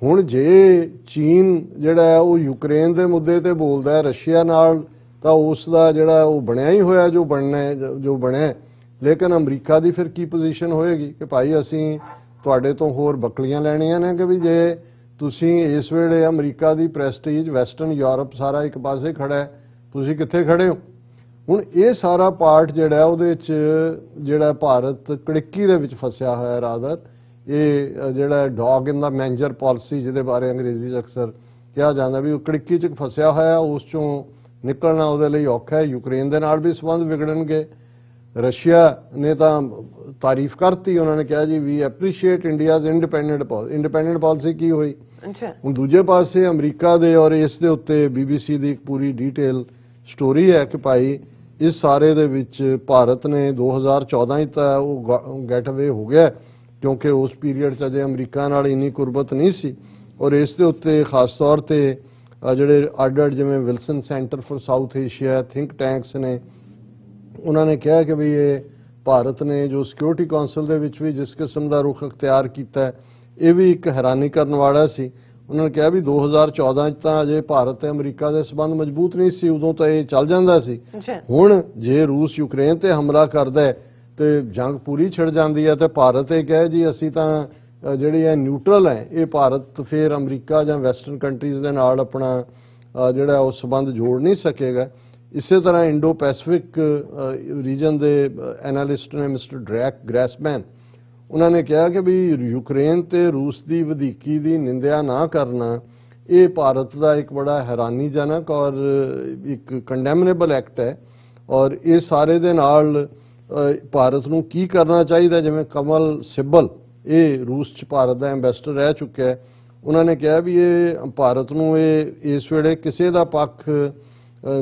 ਹੁਣ ਜੇ ਚੀਨ ਜਿਹੜਾ ਹੈ ਉਹ ਯੂਕਰੇਨ ਦੇ ਮੁੱਦੇ ਤੇ ਬੋਲਦਾ ਹੈ ਰਸ਼ੀਆ ਨਾਲ, ਤਾਂ ਉਸ ਦਾ ਜਿਹੜਾ ਉਹ ਬਣਿਆ ਹੀ ਹੋਇਆ ਜੋ ਬਣਨਾ ਹੈ, ਜੋ ਬਣਿਆ। ਲੇਕਿਨ ਅਮਰੀਕਾ ਦੀ ਫਿਰ ਕੀ ਪੋਜੀਸ਼ਨ ਹੋਏਗੀ ਕਿ ਭਾਈ ਅਸੀਂ ਤੁਹਾਡੇ ਤੋਂ ਹੋਰ ਬਕਲੀਆਂ ਲੈਣੀਆਂ ਨੇ ਕਿ ਵੀ ਜੇ ਤੁਸੀਂ ਇਸ ਵੇਲੇ ਅਮਰੀਕਾ ਦੀ ਪ੍ਰੈਸਟੀਜ, ਵੈਸਟਰਨ ਯੂਰਪ ਸਾਰਾ ਇੱਕ ਪਾਸੇ ਖੜਾ ਹੈ, ਤੁਸੀਂ ਕਿੱਥੇ ਖੜੇ ਹੋ? ਹੁਣ ਇਹ ਸਾਰਾ ਪਾਰਟ ਜਿਹੜਾ ਉਹਦੇ 'ਚ ਜਿਹੜਾ ਭਾਰਤ ਕੜਿੱਕੀ ਦੇ ਵਿੱਚ ਫਸਿਆ ਹੋਇਆ ਰਾਦਰ, ਇਹ ਜਿਹੜਾ ਡੌਗ ਇਨ ਦਾ ਮੈਂਜਰ ਪਾਲਿਸੀ ਜਿਹਦੇ ਬਾਰੇ ਅੰਗਰੇਜ਼ੀ 'ਚ ਅਕਸਰ ਕਿਹਾ ਜਾਂਦਾ ਵੀ ਉਹ ਕੜਿੱਕੀ 'ਚ ਫਸਿਆ ਹੋਇਆ, ਉਸ 'ਚੋਂ ਨਿਕਲਣਾ ਉਹਦੇ ਲਈ ਔਖਾ ਹੈ। ਯੂਕਰੇਨ ਦੇ ਨਾਲ ਵੀ ਸੰਬੰਧ ਵਿਗੜਨਗੇ। ਰਸ਼ੀਆ ਨੇ ਤਾਂ ਤਾਰੀਫ ਕਰਤੀ, ਉਹਨਾਂ ਨੇ ਕਿਹਾ ਜੀ ਵੀ ਐਪਰੀਸ਼ੀਏਟ ਇੰਡੀਆਜ਼ ਇੰਡੀਪੈਂਡੈਂਟ ਪਾਲਿਸੀ। ਕੀ ਹੋਈ? ਹੁਣ ਦੂਜੇ ਪਾਸੇ ਅਮਰੀਕਾ ਦੇ, ਔਰ ਇਸ ਦੇ ਉੱਤੇ BBC ਦੀ ਇੱਕ ਪੂਰੀ ਡੀਟੇਲ ਸਟੋਰੀ ਹੈ ਕਿ ਭਾਈ ਇਸ ਸਾਰੇ ਦੇ ਵਿੱਚ ਭਾਰਤ ਨੇ 2014 'ਚ ਤਾਂ ਉਹ ਗੈਟ ਅਵੇ ਹੋ ਗਿਆ, ਕਿਉਂਕਿ ਉਸ ਪੀਰੀਅਡ 'ਚ ਅਜੇ ਅਮਰੀਕਾ ਨਾਲ ਇੰਨੀ ਕੁਰਬਤ ਨਹੀਂ ਸੀ। ਔਰ ਇਸ ਦੇ ਉੱਤੇ ਖਾਸ ਤੌਰ ਤੇ ਜਿਹੜੇ ਅੱਡ ਜਿਵੇਂ Wilson centre for south Asia think tanks ਨੇ, ਉਹਨਾਂ ਨੇ ਕਿਹਾ ਕਿ ਵੀ ਇਹ ਭਾਰਤ ਨੇ ਜੋ ਸਿਕਿਉਰਿਟੀ ਕਾਉਂਸਲ ਦੇ ਵਿੱਚ ਵੀ ਜਿਸ ਕਿਸਮ ਦਾ ਰੁਖ ਅਖਤਿਆਰ ਕੀਤਾ, ਇਹ ਵੀ ਇੱਕ ਹੈਰਾਨੀ ਕਰਨ ਵਾਲਾ ਸੀ। ਉਹਨਾਂ ਨੇ ਕਿਹਾ ਵੀ 2014 'ਚ ਤਾਂ ਅਜੇ ਭਾਰਤ ਤੇ ਅਮਰੀਕਾ ਦੇ ਸਬੰਧ ਮਜ਼ਬੂਤ ਨਹੀਂ ਸੀ, ਉਦੋਂ ਤਾਂ ਇਹ ਚੱਲ ਜਾਂਦਾ ਸੀ। ਹੁਣ ਜੇ ਰੂਸ ਯੂਕਰੇਨ ਤੇ ਹਮਲਾ ਕਰਦਾ ਹੈ ਤੇ ਜੰਗ ਪੂਰੀ ਛਿੜ ਜਾਂਦੀ ਹੈ ਤੇ ਭਾਰਤ ਇਹ ਕਹੇ ਜੀ ਅਸੀਂ ਤਾਂ ਜਿਹੜੀ ਹੈ ਨਿਊਟਰਲ ਹੈ, ਇਹ ਭਾਰਤ ਫਿਰ ਅਮਰੀਕਾ ਜਾਂ ਵੈਸਟਰਨ ਕੰਟਰੀਜ਼ ਦੇ ਨਾਲ ਆਪਣਾ ਜਿਹੜਾ ਉਹ ਸਬੰਧ ਜੋੜ ਨਹੀਂ ਸਕੇਗਾ। ਇਸੇ ਤਰ੍ਹਾਂ ਇੰਡੋ ਪੈਸੀਫਿਕ ਰੀਜਨ ਦੇ ਐਨਾਲਿਸਟ ਨੇ ਮਿਸਟਰ ਡਰੈਕ ਗ੍ਰੈਸਮੈਨ, ਉਹਨਾਂ ਨੇ ਕਿਹਾ ਕਿ ਵੀ ਯੂਕਰੇਨ ਤੇ ਰੂਸ ਦੀ ਵਧੀਕੀ ਦੀ ਨਿੰਦਿਆ ਨਾ ਕਰਨਾ ਇਹ ਭਾਰਤ ਦਾ ਇੱਕ ਬੜਾ ਹੈਰਾਨੀਜਨਕ ਔਰ ਇੱਕ ਕੰਡੈਮਨੇਬਲ ਐਕਟ ਹੈ। ਔਰ ਇਹ ਸਾਰੇ ਦੇ ਨਾਲ ਭਾਰਤ ਨੂੰ ਕੀ ਕਰਨਾ ਚਾਹੀਦਾ, ਜਿਵੇਂ ਕਮਲ ਸਿੱਬਲ ਇਹ ਰੂਸ 'ਚ ਭਾਰਤ ਦਾ ਐਂਬੈਸਡਰ ਰਹਿ ਚੁੱਕਿਆ ਹੈ, ਉਹਨਾਂ ਨੇ ਕਿਹਾ ਵੀ ਇਹ ਭਾਰਤ ਨੂੰ ਇਹ ਇਸ ਵੇਲੇ ਕਿਸੇ ਦਾ ਪੱਖ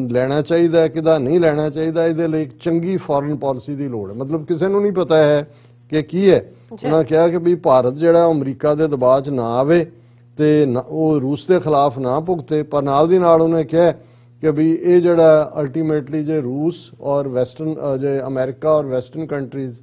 ਲੈਣਾ ਚਾਹੀਦਾ, ਕਿਹਦਾ ਨਹੀਂ ਲੈਣਾ ਚਾਹੀਦਾ, ਇਹਦੇ ਲਈ ਇੱਕ ਚੰਗੀ ਫੋਰਨ ਪਾਲਿਸੀ ਦੀ ਲੋੜ ਹੈ। ਮਤਲਬ ਕਿਸੇ ਨੂੰ ਨਹੀਂ ਪਤਾ ਹੈ ਕਿ ਕੀ ਹੈ। ਉਹਨਾਂ ਕਿਹਾ ਕਿ ਵੀ ਭਾਰਤ ਜਿਹੜਾ ਅਮਰੀਕਾ ਦੇ ਦਬਾਅ 'ਚ ਨਾ ਆਵੇ ਤੇ ਉਹ ਰੂਸ ਦੇ ਖਿਲਾਫ ਨਾ ਭੁਗਤੇ, ਪਰ ਨਾਲ ਦੀ ਨਾਲ ਉਹਨੇ ਕਿਹਾ ਕਿ ਵੀ ਇਹ ਜਿਹੜਾ ਅਲਟੀਮੇਟਲੀ ਜੇ ਰੂਸ ਔਰ ਵੈਸਟਰਨ ਜੇ ਅਮਰੀਕਾ ਔਰ ਵੈਸਟਰਨ ਕੰਟਰੀਜ਼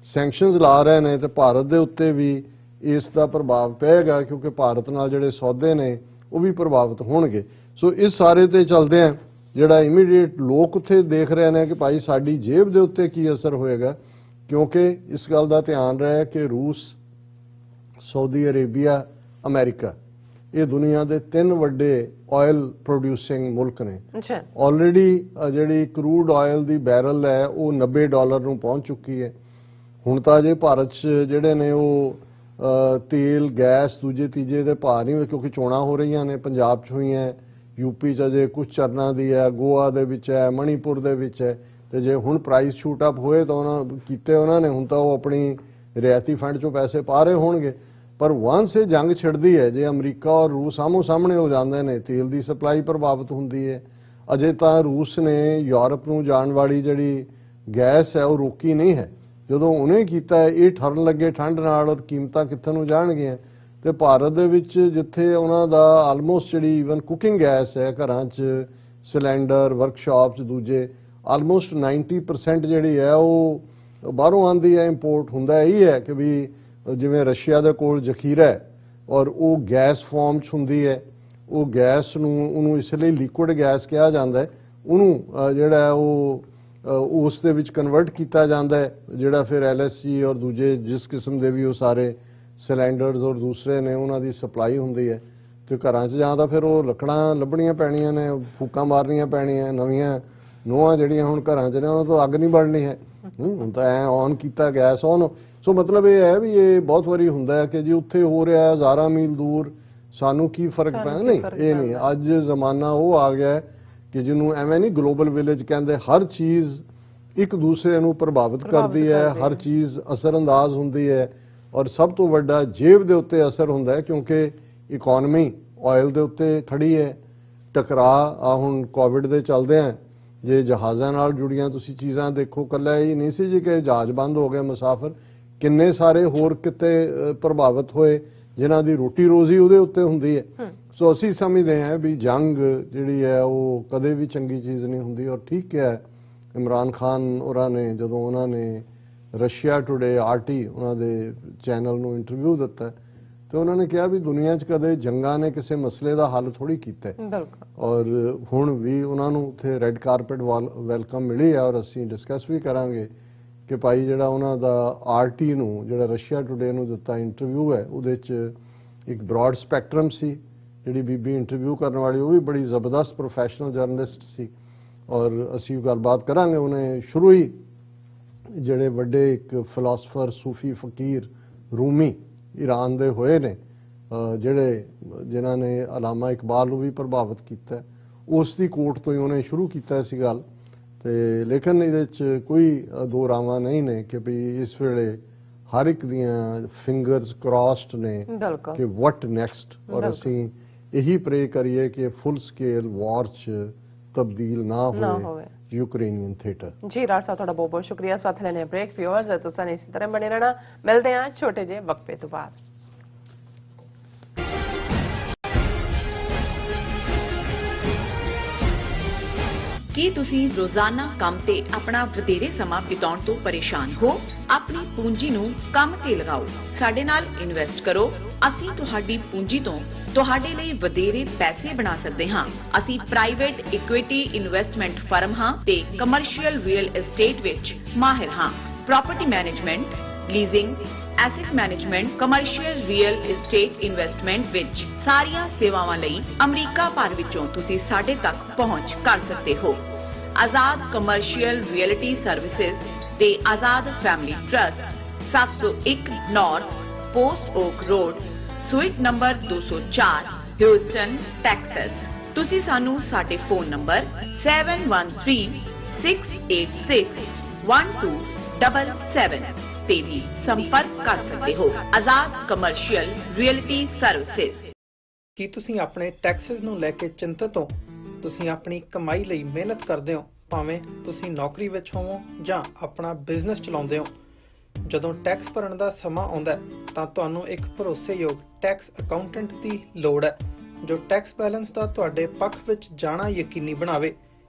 ਸੈਂਕਸ਼ਨਸ ਲਾ ਰਹੇ ਨੇ ਤੇ ਭਾਰਤ ਦੇ ਉੱਤੇ ਵੀ ਇਸ ਦਾ ਪ੍ਰਭਾਵ ਪਏਗਾ, ਕਿਉਂਕਿ ਭਾਰਤ ਨਾਲ ਜਿਹੜੇ ਸੌਦੇ ਨੇ ਉਹ ਵੀ ਪ੍ਰਭਾਵਿਤ ਹੋਣਗੇ। ਸੋ ਇਸ ਸਾਰੇ ਤੇ ਚੱਲਦੇ ਆ ਜਿਹੜਾ ਇਮੀਡੀਏਟ ਲੋਕ ਉੱਥੇ ਦੇਖ ਰਹੇ ਨੇ ਕਿ ਭਾਈ ਸਾਡੀ ਜੇਬ ਦੇ ਉੱਤੇ ਕੀ ਅਸਰ ਹੋਏਗਾ, ਕਿਉਂਕਿ ਇਸ ਗੱਲ ਦਾ ਧਿਆਨ ਰਹੇ ਕਿ ਰੂਸ, ਸਾਊਦੀ ਅਰੇਬੀਆ, ਅਮਰੀਕਾ ਇਹ ਦੁਨੀਆ ਦੇ 3 ਵੱਡੇ ਆਇਲ ਪ੍ਰੋਡਿਊਸਿੰਗ ਮੁਲਕ ਨੇ। ਆਲਰੇਡੀ ਜਿਹੜੀ ਕਰੂਡ ਆਇਲ ਦੀ ਬੈਰਲ ਹੈ ਉਹ $90 ਨੂੰ ਪਹੁੰਚ ਚੁੱਕੀ ਹੈ। ਹੁਣ ਤਾਂ ਜੇ ਭਾਰਤ 'ਚ ਜਿਹੜੇ ਨੇ ਉਹ ਤੇਲ, ਗੈਸ ਦੂਜੇ ਤੀਜੇ ਦੇ ਭਾਅ ਨਹੀਂ, ਕਿਉਂਕਿ ਚੋਣਾਂ ਹੋ ਰਹੀਆਂ ਨੇ, ਪੰਜਾਬ 'ਚ ਹੋਈਆਂ, ਯੂਪੀ 'ਚ ਅਜੇ ਕੁਝ ਚਰਨਾਂ ਦੀ ਹੈ, ਗੋਆ ਦੇ ਵਿੱਚ ਹੈ, ਮਣੀਪੁਰ ਦੇ ਵਿੱਚ ਹੈ, ਤੇ ਜੇ ਹੁਣ ਪ੍ਰਾਈਸ ਸ਼ੂਟ ਅਪ ਹੋਏ ਤਾਂ ਉਹਨਾਂ ਨੇ ਹੁਣ ਤਾਂ ਉਹ ਆਪਣੀ ਰਿਆਇਤੀ ਫੰਡ 'ਚੋਂ ਪੈਸੇ ਪਾ ਰਹੇ ਹੋਣਗੇ। ਪਰ ਵਾਂਸ ਇਹ ਜੰਗ ਛਿੜਦੀ ਹੈ, ਜੇ ਅਮਰੀਕਾ ਔਰ ਰੂਸ ਆਮੋ ਸਾਹਮਣੇ ਹੋ ਜਾਂਦੇ ਨੇ, ਤੇਲ ਦੀ ਸਪਲਾਈ ਪ੍ਰਭਾਵਿਤ ਹੁੰਦੀ ਹੈ। ਅਜੇ ਤਾਂ ਰੂਸ ਨੇ ਯੂਰਪ ਨੂੰ ਜਾਣ ਵਾਲੀ ਜਿਹੜੀ ਗੈਸ ਹੈ ਉਹ ਰੋਕੀ ਨਹੀਂ ਹੈ। ਜਦੋਂ ਉਹਨੇ ਕੀਤਾ ਇਹ ਠਰਨ ਲੱਗੇ ਠੰਡ ਨਾਲ ਔਰ ਕੀਮਤਾਂ ਕਿੱਥੇ ਨੂੰ ਜਾਣਗੀਆਂ। ਤੇ ਭਾਰਤ ਦੇ ਵਿੱਚ ਜਿੱਥੇ ਉਹਨਾਂ ਦਾ ਆਲਮੋਸਟ ਜਿਹੜੀ ਈਵਨ ਕੁਕਿੰਗ ਗੈਸ ਹੈ ਘਰਾਂ 'ਚ, ਸਿਲੰਡਰ, ਵਰਕਸ਼ਾਪ 'ਚ ਦੂਜੇ, ਆਲਮੋਸਟ 90% ਜਿਹੜੀ ਹੈ ਉਹ ਬਾਹਰੋਂ ਆਉਂਦੀ ਹੈ, ਇੰਪੋਰਟ ਹੁੰਦਾ। ਇਹੀ ਹੈ ਕਿ ਵੀ ਜਿਵੇਂ ਰਸ਼ੀਆ ਦੇ ਕੋਲ ਜ਼ਖੀਰਾ ਹੈ ਔਰ ਉਹ ਗੈਸ ਫਾਰਮ 'ਚ ਹੁੰਦੀ ਹੈ, ਉਹ ਗੈਸ ਨੂੰ ਉਹਨੂੰ ਇਸ ਲਈ ਲਿਕੁਇਡ ਗੈਸ ਕਿਹਾ ਜਾਂਦਾ ਹੈ, ਉਹਨੂੰ ਜਿਹੜਾ ਉਹ ਉਸ ਦੇ ਵਿੱਚ ਕਨਵਰਟ ਕੀਤਾ ਜਾਂਦਾ ਹੈ, ਜਿਹੜਾ ਫਿਰ LSG ਔਰ ਦੂਜੇ ਜਿਸ ਕਿਸਮ ਦੇ ਵੀ ਉਹ ਸਾਰੇ ਸਿਲੰਡਰਸ ਔਰ ਦੂਸਰੇ ਨੇ ਉਹਨਾਂ ਦੀ ਸਪਲਾਈ ਹੁੰਦੀ ਹੈ। ਤੇ ਘਰਾਂ 'ਚ ਜਾਂ ਤਾਂ ਫਿਰ ਉਹ ਲੱਕੜਾਂ ਲੱਭਣੀਆਂ ਪੈਣੀਆਂ ਨੇ, ਫੂਕਾਂ ਮਾਰਨੀਆਂ ਪੈਣੀਆਂ। ਨਵੀਆਂ ਨੋਹਾਂ ਜਿਹੜੀਆਂ ਹੁਣ ਘਰਾਂ 'ਚ ਨੇ ਉਹਨਾਂ ਤੋਂ ਅੱਗ ਨਹੀਂ ਬਲਣੀ ਹੈ, ਹੁਣ ਤਾਂ ਐ ਔਨ ਕੀਤਾ ਗੈਸ ਔਨ। ਸੋ ਮਤਲਬ ਇਹ ਹੈ ਵੀ ਇਹ ਬਹੁਤ ਵਾਰੀ ਹੁੰਦਾ ਹੈ ਕਿ ਜੀ ਉੱਥੇ ਹੋ ਰਿਹਾ ਹਜ਼ਾਰਾਂ ਮੀਲ ਦੂਰ ਸਾਨੂੰ ਕੀ ਫਰਕ ਪੈਂਦਾ। ਨਹੀਂ, ਇਹ ਨਹੀਂ। ਅੱਜ ਜ਼ਮਾਨਾ ਉਹ ਆ ਗਿਆ ਕਿ ਜਿਹਨੂੰ ਐਵੇਂ ਨਹੀਂ ਗਲੋਬਲ ਵਿਲੇਜ ਕਹਿੰਦੇ, ਹਰ ਚੀਜ਼ ਇੱਕ ਦੂਸਰੇ ਨੂੰ ਪ੍ਰਭਾਵਿਤ ਕਰਦੀ ਹੈ, ਹਰ ਚੀਜ਼ ਅਸਰਅੰਦਾਜ਼ ਹੁੰਦੀ ਹੈ। ਔਰ ਸਭ ਤੋਂ ਵੱਡਾ ਜੇਬ ਦੇ ਉੱਤੇ ਅਸਰ ਹੁੰਦਾ ਹੈ, ਕਿਉਂਕਿ ਇਕਨੋਮੀ ਆਇਲ ਦੇ ਉੱਤੇ ਖੜੀ ਹੈ। ਟਕਰਾ ਆ ਹੁਣ ਕੋਵਿਡ ਦੇ ਚੱਲਦੇ ਆ, ਜੇ ਜਹਾਜ਼ਾਂ ਨਾਲ ਜੁੜੀਆਂ ਤੁਸੀਂ ਚੀਜ਼ਾਂ ਦੇਖੋ, ਕੱਲਾ ਇਹ ਨਹੀਂ ਸੀ ਜੀ ਕਿ ਜਹਾਜ਼ ਬੰਦ ਹੋ ਗਏ, ਮੁਸਾਫਰ ਕਿੰਨੇ ਸਾਰੇ ਹੋਰ ਕਿਤੇ ਪ੍ਰਭਾਵਿਤ ਹੋਏ ਜਿਨ੍ਹਾਂ ਦੀ ਰੋਟੀ ਰੋਜ਼ੀ ਉਹਦੇ ਉੱਤੇ ਹੁੰਦੀ ਹੈ। ਸੋ ਅਸੀਂ ਸਮਝਦੇ ਹਾਂ ਵੀ ਜੰਗ ਜਿਹੜੀ ਹੈ ਉਹ ਕਦੇ ਵੀ ਚੰਗੀ ਚੀਜ਼ ਨਹੀਂ ਹੁੰਦੀ। ਔਰ ਠੀਕ ਹੈ, ਇਮਰਾਨ ਖਾਨ ਹੋਰਾਂ ਨੇ ਜਦੋਂ ਉਹਨਾਂ ਨੇ ਰਸ਼ੀਆ ਟੁਡੇ ਆਰਟੀ ਉਹਨਾਂ ਦੇ ਚੈਨਲ ਨੂੰ ਇੰਟਰਵਿਊ ਦਿੱਤਾ ਤੇ ਉਹਨਾਂ ਨੇ ਕਿਹਾ ਵੀ ਦੁਨੀਆ 'ਚ ਕਦੇ ਜੰਗਾਂ ਨੇ ਕਿਸੇ ਮਸਲੇ ਦਾ ਹੱਲ ਥੋੜੀ ਕੀਤਾ ਔਰ ਹੁਣ ਵੀ ਉਹਨਾਂ ਨੂੰ ਉੱਥੇ ਰੈੱਡ ਕਾਰਪੇਟ ਵੈਲਕਮ ਮਿਲੀ ਹੈ। ਔਰ ਅਸੀਂ ਡਿਸਕਸ ਵੀ ਕਰਾਂਗੇ ਕਿ ਭਾਈ ਜਿਹੜਾ ਉਹਨਾਂ ਦਾ ਆਰਟੀ ਨੂੰ ਜਿਹੜਾ ਰਸ਼ੀਆ ਟੁਡੇ ਨੂੰ ਦਿੱਤਾ ਇੰਟਰਵਿਊ ਹੈ ਉਹਦੇ 'ਚ ਇੱਕ ਬ੍ਰੌਡ ਸਪੈਕਟਰਮ ਸੀ। ਜਿਹੜੀ ਬੀਬੀ ਇੰਟਰਵਿਊ ਕਰਨ ਵਾਲੀ ਉਹ ਵੀ ਬੜੀ ਜ਼ਬਰਦਸਤ ਪ੍ਰੋਫੈਸ਼ਨਲ ਜਰਨਲਿਸਟ ਸੀ ਔਰ ਅਸੀਂ ਗੱਲਬਾਤ ਕਰਾਂਗੇ। ਉਹਨੇ ਸ਼ੁਰੂ ਹੀ ਜਿਹੜੇ ਵੱਡੇ ਇੱਕ ਫਿਲਾਸਫਰ ਸੂਫੀ ਫਕੀਰ ਰੂਮੀ ਈਰਾਨ ਦੇ ਹੋਏ ਨੇ, ਜਿਨ੍ਹਾਂ ਨੇ ਅਲਾਮਾ ਇਕਬਾਲ ਨੂੰ ਵੀ ਪ੍ਰਭਾਵਿਤ ਕੀਤਾ, ਉਸ ਦੀ ਕੋਟ ਤੋਂ ਹੀ ਉਹਨੇ ਸ਼ੁਰੂ ਕੀਤਾ ਸੀ ਗੱਲ। ਤੇ ਲੇਕਿਨ ਇਹਦੇ 'ਚ ਕੋਈ ਦੋ ਰਾਵਾਂ ਨਹੀਂ ਨੇ ਕਿ ਵੀ ਇਸ ਵੇਲੇ ਹਰ ਇੱਕ ਦੀਆਂ ਫਿੰਗਰਸ ਕ੍ਰਾਸਡ ਨੇ ਕਿ ਵਾਟ ਨੈਕਸਟ। ਔਰ ਅਸੀਂ ਇਹੀ ਪ੍ਰੇ ਕਰੀਏ ਕਿ ਫੁੱਲ ਸਕੇਲ ਵਾਰ 'ਚ ਤਬਦੀਲ ਨਾ ਹੋਵੇ यूक्रेनियन थिएटर। जी राज साहब, ਤੁਹਾਡਾ ਬਹੁਤ ਬਹੁਤ ਸ਼ੁਕਰੀਆ। ਸਾਥ ਲੈਣੇ ਬ੍ਰੇਕ। ਵਿਊਅਰਸ ਤੁਸੀਂ ਇਸੇ ਤਰ੍ਹਾਂ ਬਣੇ ਰਹਿਣਾ। ਮਿਲਦੇ ਹਾਂ ਛੋਟੇ ਜਿਹੇ ਵਕਫੇ ਤੋਂ ਬਾਅਦ। ਕੀ ਤੁਸੀਂ ਰੋਜ਼ਾਨਾ ਕੰਮ ਤੇ ਆਪਣਾ ਵਧੇਰੇ ਸਮਾਂ ਬਿਤਾਉਣ ਤੋਂ ਪਰੇਸ਼ਾਨ ਹੋ? ਆਪਣੀ ਪੂੰਜੀ ਨੂੰ ਕੰਮ ਤੇ ਲਗਾਓ, ਸਾਡੇ ਨਾਲ ਇਨਵੈਸਟ ਕਰੋ। ਅਸੀਂ ਤੁਹਾਡੀ ਪੂੰਜੀ ਤੋਂ ਤੁਹਾਡੇ ਲਈ ਵਧੇਰੇ ਪੈਸੇ ਬਣਾ ਸਕਦੇ ਹਾਂ। ਅਸੀਂ ਪ੍ਰਾਈਵੇਟ ਇਕੁਇਟੀ ਇਨਵੈਸਟਮੈਂਟ ਫਰਮ ਹਾਂ ਤੇ ਕਮਰਸ਼ੀਅਲ ਰੀਅਲ ਏਸਟੇਟ ਵਿੱਚ ਮਾਹਿਰ ਹਾਂ। Property management, leasing, asset management, commercial real estate investment ਵਿੱਚ ਸਾਰੀਆਂ ਸੇਵਾਵਾਂ ਲਈ ਅਮਰੀਕਾ ਭਰ ਵਿੱਚੋਂ ਤੁਸੀਂ ਸਾਡੇ ਤੱਕ ਪਹੁੰਚ ਕਰ ਸਕਦੇ ਹੋ। ਆਜ਼ਾਦ ਕਮਰਸ਼ੀਅਲ ਰੀਅਲਟੀ ਸਰਵਿਸਿਜ਼ ਤੇ Azad family trust, 701 North Post Oak Road, suite number 204, Houston, Texas. ਤੁਸੀਂ ਸਾਨੂੰ ਸਾਡੇ ਫੋਨ ਨੰਬਰ 7136861277 ਤੇ ਵੀ ਸੰਪਰਕ ਕਰ ਸਕਦੇ ਹੋ। Azad commercial realty services. ਕੀ ਤੁਸੀਂ ਆਪਣੇ ਟੈਕਸਸ ਨੂੰ ਲੈ ਕੇ ਚਿੰਤਤ ਹੋ? ਤੁਸੀਂ ਆਪਣੀ ਕਮਾਈ ਲਈ ਮਿਹਨਤ ਕਰਦੇ ਹੋ, ਭਾਵੇਂ ਤੁਸੀਂ ਨੌਕਰੀ ਵਿੱਚ ਹੋਵੋ ਜਾਂ ਆਪਣਾ ਬਿਜ਼ਨਸ ਚਲਾਉਂਦੇ ਹੋ। ਜਦੋਂ ਟੈਕਸ ਭਰਨ ਦਾ ਸਮਾਂ ਆਉਂਦਾ ਤਾਂ ਤੁਹਾਨੂੰ ਇੱਕ ਭਰੋਸੇਯੋਗ ਟੈਕਸ ਅਕਾਊਂਟੈਂਟ ਦੀ ਲੋੜ ਹੈ ਜੋ ਟੈਕਸ ਬੈਲੈਂਸ ਦਾ ਤੁਹਾਡੇ ਪੱਖ ਵਿੱਚ ਜਾਣਾ ਯਕੀਨੀ ਬਣਾਵੇ।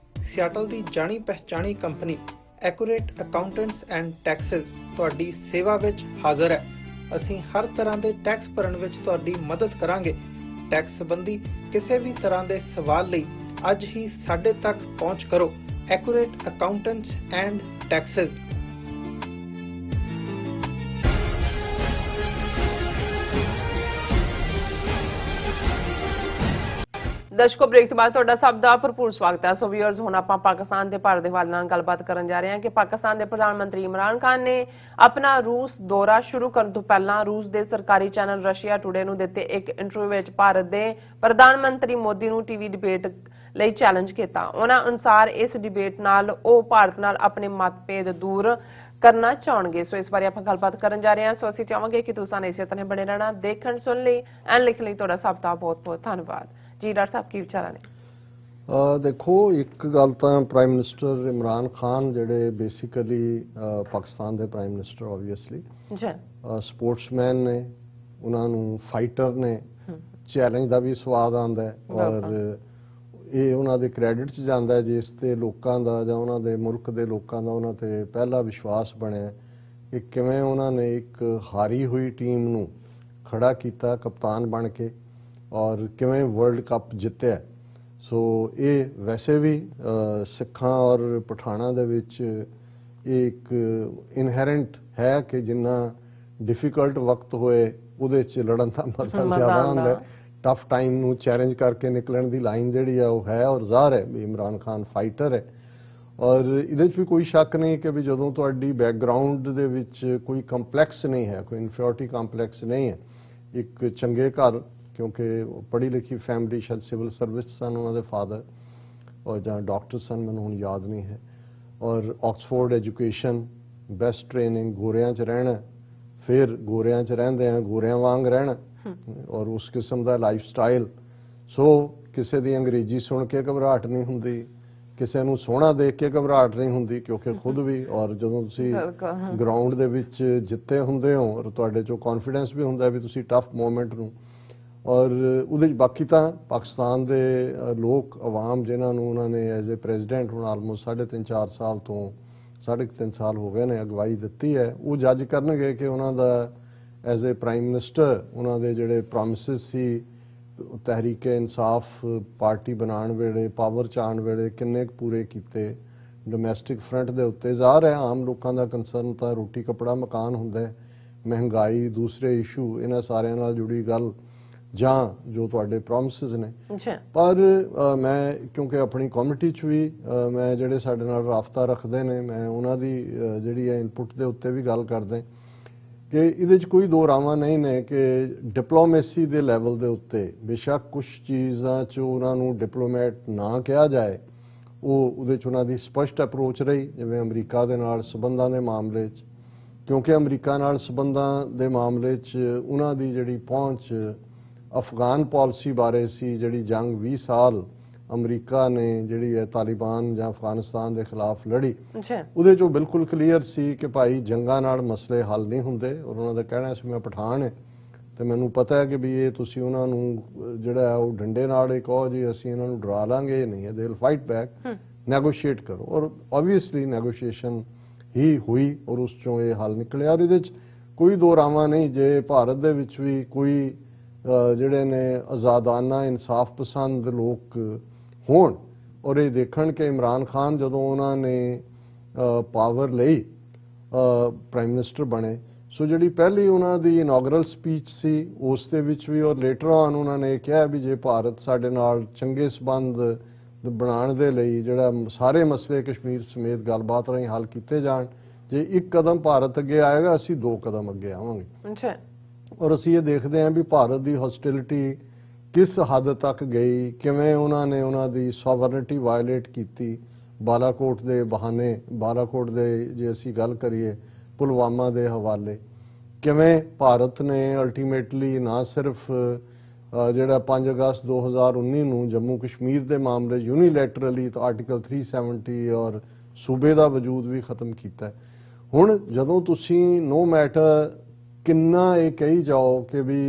ਸਿਆਟਲ ਦੀ ਜਾਣੀ ਪਛਾਣੀ company Accurate Accountants and Taxes ਤੁਹਾਡੀ ਸੇਵਾ ਵਿੱਚ ਹਾਜ਼ਰ ਹੈ। ਅਸੀਂ ਹਰ ਤਰ੍ਹਾਂ ਦੇ ਟੈਕਸ ਭਰਨ ਵਿੱਚ ਤੁਹਾਡੀ ਮਦਦ ਕਰਾਂਗੇ। ਟੈਕਸ ਸੰਬੰਧੀ ਕਿਸੇ ਵੀ ਤਰ੍ਹਾਂ ਦੇ ਸਵਾਲ ਲਈ ਅੱਜ ਹੀ ਸਾਡੇ ਤੱਕ ਪਹੁੰਚ ਕਰੋ। Accurate Accountants and Taxes. ਦਰਸ਼ਕੋ, ਬ੍ਰੇਕ ਤੋਂ ਬਾਅਦ ਤੁਹਾਡਾ ਸਭ ਦਾ ਭਰਪੂਰ ਸਵਾਗਤ ਹੈ। ਸੋ ਵੀਅਰਸ, ਹੁਣ ਆਪਾਂ ਪਾਕਿਸਤਾਨ ਤੇ ਭਾਰਤ ਦੇ ਹਵਾਲੇ ਨਾਲ ਗੱਲਬਾਤ ਕਰਨ ਜਾ ਰਹੇ ਹਾਂ ਕਿ ਪਾਕਿਸਤਾਨ ਦੇ ਪ੍ਰਧਾਨ ਮੰਤਰੀ ਇਮਰਾਨ ਖਾਨ ਨੇ ਆਪਣਾ ਰੂਸ ਦੌਰਾ ਸ਼ੁਰੂ ਕਰਨ ਤੋਂ ਪਹਿਲਾਂ ਰੂਸ ਦੇ ਸਰਕਾਰੀ ਚੈਨਲ ਰਸ਼ੀਆ ਟੁਡੇ ਨੂੰ ਦਿੱਤੇ ਇੱਕ ਇੰਟਰਵਿਊ ਵਿੱਚ ਭਾਰਤ ਦੇ ਪ੍ਰਧਾਨ ਮੰਤਰੀ ਮੋਦੀ ਨੂੰ ਟੀਵੀ ਡਿਬੇਟ ਲਈ ਚੈਲੰਜ ਕੀਤਾ। ਉਹਨਾਂ ਅਨੁਸਾਰ ਇਸ ਡਿਬੇਟ ਨਾਲ ਉਹ ਭਾਰਤ ਨਾਲ ਆਪਣੇ ਮਤਭੇਦ ਦੂਰ ਕਰਨਾ ਚਾਹਣਗੇ। ਸੋ ਇਸ ਬਾਰੇ ਆਪਾਂ ਗੱਲਬਾਤ ਕਰਨ ਜਾ ਰਹੇ ਹਾਂ। ਸੋ ਅਸੀਂ ਚਾਹਾਂਗੇ ਕਿ ਤੁਸੀਂ ਇਸੇ ਤਰ੍ਹਾਂ ਬਣੇ ਰਹਿਣਾ। ਦੇਖਣ ਸੁਣ ਲਈ ਐਂਡ ਲਿਖਣ ਲਈ ਤੁਹਾਡਾ ਸਭ ਦਾ ਬਹੁਤ ਬਹੁਤ ਧੰਨਵਾਦ। ਜੀ ਡਾਕਟਰ ਸਾਹਿਬ, ਕੀ ਵਿਚਾਰਾਂ ਨੇ? ਦੇਖੋ, ਇੱਕ ਗੱਲ ਤਾਂ ਪ੍ਰਾਈਮ ਮਿਨਿਸਟਰ ਇਮਰਾਨ ਖਾਨ ਜਿਹੜੇ ਬੇਸਿਕਲੀ ਪਾਕਿਸਤਾਨ ਦੇ ਪ੍ਰਾਈਮ ਮਿਨਿਸਟਰ ਆਬਵੀਅਸਲੀ ਸਪੋਰਟਸਮੈਨ ਨੇ, ਉਹਨਾਂ ਨੂੰ ਫਾਈਟਰ ਨੇ, ਚੈਲੰਜ ਦਾ ਵੀ ਸਵਾਦ ਆਉਂਦਾ ਹੈ ਔਰ ਇਹ ਉਹਨਾਂ ਦੇ ਕ੍ਰੈਡਿਟ 'ਚ ਜਾਂਦਾ ਜਿਸ ਤੇ ਲੋਕਾਂ ਦਾ ਜਾਂ ਉਹਨਾਂ ਦੇ ਮੁਲਕ ਦੇ ਲੋਕਾਂ ਦਾ ਉਹਨਾਂ ਤੇ ਪਹਿਲਾ ਵਿਸ਼ਵਾਸ ਬਣਿਆ ਕਿ ਕਿਵੇਂ ਉਹਨਾਂ ਨੇ ਇੱਕ ਹਾਰੀ ਹੋਈ ਟੀਮ ਨੂੰ ਖੜਾ ਕੀਤਾ ਕਪਤਾਨ ਬਣ ਕੇ ਔਰ ਕਿਵੇਂ ਵਰਲਡ ਕੱਪ ਜਿੱਤਿਆ। ਸੋ ਇਹ ਵੈਸੇ ਵੀ ਸਿੱਖਾਂ ਔਰ ਪਠਾਣਾਂ ਦੇ ਵਿੱਚ ਇਹ ਇੱਕ ਇਨਹੈਰੈਂਟ ਹੈ ਕਿ ਜਿੰਨਾ ਡਿਫਿਕਲਟ ਵਕਤ ਹੋਏ ਉਹਦੇ 'ਚ ਲੜਨ ਦਾ ਮਜ਼ਾ ਜ਼ਿਆਦਾ ਹੁੰਦਾ ਹੈ। ਟਫ ਟਾਈਮ ਨੂੰ ਚੈਲੰਜ ਕਰਕੇ ਨਿਕਲਣ ਦੀ ਲਾਈਨ ਜਿਹੜੀ ਆ ਉਹ ਹੈ ਔਰ ਜ਼ਾਹਰ ਹੈ ਵੀ ਇਮਰਾਨ ਖਾਨ ਫਾਈਟਰ ਹੈ। ਔਰ ਇਹਦੇ 'ਚ ਵੀ ਕੋਈ ਸ਼ੱਕ ਨਹੀਂ ਕਿ ਵੀ ਜਦੋਂ ਤੁਹਾਡੀ ਬੈਕਗਰਾਊਂਡ ਦੇ ਵਿੱਚ ਕੋਈ ਕੰਪਲੈਕਸ ਨਹੀਂ ਹੈ, ਕੋਈ ਇਨਫੀਰੀਅਰਟੀ ਕੰਪਲੈਕਸ ਨਹੀਂ ਹੈ, ਇੱਕ ਚੰਗੇ ਘਰ, ਕਿਉਂਕਿ ਪੜ੍ਹੀ ਲਿਖੀ ਫੈਮਿਲੀ, ਸ਼ਾਇਦ ਸਿਵਲ ਸਰਵਿਸ ਸਨ ਉਹਨਾਂ ਦੇ ਫਾਦਰ ਔਰ ਜਾਂ ਡਾਕਟਰ ਸਨ, ਮੈਨੂੰ ਹੁਣ ਯਾਦ ਨਹੀਂ ਹੈ, ਔਰ ਆਕਸਫੋਰਡ ਐਜੂਕੇਸ਼ਨ, ਬੈਸਟ ਟ੍ਰੇਨਿੰਗ, ਗੋਰਿਆਂ 'ਚ ਰਹਿਣਾ, फिर गोरियां च रहिंदे आ गोरियां वांग रहना और उस किस्म का लाइफ स्टाइल। सो किसी की अंग्रेजी सुन के घबराहट नहीं हुंदी, किसी नूं सोहना देख के घबराहट नहीं हुंदी, क्योंकि खुद भी और जदों तुसीं ग्राउंड दे विच जित्ते हुंदे हो और तुहाडे चों कॉन्फिडेंस भी हुंदा भी तुसीं टफ मोमेंट नूं। और उहदे बाकी तां पाकिस्तान दे लोग आवाम जिन्हां नूं उन्हां ने एज ए प्रेजिडेंट हुण आलमोस्ट 3.5-4 साल तो 3.5 साल हो गए ने अगवाई दित्ती है, वो जज करनगे कि उन्हां दा एज ए प्राइम मिनिस्टर उन्हां दे जिहड़े प्रॉमिसेस सी तहरीक इंसाफ पार्टी बनाने वेले पावर च आउण वेले किन्ने पूरे कीते। डोमैसटिक फ्रंट दे उत्ते ज़ाहिर है आम लोगों का कंसर्न तो रोटी कपड़ा मकान हुंदा है, महंगाई दूसरे इशू इन्हां सारियां नाल जुड़ी गल जां जो तुहाडे प्रॉमिसेस ने। पर मैं क्योंकि अपनी कमिटी च भी मैं जिहड़े साडे नाल राबता रखदे ने मैं उन्हां दी जिहड़ी है इनपुट दे उत्ते भी गल करदे कि इहदे च कोई दो रावां नहीं ने कि डिप्लोमेसी दे लैवल दे उत्ते बेशक कुछ चीज़ां च उन्हां नूं डिप्लोमैट ना कहा जाए, वो उहदे च उन्हां दी स्पष्ट अप्रोच रही जिवें अमरीका दे नाल संबंधां दे मामले च, क्योंकि अमरीका नाल संबंधां दे मामले च उन्हां दी जिहड़ी पहुंच अफगान पॉलिसी बारे सी, जिहड़ी जंग 20 साल अमरीका ने जिहड़ी है तालिबान जां अफगानिस्तान के खिलाफ लड़ी, उहदे चों बिल्कुल क्लीयर सी कि भाई जंगां नाल मसले हल नहीं हुंदे। और उन्हां दा कहना सी मैं पठान है तो मैनूं पता है कि भी ये तुसीं उन्हां नूं जिहड़ा है वो डंडे नाल ही कहो जी असीं इन्हां नूं डरा लांगे, नहीं है, दे विल फाइट बैक, नैगोशिएट करो। और ऑबवियसली नैगोशिएशन ही हुई और उस चों ये हल निकलिया। और इहदे च कोई दो रावां नहीं जे भारत दे विच भी कोई जिहड़े ने आज़ादाना इंसाफ पसंद लोग होण और ये देखण कि इमरान खान जदों उन्होंने पावर लई प्राइम मिनिस्टर बने, सो जिहड़ी पहली उन्हां दी इनॉगरल स्पीच सी उस दे विच भी और लेटर ऑन उन्होंने कहा भी जे भारत साडे नाल चंगे संबंध बनाने दे लई जिहड़ा सारे मसले कश्मीर समेत गलबात राहीं हल कीते जाण, जे एक कदम भारत अगे आएगा असीं 2 कदम अगे आवांगे। और असीं ये देखते हैं भी भारत की हॉस्टिलिटी किस हद तक गई, किवें उन्होंने उन्हां दी सॉवरनिटी वायलेट की बालाकोट के बहाने, बालाकोट के जे असीं गल करिए पुलवामा के हवाले, किवें भारत ने अल्टीमेटली ना सिर्फ जिहड़ा 5 अगस्त 2019 नूं जम्मू कश्मीर के मामले यूनीलैटरली तो आर्टिकल 370 और सूबे का वजूद भी खत्म किया। हुण जदों तुसीं नो मैटर किन्ना ये कही जाओ कि भी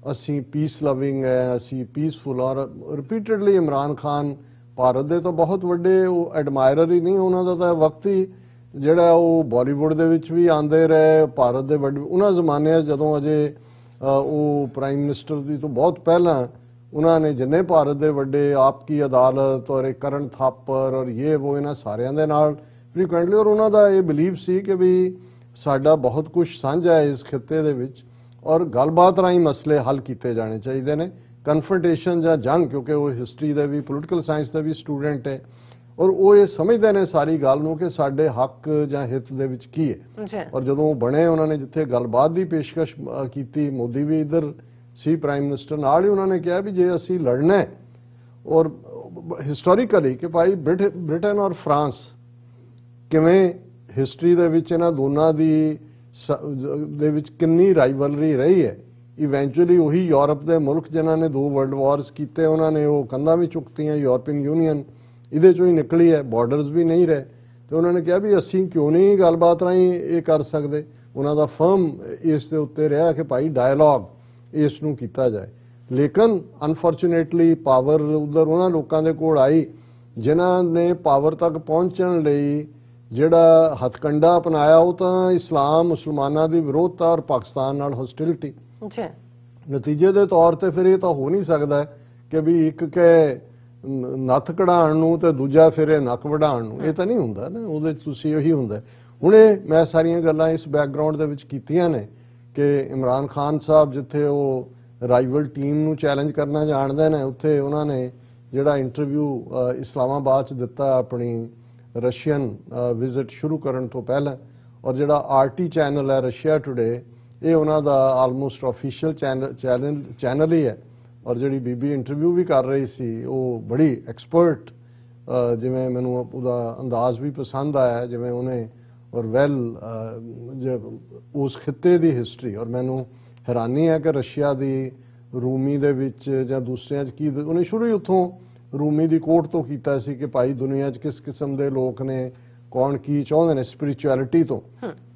असी पीस लविंग है, असी पीसफुल, और रिपीटेडली इमरान खान भारत के तो बहुत वड्डे एडमायरर ही नहीं, उन्होंने तो वक्त ही जिहड़ा वो बॉलीवुड दे विच भी आंदे रहे, भारत के वड्डे उन्होंने जमाने जदों अजे वो प्राइम मिनिस्टर की तो बहुत पहला उन्होंने जिन्ने भारत के वड्डे आपकी अदालत और एक करण थापर और ये वो इन्हां सारियां दे नाल फ्रीकुएंटली, और उन्होंने ये बिलीव सी कि भी साडा बहुत कुछ साझा है इस खिते दे विच और गलबात राहीं मसले हल किए जाने चाहिए ने, कन्फ्रंटेशन जां जंग, क्योंकि वो हिस्टरी दे भी पोलिटिकल साइंस दे भी स्टूडेंट है और वो ये समझते हैं सारी गल नूं कि साडे हक जां हित दे विच की है। और जदों बने उन्होंने जिथे गलबात की पेशकश की, मोदी भी इधर सी प्राइम मिनिस्टर नाल ही उन्होंने कहा भी जे असीं लड़ना है और हिस्टोरिकली कि भाई ब्रिटेन और फ्रांस किवें हिस्टरी दे विच इन्हां दोनां दी दे विच किन्नी राइवलरी रही है। इवेंचुअली वही यूरोप के मुल्क जिन्हां ने 2 वर्ल्ड वॉर्स कीते उन्होंने वो कंधां भी चुकतियां, यूरोपीयन यूनीयन इहदे चों ही निकली है, बॉर्डर्स भी नहीं रहे, तो उन्होंने कहा भी असीं क्यों नहीं गलबात राहीं ये कर सकते। उन्हां दा फर्म इस दे उत्ते रहा कि भाई डायलॉग इस नूं कीता जाए, लेकिन अनफॉर्चुनेटली पावर उधर उन्हां लोकां दे कोल आई जिन्हां ने पावर तक पहुंचण लई जिहड़ा हथकंडा अपनाया वो तो इस्लाम मुसलमानों की विरोधता और पाकिस्तान नाल हॉस्टिलिटी। नतीजे के तौर पर फिर ये तो हो नहीं सकता कि भी एक के नत्थ कढ़ाण नूं ते दूजा फिर नक वढाण नूं, ये तो नहीं हुंदा ना, उहदे तुसीं यही हुंदा। हुणे मैं सारियां गल्लां इस बैकग्राउंड दे विच कीतियां ने कि इमरान खान साहब जिथे वो राइवल टीम नूं चैलेंज करना जाणदे ने, उत्थे उन्होंने जिहड़ा इंटरव्यू इस्लामाबाद च दिता अपनी रशियन विजिट शुरू करने तो पहले, और जिहड़ा RT चैनल है रशिया टुडे, ये उन्हों दा आलमोस्ट ऑफिशियल चैनल ही है। और जिहड़ी बीबी इंटरव्यू भी कर रही सी वो बड़ी एक्सपर्ट, जिवें मैनूं उहदा अंदाज भी पसंद आया, जिवें उन्हें ਔਰ ਵੈਲ ਉਸ ਖਿੱਤੇ ਦੀ ਹਿਸਟਰੀ। ਔਰ ਮੈਨੂੰ ਹੈਰਾਨੀ ਹੈ ਕਿ ਰਸ਼ੀਆ ਦੀ ਰੂਮੀ ਦੇ ਵਿੱਚ ਜਾਂ ਦੂਸਰਿਆਂ 'ਚ ਕੀ ਉਹਨੇ ਸ਼ੁਰੂ ਹੀ ਉੱਥੋਂ ਰੂਮੀ ਦੀ ਕੋਰਟ ਤੋਂ ਕੀਤਾ ਸੀ ਕਿ ਭਾਈ ਦੁਨੀਆ 'ਚ ਕਿਸ ਕਿਸਮ ਦੇ ਲੋਕ ਨੇ, ਕੌਣ ਕੀ ਚਾਹੁੰਦੇ ਨੇ ਸਪਿਰਿਚੁਅਲਿਟੀ ਤੋਂ।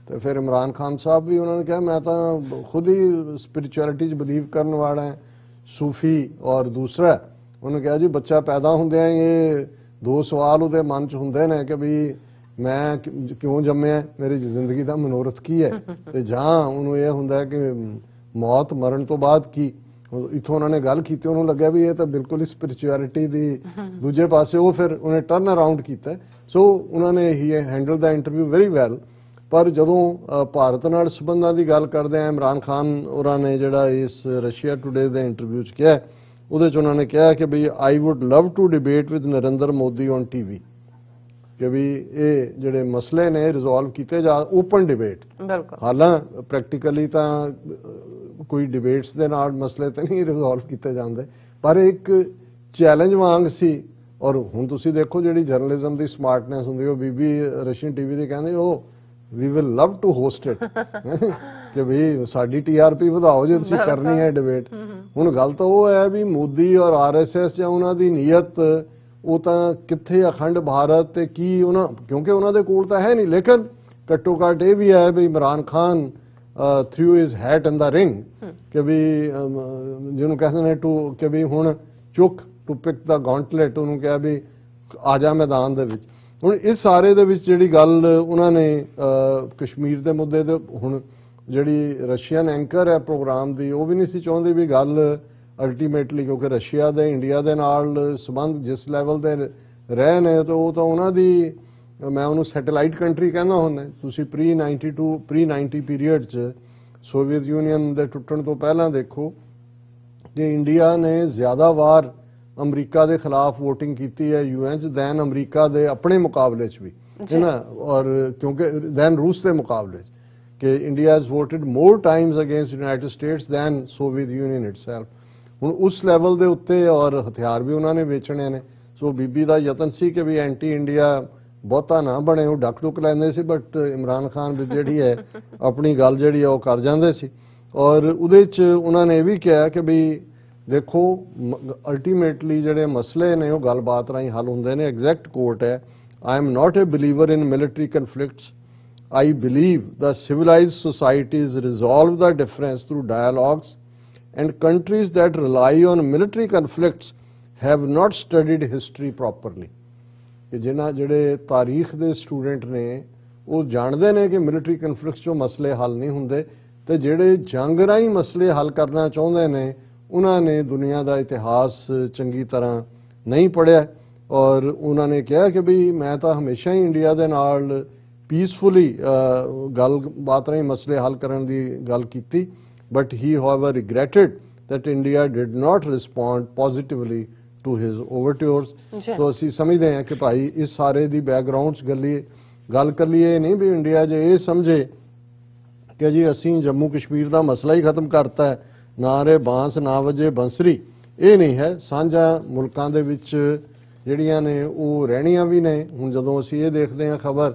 ਤੇ ਫਿਰ ਇਮਰਾਨ ਖਾਨ ਸਾਹਿਬ ਵੀ ਉਹਨਾਂ ਨੇ ਕਿਹਾ ਮੈਂ ਤਾਂ ਖੁਦ ਹੀ ਸਪਿਰਿਚੁਅਲਿਟੀ 'ਚ ਬਿਲੀਵ ਕਰਨ ਵਾਲਾ ਹੈ, ਸੂਫੀ। ਔਰ ਦੂਸਰਾ ਉਹਨੇ ਕਿਹਾ ਜੀ ਬੱਚਾ ਪੈਦਾ ਹੁੰਦਿਆਂ ਇਹ ਦੋ ਸਵਾਲ ਉਹਦੇ ਮਨ 'ਚ ਹੁੰਦੇ ਨੇ ਕਿ ਵੀ ਮੈਂ ਕਿਉਂ ਜੰਮਿਆ, ਮੇਰੀ ਜ਼ਿੰਦਗੀ ਦਾ ਮਨੋਰਥ ਕੀ ਹੈ, ਤੇ ਜਾਂ ਉਹਨੂੰ ਇਹ ਹੁੰਦਾ ਕਿ ਮੌਤ ਮਰਨ ਤੋਂ ਬਾਅਦ ਕੀ। ਇੱਥੋਂ ਉਹਨਾਂ ਨੇ ਗੱਲ ਕੀਤੀ, ਉਹਨੂੰ ਲੱਗਿਆ ਵੀ ਇਹ ਤਾਂ ਬਿਲਕੁਲ ਹੀ ਸਪਿਰਿਚੁਅਲਿਟੀ ਦੀ ਦੂਜੇ ਪਾਸੇ। ਉਹ ਫਿਰ ਉਹਨੇ ਟਰਨ ਅਰਾਊਂਡ ਕੀਤਾ। ਸੋ ਉਹਨਾਂ ਨੇ ਹੀ ਹੈਂਡਲ ਦਾ ਇੰਟਰਵਿਊ ਵੈਰੀ ਵੈਲ। ਪਰ ਜਦੋਂ ਭਾਰਤ ਨਾਲ ਸੰਬੰਧਾਂ ਦੀ ਗੱਲ ਕਰਦੇ ਆ, ਇਮਰਾਨ ਖਾਨ ਹੋਰਾਂ ਨੇ ਜਿਹੜਾ ਇਸ ਰਸ਼ੀਆ ਟੁਡੇ ਦੇ ਇੰਟਰਵਿਊ 'ਚ ਕਿਹਾ, ਉਹਦੇ 'ਚ ਉਹਨਾਂ ਨੇ ਕਿਹਾ ਕਿ ਵੀ I would love to debate with Narendra Modi on TV, ਕਿ ਵੀ ਇਹ ਜਿਹੜੇ ਮਸਲੇ ਨੇ ਰਿਜ਼ੋਲਵ ਕੀਤੇ ਜਾ, ਓਪਨ ਡਿਬੇਟ। ਬਿਲਕੁਲ। ਹਾਲਾਂ ਪ੍ਰੈਕਟੀਕਲੀ ਤਾਂ ਕੋਈ ਡਿਬੇਟਸ ਦੇ ਨਾਲ ਮਸਲੇ ਤਾਂ ਨਹੀਂ ਰਿਜ਼ੋਲਵ ਕੀਤੇ ਜਾਂਦੇ, ਪਰ ਇੱਕ ਚੈਲੰਜ ਵਾਂਗ ਸੀ। ਔਰ ਹੁਣ ਤੁਸੀਂ ਦੇਖੋ ਜਿਹੜੀ ਜਰਨਲਿਜ਼ਮ ਦੀ ਸਮਾਰਟਨੈਸ ਹੁੰਦੀ, ਉਹ ਬੀਬੀ ਰਸ਼ੀਅਨ ਟੀਵੀ ਦੇ ਕਹਿੰਦੇ ਉਹ we will love to host it, ਕਿ ਵੀ ਸਾਡੀ TRP ਵਧਾਓ ਜੇ ਤੁਸੀਂ ਕਰਨੀ ਹੈ ਡਿਬੇਟ। ਹੁਣ ਗੱਲ ਤਾਂ ਉਹ ਹੈ ਵੀ ਮੋਦੀ ਔਰ RSS ਜਾਂ ਉਹਨਾਂ ਦੀ ਨੀਅਤ ਉਹ ਤਾਂ ਕਿੱਥੇ ਅਖੰਡ ਭਾਰਤ ਤੇ ਕੀ ਉਹਨਾਂ, ਕਿਉਂਕਿ ਉਹਨਾਂ ਦੇ ਕੋਲ ਤਾਂ ਹੈ ਨਹੀਂ। ਲੇਕਿਨ ਘੱਟੋ ਘੱਟ ਇਹ ਵੀ ਹੈ ਵੀ Imran Khan threw his hat in the ring, ਕਿ ਵੀ ਜਿਹਨੂੰ ਕਹਿੰਦੇ ਨੇ ਕਿ ਵੀ ਹੁਣ ਚੁੱਕ ਟੂ ਪਿਕ ਦਾ ਗੌਂਟਲੇਟ, ਉਹਨੂੰ ਕਿਹਾ ਵੀ ਆ ਜਾ ਮੈਦਾਨ ਦੇ ਵਿੱਚ। ਹੁਣ ਇਸ ਸਾਰੇ ਦੇ ਵਿੱਚ ਜਿਹੜੀ ਗੱਲ ਉਹਨਾਂ ਨੇ ਕਸ਼ਮੀਰ ਦੇ ਮੁੱਦੇ ਤੇ, ਹੁਣ ਜਿਹੜੀ ਰਸ਼ੀਅਨ ਐਂਕਰ ਹੈ ਪ੍ਰੋਗਰਾਮ ਦੀ, ਉਹ ਵੀ ਨਹੀਂ ਸੀ ਚਾਹੁੰਦੀ ਵੀ ਗੱਲ ਅਲਟੀਮੇਟਲੀ, ਕਿਉਂਕਿ ਰਸ਼ੀਆ ਦੇ ਇੰਡੀਆ ਦੇ ਨਾਲ ਸੰਬੰਧ ਜਿਸ ਲੈਵਲ ਤੇ ਰਹੇ ਨੇ, ਤਾਂ ਉਹ ਤਾਂ ਉਹਨਾਂ ਦੀ, ਮੈਂ ਉਹਨੂੰ ਸੈਟੇਲਾਈਟ ਕੰਟਰੀ ਕਹਿੰਦਾ ਹੁੰਦਾ। ਤੁਸੀਂ ਪ੍ਰੀ-90 ਪੀਰੀਅਡ 'ਚ ਸੋਵੀਅਤ ਯੂਨੀਅਨ ਦੇ ਟੁੱਟਣ ਤੋਂ ਪਹਿਲਾਂ ਦੇਖੋ ਕਿ ਇੰਡੀਆ ਨੇ ਜ਼ਿਆਦਾ ਵਾਰ ਅਮਰੀਕਾ ਦੇ ਖਿਲਾਫ ਵੋਟਿੰਗ ਕੀਤੀ ਹੈ UN 'ਚ ਦੈਨ ਅਮਰੀਕਾ ਦੇ ਆਪਣੇ ਮੁਕਾਬਲੇ 'ਚ ਵੀ, ਹੈ ਨਾ। ਔਰ ਕਿਉਂਕਿ ਦੈਨ ਰੂਸ ਦੇ ਮੁਕਾਬਲੇ 'ਚ, ਕਿ India has voted more times against United States than Soviet Union itself. ਹੁਣ ਉਸ ਲੈਵਲ ਦੇ ਉੱਤੇ, ਔਰ ਹਥਿਆਰ ਵੀ ਉਹਨਾਂ ਨੇ ਵੇਚਣੇ ਨੇ। ਸੋ ਬੀਬੀ ਦਾ ਯਤਨ ਸੀ ਕਿ ਵੀ ਐਂਟੀ ਇੰਡੀਆ ਬਹੁਤਾ ਨਾ ਬਣੇ, ਉਹ ਡੱਕ ਲੈਂਦੇ ਸੀ, ਬਟ ਇਮਰਾਨ ਖਾਨ ਵੀ ਜਿਹੜੀ ਹੈ ਆਪਣੀ ਗੱਲ ਜਿਹੜੀ ਹੈ ਉਹ ਕਰ ਜਾਂਦੇ ਸੀ। ਔਰ ਉਹਦੇ 'ਚ ਉਹਨਾਂ ਨੇ ਇਹ ਵੀ ਕਿਹਾ ਕਿ ਵੀ ਦੇਖੋ ਅਲਟੀਮੇਟਲੀ ਜਿਹੜੇ ਮਸਲੇ ਨੇ ਉਹ ਗੱਲਬਾਤ ਰਾਹੀਂ ਹੱਲ ਹੁੰਦੇ ਨੇ। ਐਗਜ਼ੈਕਟ ਕੋਟ ਹੈ, I am not a believer in military conflicts, I believe the civilized societies resolve the difference through dialogues, and countries that rely on military conflicts have not studied history properly. ਕਿ ਜਿਹੜੇ ਤਾਰੀਖ ਦੇ student ਨੇ ਉਹ ਜਾਣਦੇ ਨੇ ਕਿ military conflicts 'ਚੋਂ ਮਸਲੇ ਹੱਲ ਨਹੀਂ ਹੁੰਦੇ, ਤੇ ਜਿਹੜੇ ਜੰਗ ਰਾਹੀਂ ਮਸਲੇ ਹੱਲ ਕਰਨਾ ਚਾਹੁੰਦੇ ਨੇ ਉਹਨਾਂ ਨੇ ਦੁਨੀਆ ਦਾ ਇਤਿਹਾਸ ਚੰਗੀ ਤਰ੍ਹਾਂ ਨਹੀਂ ਪੜ੍ਹਿਆ। ਔਰ ਉਹਨਾਂ ਨੇ ਕਿਹਾ ਕਿ ਵੀ ਮੈਂ ਤਾਂ ਹਮੇਸ਼ਾ ਹੀ ਇੰਡੀਆ ਦੇ ਨਾਲ ਪੀਸਫੁਲੀ ਗੱਲਬਾਤ ਰਾਹੀਂ ਮਸਲੇ ਹੱਲ ਕਰਨ ਦੀ ਗੱਲ ਕੀਤੀ, but he however regretted that India did not respond positively to his overtures. So ਅਸੀਂ ਸਮਝਦੇ ਹਾਂ ਕਿ ਭਾਈ ਇਸ ਸਾਰੇ ਦੀ ਬੈਕਗ੍ਰਾਉਂਡ 'ਚ ਗੱਲ ਕਰ ਲਈਏ, ਨਹੀਂ ਵੀ ਇੰਡੀਆ ਜੇ ਇਹ ਸਮਝੇ ਕਿ ਜੀ ਅਸੀਂ ਜੰਮੂ ਕਸ਼ਮੀਰ ਦਾ ਮਸਲਾ ਹੀ ਖਤਮ ਕਰਤਾ ਹੈ, ਨਾ ਰੇ ਬਾਂਸ ਨਾ ਵਜੇ ਬੰਸਰੀ, ਇਹ ਨਹੀਂ ਹੈ। ਸਾਂਝਾ ਮੁਲਕਾਂ ਦੇ ਵਿੱਚ ਜਿਹੜੀਆਂ ਨੇ ਉਹ ਰਹਿਣੀਆਂ ਵੀ ਨੇ। ਹੁਣ ਜਦੋਂ ਅਸੀਂ ਇਹ ਦੇਖਦੇ ਹਾਂ ਖਬਰ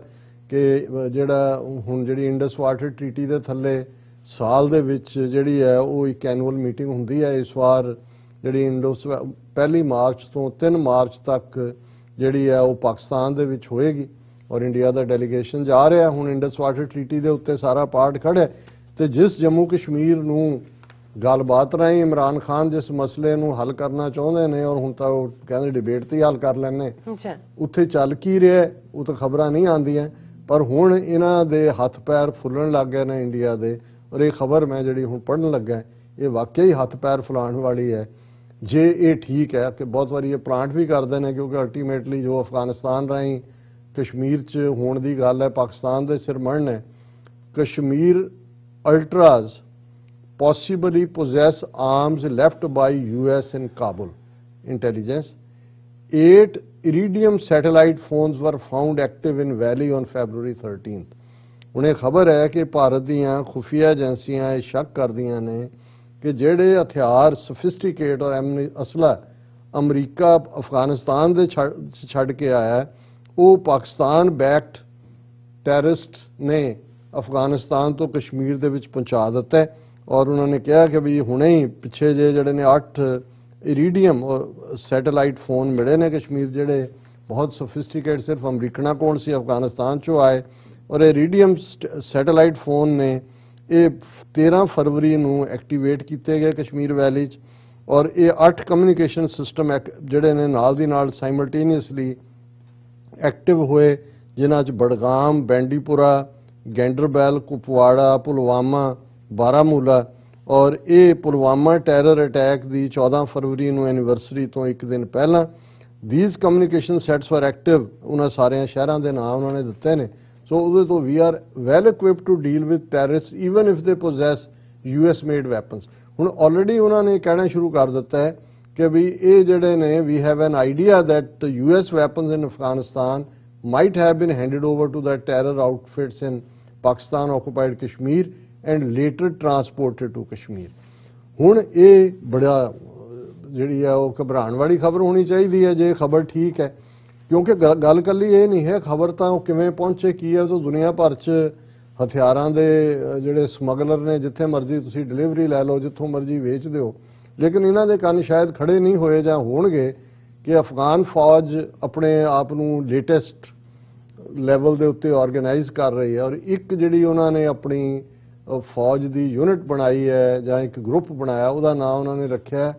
ਕਿ ਜਿਹੜਾ ਹੁਣ ਜਿਹੜੀ ਇੰਡਸ ਵਾਟਰ ਟ੍ਰੀਟੀ ਦੇ ਥੱਲੇ ਸਾਲ ਦੇ ਵਿੱਚ ਜਿਹੜੀ ਹੈ ਉਹ ਇੱਕ ਐਨੂਅਲ ਮੀਟਿੰਗ ਹੁੰਦੀ ਹੈ। ਇਸ ਵਾਰ ਜਿਹੜੀ ਇੰਡਸ 1 ਮਾਰਚ ਤੋਂ 3 ਮਾਰਚ ਤੱਕ ਜਿਹੜੀ ਹੈ ਉਹ ਪਾਕਿਸਤਾਨ ਦੇ ਵਿੱਚ ਹੋਏਗੀ, ਔਰ ਇੰਡੀਆ ਦਾ ਡੈਲੀਗੇਸ਼ਨ ਜਾ ਰਿਹਾ। ਹੁਣ ਇੰਡਸ ਵਾਟਰ ਟ੍ਰੀਟੀ ਦੇ ਉੱਤੇ ਸਾਰਾ ਪਾਰਟ ਖੜ੍ਹਾ, ਤੇ ਜਿਸ ਜੰਮੂ ਕਸ਼ਮੀਰ ਨੂੰ ਗੱਲਬਾਤ ਰਾਹੀਂ ਇਮਰਾਨ ਖਾਨ ਜਿਸ ਮਸਲੇ ਨੂੰ ਹੱਲ ਕਰਨਾ ਚਾਹੁੰਦੇ ਨੇ, ਔਰ ਹੁਣ ਤਾਂ ਉਹ ਕਹਿੰਦੇ ਡਿਬੇਟ ਤੇ ਹੱਲ ਕਰ ਲੈਣੇ, ਉੱਥੇ ਚੱਲ ਕੀ ਰਿਹਾ ਉਹ ਤਾਂ ਖਬਰਾਂ ਨਹੀਂ ਆਉਂਦੀਆਂ। ਪਰ ਹੁਣ ਇਹਨਾਂ ਦੇ ਹੱਥ ਪੈਰ ਫੁੱਲਣ ਲੱਗ ਗਏ ਨੇ ਇੰਡੀਆ ਦੇ, ਔਰ ਇਹ ਖਬਰ ਮੈਂ ਜਿਹੜੀ ਹੁਣ ਪੜ੍ਹਨ ਲੱਗਾ ਇਹ ਵਾਕਿਆ ਹੀ ਹੱਥ ਪੈਰ ਫੁਲਾਉਣ ਵਾਲੀ ਹੈ। ਜੇ ਇਹ ਠੀਕ ਹੈ ਕਿ ਬਹੁਤ ਵਾਰੀ ਇਹ ਪਲਾਂਟ ਵੀ ਕਰਦੇ ਨੇ, ਕਿਉਂਕਿ ਅਲਟੀਮੇਟਲੀ ਜੋ ਅਫਗਾਨਿਸਤਾਨ ਰਾਹੀਂ ਕਸ਼ਮੀਰ 'ਚ ਹੋਣ ਦੀ ਗੱਲ ਹੈ, ਪਾਕਿਸਤਾਨ ਦੇ ਸਿਰ ਮੜਨ ਹੈ। Kashmir ਅਲਟਰਾਜ਼ possibly possess arms left by US in Kabul. Intelligence. 8 Iridium satellite phones were found active in Valley on February 13th. ਹੁਣ ਇਹ ਖਬਰ ਹੈ ਕਿ ਭਾਰਤ ਦੀਆਂ ਖੁਫੀਆ ਏਜੰਸੀਆਂ ਇਹ ਸ਼ੱਕ ਕਰਦੀਆਂ ਨੇ ਕਿ ਜਿਹੜੇ ਹਥਿਆਰ ਸਫਿਸਟੀਕੇਟ ਔਰ ਅਸਲਾ ਅਮਰੀਕਾ ਅਫਗਾਨਿਸਤਾਨ ਦੇ ਛੱਡ ਕੇ ਆਇਆ ਉਹ ਪਾਕਿਸਤਾਨ ਬੈਕਡ ਟੈਰਰਿਸਟ ਨੇ ਅਫਗਾਨਿਸਤਾਨ ਤੋਂ ਕਸ਼ਮੀਰ ਦੇ ਵਿੱਚ ਪਹੁੰਚਾ ਦਿੱਤਾ ਹੈ ਔਰ ਉਹਨਾਂ ਨੇ ਕਿਹਾ ਕਿ ਵੀ ਹੁਣੇ ਹੀ ਪਿੱਛੇ ਜਿਹੜੇ ਨੇ 8 ਇਰੀਡੀਅਮ ਸੈਟੇਲਾਈਟ ਫੋਨ ਮਿਲੇ ਨੇ ਕਸ਼ਮੀਰ, ਜਿਹੜੇ ਬਹੁਤ ਸੋਫਿਸਟੀਕੇਟ ਸਿਰਫ ਅਮਰੀਕਨਾਂ ਕੋਲ ਸੀ, ਅਫਗਾਨਿਸਤਾਨ ਚੋਂ ਆਏ ਔਰ ਇਰੀਡੀਅਮ ਸੈਟੇਲਾਈਟ ਫੋਨ ਨੇ ਇਹ 13 ਫਰਵਰੀ ਨੂੰ ਐਕਟੀਵੇਟ ਕੀਤੇ ਗਏ ਕਸ਼ਮੀਰ ਵੈਲੀ 'ਚ ਔਰ ਇਹ 8 ਕਮਿਊਨੀਕੇਸ਼ਨ ਸਿਸਟਮ ਜਿਹੜੇ ਨੇ ਨਾਲ ਦੀ ਨਾਲ ਸਾਈਮਲਟੇਨੀਅਸਲੀ ਐਕਟਿਵ ਹੋਏ, ਜਿਨ੍ਹਾਂ 'ਚ ਬਡਗਾਮ, ਬੈਂਡੀਪੁਰਾ, ਗੈਂਡਰਬੈਲ, ਕੁਪਵਾੜਾ, ਪੁਲਵਾਮਾ, ਬਾਰਾਮੂਲਾ ਔਰ ਇਹ ਪੁਲਵਾਮਾ ਟੈਰਰ ਅਟੈਕ ਦੀ 14 ਫਰਵਰੀ ਨੂੰ ਐਨੀਵਰਸਰੀ ਤੋਂ ਇੱਕ ਦਿਨ ਪਹਿਲਾਂ ਥੀਸ ਕਮਿਊਨੀਕੇਸ਼ਨ ਸੈਟਸ ਵਰ ਐਕਟਿਵ, ਉਹਨਾਂ ਸਾਰਿਆਂ ਸ਼ਹਿਰਾਂ ਦੇ ਨਾਮ ਉਹਨਾਂ ਨੇ ਦਿੱਤੇ ਨੇ। ਸੋ ਉਹਦੇ ਤੋਂ we are well equipped to deal with terrorist even if they possess US made weapons. ਹੁਣ ਆਲਰੇਡੀ ਉਹਨਾਂ ਨੇ ਕਹਿਣਾ ਸ਼ੁਰੂ ਕਰ ਦਿੱਤਾ ਹੈ ਕਿ ਵੀ ਇਹ ਜਿਹੜੇ ਨੇ we have an idea that US weapons in Afghanistan might have been handed over to the terror outfits in Pakistan occupied Kashmir and later transported to Kashmir। ਹੁਣ ਇਹ ਬੜਾ ਜਿਹੜੀ ਹੈ ਉਹ ਘਬਰਾਉਣ ਵਾਲੀ ਖਬਰ ਹੋਣੀ ਚਾਹੀਦੀ ਹੈ ਜੇ ਖਬਰ ਠੀਕ ਹੈ, ਕਿਉਂਕਿ ਗੱਲ ਕੱਲੀ ਇਹ ਨਹੀਂ ਹੈ, ਖਬਰ ਤਾਂ ਉਹ ਕਿਵੇਂ ਪਹੁੰਚੇ ਕੀ ਹੈ, ਤਾਂ ਦੁਨੀਆ ਭਰ 'ਚ ਹਥਿਆਰਾਂ ਦੇ ਜਿਹੜੇ ਸਮਗਲਰ ਨੇ ਜਿੱਥੇ ਮਰਜ਼ੀ ਤੁਸੀਂ ਡਿਲੀਵਰੀ ਲੈ ਲਓ, ਜਿੱਥੋਂ ਮਰਜ਼ੀ ਵੇਚ ਦਿਓ, ਲੇਕਿਨ ਇਹਨਾਂ ਦੇ ਕੰਨ ਸ਼ਾਇਦ ਖੜੇ ਨਹੀਂ ਹੋਏ ਜਾਂ ਹੋਣਗੇ ਕਿ ਅਫਗਾਨ ਫੌਜ ਆਪਣੇ ਆਪ ਨੂੰ ਲੇਟੈਸਟ ਲੈਵਲ ਦੇ ਉੱਤੇ ਆਰਗੇਨਾਈਜ਼ ਕਰ ਰਹੀ ਹੈ ਔਰ ਇੱਕ ਜਿਹੜੀ ਉਹਨਾਂ ਨੇ ਆਪਣੀ ਫੌਜ ਦੀ ਯੂਨਿਟ ਬਣਾਈ ਹੈ ਜਾਂ ਇੱਕ ਗਰੁੱਪ ਬਣਾਇਆ, ਉਹਦਾ ਨਾਮ ਉਹਨਾਂ ਨੇ ਰੱਖਿਆ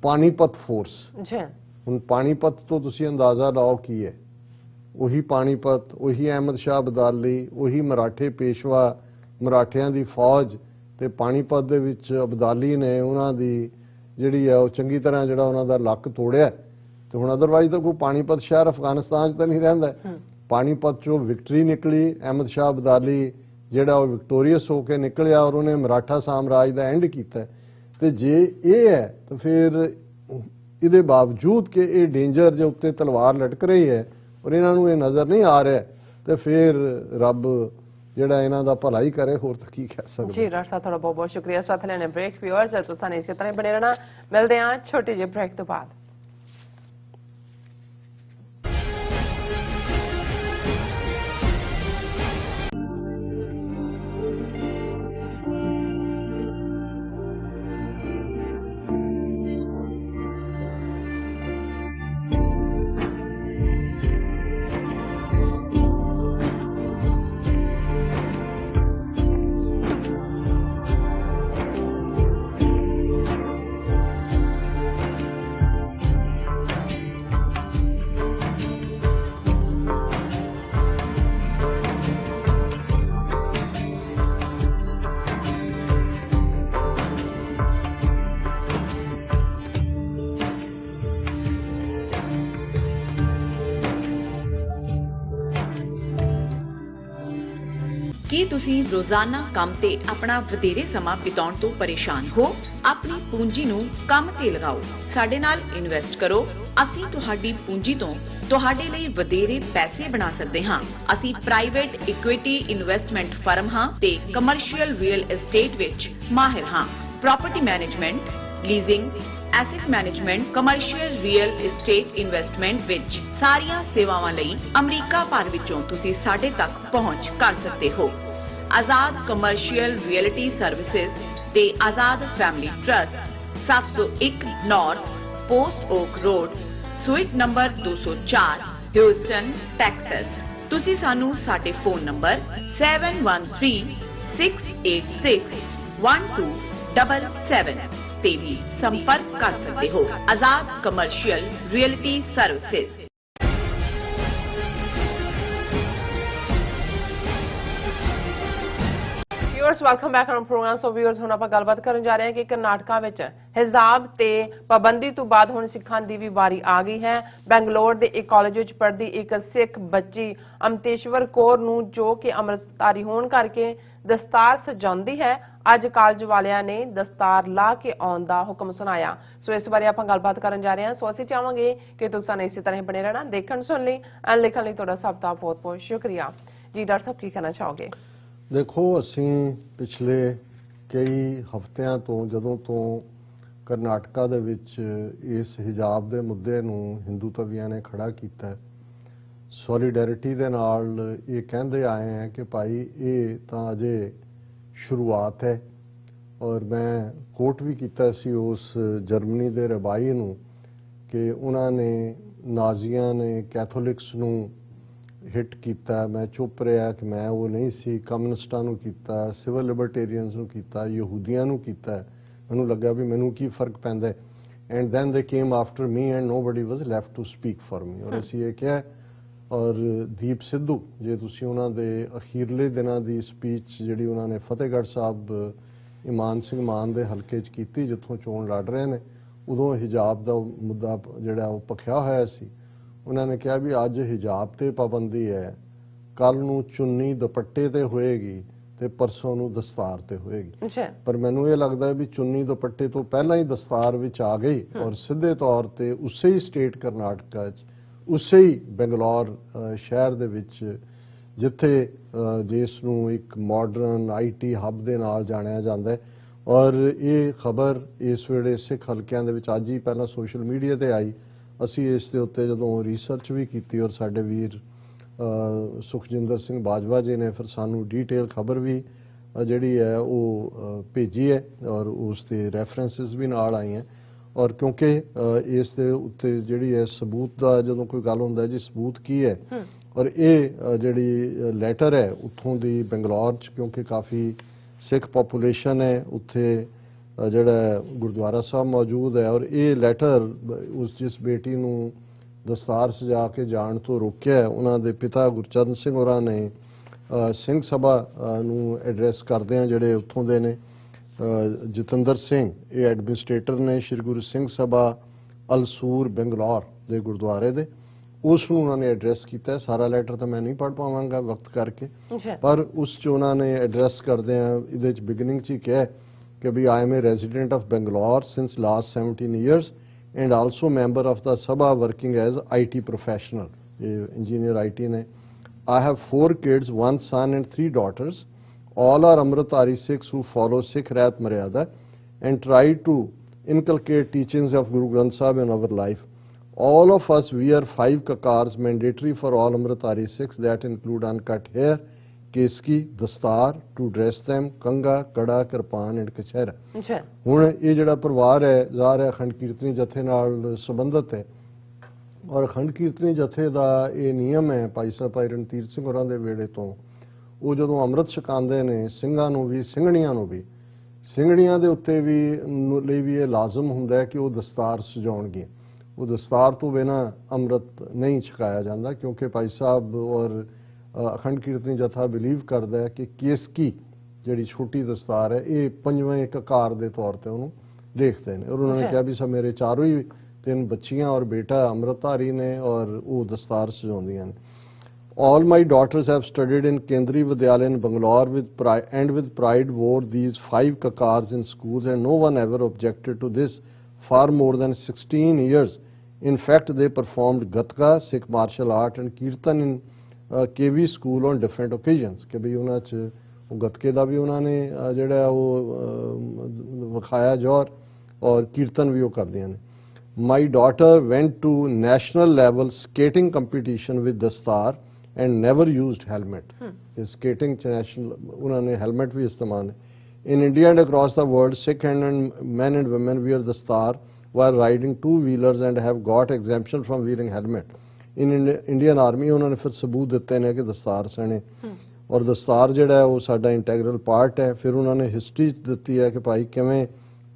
ਪਾਣੀਪਤ ਫੋਰਸ। ਜੀ ਹੁਣ ਪਾਣੀਪਤ ਤੋਂ ਤੁਸੀਂ ਅੰਦਾਜ਼ਾ ਲਾਓ ਕੀ ਹੈ, ਉਹੀ ਪਾਣੀਪਤ, ਉਹੀ ਅਹਿਮਦ ਸ਼ਾਹ ਅਬਦਾਲੀ, ਉਹੀ ਮਰਾਠੇ ਪੇਸ਼ਵਾ, ਮਰਾਠਿਆਂ ਦੀ ਫੌਜ, ਤੇ ਪਾਣੀਪਤ ਦੇ ਵਿੱਚ ਅਬਦਾਲੀ ਨੇ ਉਹਨਾਂ ਦੀ ਜਿਹੜੀ ਹੈ ਉਹ ਚੰਗੀ ਤਰ੍ਹਾਂ ਜਿਹੜਾ ਉਹਨਾਂ ਦਾ ਲੱਕ ਤੋੜਿਆ, ਤੇ ਹੁਣ ਅਦਰਵਾਈਜ਼ ਤਾਂ ਕੋਈ ਪਾਣੀਪਤ ਸ਼ਹਿਰ ਅਫਗਾਨਿਸਤਾਨ 'ਚ ਤਾਂ ਨਹੀਂ ਰਹਿੰਦਾ। ਪਾਣੀਪਤ 'ਚੋਂ ਵਿਕਟਰੀ ਨਿਕਲੀ, ਅਹਿਮਦ ਸ਼ਾਹ ਅਬਦਾਲੀ ਜਿਹੜਾ ਉਹ ਵਿਕਟੋਰੀਅਸ ਹੋ ਕੇ ਨਿਕਲਿਆ ਔਰ ਉਹਨੇ ਮਰਾਠਾ ਸਾਮਰਾਜ ਦਾ ਐਂਡ ਕੀਤਾ। ਤੇ ਜੇ ਇਹ ਹੈ ਤਾਂ ਫਿਰ ਇਹਦੇ ਬਾਵਜੂਦ ਕਿ ਇਹ ਡੇਂਜਰ ਦੇ ਉੱਤੇ ਤਲਵਾਰ ਲਟਕ ਰਹੀ ਹੈ ਔਰ ਇਹਨਾਂ ਨੂੰ ਇਹ ਨਜ਼ਰ ਨਹੀਂ ਆ ਰਿਹਾ, ਤੇ ਫਿਰ ਰੱਬ ਜਿਹੜਾ ਇਹਨਾਂ ਦਾ ਭਲਾ ਹੀ ਕਰੇ, ਹੋਰ ਤਾਂ ਕੀ ਕਹਿ ਸਕਦੇ। ਜੀ ਡਾਕਟਰ ਸਾਹਿਬ, ਤੁਹਾਡਾ ਬਹੁਤ ਬਹੁਤ ਸ਼ੁਕਰੀਆ। ਸਾਥ ਲੈਣੇ ਬ੍ਰੇਕ ਵਿਊਅਰਸ, ਤੁਸੀਂ ਇਸੇ ਤਰ੍ਹਾਂ ਬਣੇ ਰਹਿਣਾ। ਮਿਲਦੇ ਹਾਂ ਛੋਟੇ ਜਿਹੇ ਬ੍ਰੇਕ ਤੋਂ ਬਾਅਦ। ਕੀ ਤੁਸੀਂ ਰੋਜ਼ਾਨਾ ਕੰਮ ਤੇ ਆਪਣਾ ਵਧੇਰੇ ਸਮਾਂ ਬਿਤਾਉਣ ਤੋਂ ਪਰੇਸ਼ਾਨ ਹੋ? ਆਪਣੀ ਪੂੰਜੀ ਨੂੰ ਕੰਮ ਤੇ ਲਗਾਓ, ਸਾਡੇ ਨਾਲ ਇਨਵੈਸਟ ਕਰੋ। ਅਸੀਂ ਤੁਹਾਡੀ ਪੂੰਜੀ ਤੋਂ ਤੁਹਾਡੇ ਲਈ ਵਧੇਰੇ ਪੈਸੇ ਬਣਾ ਸਕਦੇ ਹਾਂ। ਅਸੀਂ ਪ੍ਰਾਈਵੇਟ ਇਕੁਇਟੀ ਇਨਵੈਸਟਮੈਂਟ ਫਰਮ ਹਾਂ ਤੇ ਕਮਰਸ਼ੀਅਲ ਰੀਅਲ ਏਸਟੇਟ ਵਿੱਚ ਮਾਹਿਰ ਹਾਂ। Property management, leasing, asset management, commercial real estate investment ਵਿੱਚ ਸਾਰੀਆਂ ਸੇਵਾਵਾਂ ਲਈ ਅਮਰੀਕਾ ਭਰ ਵਿੱਚੋਂ ਤੁਸੀਂ ਸਾਡੇ ਤੱਕ ਪਹੁੰਚ ਕਰ ਸਕਦੇ ਹੋ। ਆਜ਼ਾਦ ਕਮਰਸ਼ੀਅਲ ਰੀਅਲਟੀ ਸਰਵਿਸਿਜ਼ ਤੇ Azad family trust, 701 North Post Oak Road, suite number 204, Houston, Texas. ਤੁਸੀਂ ਸਾਨੂੰ ਸਾਡੇ ਫੋਨ ਨੰਬਰ 7136861277 ਤੇ ਵੀ ਸੰਪਰਕ ਕਰ ਸਕਦੇ ਹੋ। Azad commercial realty services. Viewers, welcome back on program. So viewers, ਹੁਣ ਆਪਾਂ ਗੱਲਬਾਤ ਕਰਨ ਜਾ ਰਹੇ ਹਾਂ ਕਿ ਕਰਨਾਟਕਾ ਵਿੱਚ ਹਿਜਾਬ ਤੇ ਪਾਬੰਦੀ ਤੋਂ ਬਾਅਦ ਹੁਣ ਸਿੱਖਾਂ ਦੀ ਵੀ ਵਾਰੀ ਆ ਗਈ ਹੈ। ਬੈਂਗਲੌਰ ਦੇ ਇੱਕ ਕਾਲਜ ਵਿੱਚ ਪੜ੍ਹਦੀ ਇੱਕ ਸਿੱਖ ਬੱਚੀ ਅਮਤੇਸ਼ਵਰ ਕੌਰ ਨੂੰ, ਜੋ ਕਿ ਅੰਮ੍ਰਿਤਧਾਰੀ ਹੋਣ ਕਰਕੇ ਦਸਤਾਰ ਸਜਾਉਂਦੀ ਹੈ, ਅੱਜ ਕਾਲਜ ਵਾਲਿਆਂ ਨੇ ਦਸਤਾਰ ਲਾ ਕੇ ਆਉਣ ਦਾ ਹੁਕਮ ਸੁਣਾਇਆ। ਸੋ ਇਸ ਬਾਰੇ ਆਪਾਂ ਗੱਲਬਾਤ ਕਰਨ ਜਾ ਰਹੇ ਹਾਂ। ਸੋ ਅਸੀਂ ਚਾਹਾਂਗੇ ਕਿ ਤੁਸੀਂ ਇਸੇ ਤਰ੍ਹਾਂ ਬਣੇ ਰਹਿਣਾ। ਦੇਖਣ ਸੁਣ ਲਈ ਐਂਡ ਲਿਖਣ ਲਈ ਤੁਹਾਡਾ ਸਭ ਦਾ ਬਹੁਤ ਬਹੁਤ ਸ਼ੁਕਰੀਆ। ਜੀ ਡਾਕਟਰ ਸਾਹਿਬ, ਕੀ ਕਹਿਣਾ ਚਾਹੋਗੇ? ਦੇਖੋ, ਅਸੀਂ ਪਿਛਲੇ ਕਈ ਹਫ਼ਤਿਆਂ ਤੋਂ ਜਦੋਂ ਤੋਂ ਕਰਨਾਟਕਾ ਦੇ ਵਿੱਚ ਇਸ ਹਿਜਾਬ ਦੇ ਮੁੱਦੇ ਨੂੰ ਹਿੰਦੂ ਤਵੀਆਂ ਨੇ ਖੜਾ ਕੀਤਾ, ਸੋਲੀਡੈਰਿਟੀ ਦੇ ਨਾਲ ਇਹ ਕਹਿੰਦੇ ਆਏ हैं कि भाई ਇਹ ਤਾਂ ਅਜੇ ਸ਼ੁਰੂਆਤ ਹੈ। ਔਰ ਮੈਂ ਕੋਟ ਵੀ ਕੀਤਾ ਸੀ ਉਸ ਜਰਮਨੀ ਦੇ ਰਬਾਈ ਨੂੰ ਕਿ ਉਹਨਾਂ ਨੇ ਨਾਜ਼ੀਆਂ ਨੇ ਕੈਥੋਲਿਕਸ ਨੂੰ ਹਿੱਟ ਕੀਤਾ। ਮੈਂ ਚੁੱਪ ਰਿਹਾ ਕਿ ਮੈਂ ਉਹ ਨਹੀਂ ਸੀ। ਕਮਿਊਨਿਸਟਾਂ ਨੂੰ ਕੀਤਾ, ਸਿਵਲ ਲਿਬਰਟੇਰੀਅਨਸ ਨੂੰ ਕੀਤਾ, ਯਹੂਦੀਆਂ ਨੂੰ ਕੀਤਾ। ਮੈਨੂੰ ਲੱਗਾ ਵੀ ਮੈਨੂੰ ਕੀ ਫਰਕ ਪੈਂਦਾ ਹੈ। And then they came after me and nobody was left to speak for me. ਔਰ ਅਸੀਂ ਇਹ ਕਿਹਾ। ਔਰ ਦੀਪ ਸਿੱਧੂ, ਜੇ ਤੁਸੀਂ ਉਹਨਾਂ ਦੇ ਅਖੀਰਲੇ ਦਿਨਾਂ ਦੀ ਸਪੀਚ ਜਿਹੜੀ ਉਹਨਾਂ ਨੇ ਫਤਿਹਗੜ੍ਹ ਸਾਹਿਬ ਇਮਾਨ ਸਿੰਘ ਮਾਨ ਦੇ ਹਲਕੇ 'ਚ ਕੀਤੀ, ਜਿੱਥੋਂ ਚੋਣ ਲੜ ਰਹੇ ਨੇ, ਉਦੋਂ ਹਿਜਾਬ ਦਾ ਮੁੱਦਾ ਜਿਹੜਾ ਉਹ ਭਖਿਆ ਹੋਇਆ ਸੀ। ਉਹਨਾਂ ਨੇ ਕਿਹਾ ਵੀ ਅੱਜ ਹਿਜਾਬ ਤੇ ਪਾਬੰਦੀ ਹੈ, ਕੱਲ ਨੂੰ ਚੁੰਨੀ ਦੁਪੱਟੇ ਤੇ ਹੋਏਗੀ ਤੇ ਪਰਸੋਂ ਨੂੰ ਦਸਤਾਰ ਤੇ ਹੋਏਗੀ। ਪਰ ਮੈਨੂੰ ਇਹ ਲੱਗਦਾ ਵੀ ਚੁੰਨੀ ਦੁਪੱਟੇ ਤੋਂ ਪਹਿਲਾਂ ਹੀ ਦਸਤਾਰ ਵਿੱਚ ਆ ਗਈ ਔਰ ਸਿੱਧੇ ਤੌਰ ਤੇ ਉਸੇ ਹੀ ਸਟੇਟ ਕਰਨਾਟਕਾ 'ਚ, ਉਸੇ ਹੀ ਬੰਗਲੌਰ ਸ਼ਹਿਰ ਦੇ ਵਿੱਚ, ਜਿੱਥੇ ਜਿਸ ਨੂੰ ਇੱਕ ਮਾਡਰਨ IT ਹੱਬ ਦੇ ਨਾਲ ਜਾਣਿਆ ਜਾਂਦਾ ਹੈ। ਔਰ ਇਹ ਖਬਰ ਇਸ ਵੇਲੇ ਸਿੱਖ ਹਲਕਿਆਂ ਦੇ ਵਿੱਚ ਅੱਜ ਹੀ ਪਹਿਲਾਂ ਸੋਸ਼ਲ ਮੀਡੀਆ ਤੇ ਆਈ। ਅਸੀਂ ਇਸ ਦੇ ਉੱਤੇ ਜਦੋਂ ਰਿਸਰਚ ਵੀ ਕੀਤੀ ਔਰ ਸਾਡੇ ਵੀਰ ਸੁਖਜਿੰਦਰ ਸਿੰਘ ਬਾਜਵਾ ਜੀ ਨੇ ਫਿਰ ਸਾਨੂੰ ਡੀਟੇਲ ਖਬਰ ਵੀ ਜਿਹੜੀ ਹੈ ਉਹ ਭੇਜੀ ਹੈ ਔਰ ਉਸ ਦੇ ਰੈਫਰੈਂਸਿਸ ਵੀ ਨਾਲ ਆਈਆਂ। ਔਰ ਕਿਉਂਕਿ ਇਸ ਦੇ ਉੱਤੇ ਜਿਹੜੀ ਹੈ ਸਬੂਤ ਦਾ ਜਦੋਂ ਕੋਈ ਗੱਲ ਹੁੰਦਾ ਜੀ ਸਬੂਤ ਕੀ ਹੈ। ਔਰ ਇਹ ਜਿਹੜੀ ਲੈਟਰ ਹੈ ਉੱਥੋਂ ਦੀ ਬੰਗਲੌਰ 'ਚ, ਕਿਉਂਕਿ ਕਾਫੀ ਸਿੱਖ ਪੋਪੂਲੇਸ਼ਨ ਹੈ ਉੱਥੇ, ਜਿਹੜਾ ਗੁਰਦੁਆਰਾ ਸਾਹਿਬ ਮੌਜੂਦ ਹੈ। ਔਰ ਇਹ ਲੈਟਰ ਉਸ ਜਿਸ ਬੇਟੀ ਨੂੰ ਦਸਤਾਰ ਸਜਾ ਕੇ ਜਾਣ ਤੋਂ ਰੋਕਿਆ, ਉਹਨਾਂ ਦੇ ਪਿਤਾ ਗੁਰਚਰਨ ਸਿੰਘ ਹੋਰਾਂ ਨੇ ਸਿੰਘ ਸਭਾ ਨੂੰ ਐਡਰੈਸ ਕਰਦਿਆਂ, ਜਿਹੜੇ ਉੱਥੋਂ ਦੇ ਨੇ ਜਤਿੰਦਰ ਸਿੰਘ, ਇਹ ਐਡਮਿਨਿਸਟ੍ਰੇਟਰ ਨੇ ਸ਼੍ਰੀ ਗੁਰੂ ਸਿੰਘ ਸਭਾ ਅਲਸੂਰ ਬੰਗਲੌਰ ਦੇ ਗੁਰਦੁਆਰੇ ਦੇ, ਉਸ ਨੂੰ ਉਹਨਾਂ ਨੇ ਐਡਰੈਸ ਕੀਤਾ। ਸਾਰਾ ਲੈਟਰ ਤਾਂ ਮੈਂ ਨਹੀਂ ਪੜ੍ਹ ਪਾਵਾਂਗਾ ਵਕਤ ਕਰਕੇ, ਪਰ ਉਸ 'ਚ ਉਹਨਾਂ ਨੇ ਐਡਰੈਸ ਕਰਦਿਆਂ ਇਹਦੇ 'ਚ ਬਿਗਨਿੰਗ 'ਚ ਹੀ ਕਿਹਾ ਕਿ ਵੀ I am a resident of Bangalore since last 17 years and also member of the Sabha working as IT professional, engineer IT ne. I have 4 kids, 1 son and 3 daughters. All are Amritdhari Sikhs who follow Sikh Raat Maryada and try to inculcate teachings of Guru Granth Sahib in our life. All of us wear 5 kakars mandatory for all Amritdhari Sikhs that include uncut hair, केसकी, dastar to dress them, kanga, kara, kirpan and कछहरा। ਹੁਣ ਇਹ ਜਿਹੜਾ ਪਰਿਵਾਰ ਹੈ ਜ਼ਾਹਰ ਹੈ ਅਖੰਡ ਕੀਰਤਨੀ ਜਥੇ ਨਾਲ ਸੰਬੰਧਿਤ ਹੈ। ਔਰ ਅਖੰਡ ਕੀਰਤਨੀ ਜਥੇ ਦਾ ਇਹ ਨਿਯਮ ਹੈ ਭਾਈ ਸਾਹਿਬ ਭਾਈ ਰਣਧੀਰ ਸਿੰਘ ਹੋਰਾਂ ਦੇ ਵੇਲੇ ਤੋਂ, ਉਹ ਜਦੋਂ ਅੰਮ੍ਰਿਤ ਛਕਾਉਂਦੇ ਨੇ ਸਿੰਘਾਂ ਨੂੰ ਵੀ ਸਿੰਘਣੀਆਂ ਨੂੰ ਵੀ, ਸਿੰਘਣੀਆਂ ਦੇ ਉੱਤੇ ਵੀ ਲਈ ਵੀ ਇਹ ਲਾਜ਼ਮ ਹੁੰਦਾ ਹੈ ਕਿ ਉਹ ਦਸਤਾਰ ਸਜਾਉਣਗੇ। ਉਹ ਦਸਤਾਰ ਤੋਂ ਬਿਨਾਂ ਅੰਮ੍ਰਿਤ ਨਹੀਂ ਛਕਾਇਆ ਜਾਂਦਾ, ਕਿਉਂਕਿ ਭਾਈ ਸਾਹਿਬ ਔਰ ਅਖੰਡ ਕੀਰਤਨੀ ਜਥਾ ਬਿਲੀਵ ਕਰਦਾ ਹੈ ਕਿ ਕੇਸਕੀ ਜਿਹੜੀ ਛੋਟੀ ਦਸਤਾਰ ਹੈ ਇਹ 5ਵੇਂ ਕਕਾਰ ਦੇ ਤੌਰ ਤੇ ਉਹਨੂੰ ਦੇਖਦੇ ਨੇ। ਔਰ ਉਹਨਾਂ ਨੇ ਕਿਹਾ ਵੀ ਸਭ ਮੇਰੇ ਚਾਰੋਂ ਹੀ 3 ਬੱਚੀਆਂ ਔਰ ਬੇਟਾ ਅੰਮ੍ਰਿਤਧਾਰੀ ਨੇ ਔਰ ਉਹ ਦਸਤਾਰ ਸਜਾਉਂਦੀਆਂ ਨੇ। All my daughters have studied in Kendri Vidyalaya in Bangalore with pride wore these 5 kakars in schools and no one ever objected to this for more than 16 years. In fact, they performed Gatka, Sikh martial art and Kirtan in KV school on different occasions। ਕਿ ਵੀ ਉਹਨਾਂ 'ਚ ਉਹ ਗੱਤਕੇ ਦਾ ਵੀ ਉਹਨਾਂ ਨੇ ਜਿਹੜਾ ਉਹ ਵਿਖਾਇਆ ਜੌਹਰ ਔਰ ਕੀਰਤਨ ਵੀ ਉਹ ਕਰਦੀਆਂ ਨੇ। My daughter went to national level skating competition with ਦਸਤਾਰ and never used helmet। skating 'ਚ national ਉਹਨਾਂ ਨੇ helmet ਵੀ ਇਸਤੇਮਾਲ। In India and across the world, Sikh and men and women wear ਦਸਤਾਰ while riding 2-wheelers and have got exemption from wearing helmet। Indian army ਉਹਨਾਂ ਨੇ ਫਿਰ ਸਬੂਤ ਦਿੱਤੇ ਨੇ ਕਿ ਦਸਤਾਰ ਸਹਿਣੇ ਔਰ ਦਸਤਾਰ ਜਿਹੜਾ ਉਹ ਸਾਡਾ ਇੰਟੈਗਰਲ ਪਾਰਟ ਹੈ। ਫਿਰ ਉਹਨਾਂ ਨੇ ਹਿਸਟਰੀ ਦਿੱਤੀ ਹੈ ਕਿ ਭਾਈ ਕਿਵੇਂ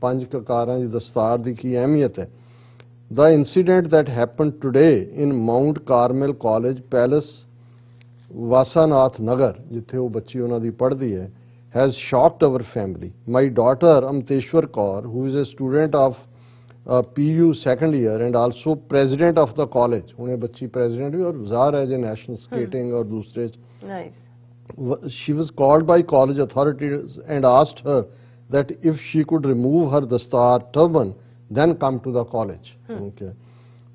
5 ਕਕਾਰਾਂ ਦੀ ਦਸਤਾਰ ਦੀ ਕੀ ਅਹਿਮੀਅਤ ਹੈ। The incident that happened today in Mount Carmel College Palace, Vasanath Nagar, ਜਿੱਥੇ ਉਹ ਬੱਚੀ ਉਹਨਾਂ ਦੀ ਪੜ੍ਹਦੀ ਹੈ, has shocked our family. My daughter Amteshwar Kaur, who is a student of PU second year and also president of the college, उन्हें बच्ची president भी और ज़ाहिर है जो national skating और दूसरे, she was called by college authorities and asked her that if she could remove her dastar turban then come to the college। Okay.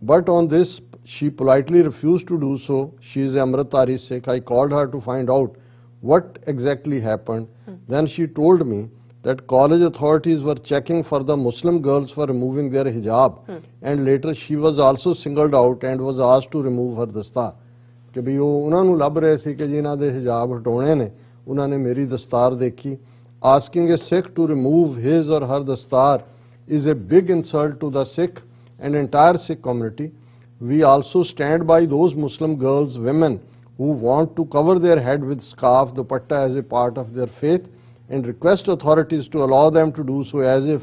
But on this she politely refused to do so. She is Amritdhari Sikh. I called her to find out what exactly happened। Then she told me that college authorities were checking for the Muslim girls for removing their hijab and later she was also singled out and was asked to remove her dastar। कि भी वो उन्होंने ਲੱਭ ਰਹੇ ਸੀ कि जिन्हों के हिजाब हटाने ने उन्होंने मेरी दस्तार देखी. Asking a Sikh to remove his or her dastar is a big insult to the Sikh and entire Sikh community. We also stand by those Muslim girls, women who want to cover their head with scarf, dupatta as a part of their faith, and request authorities to allow them to do so as if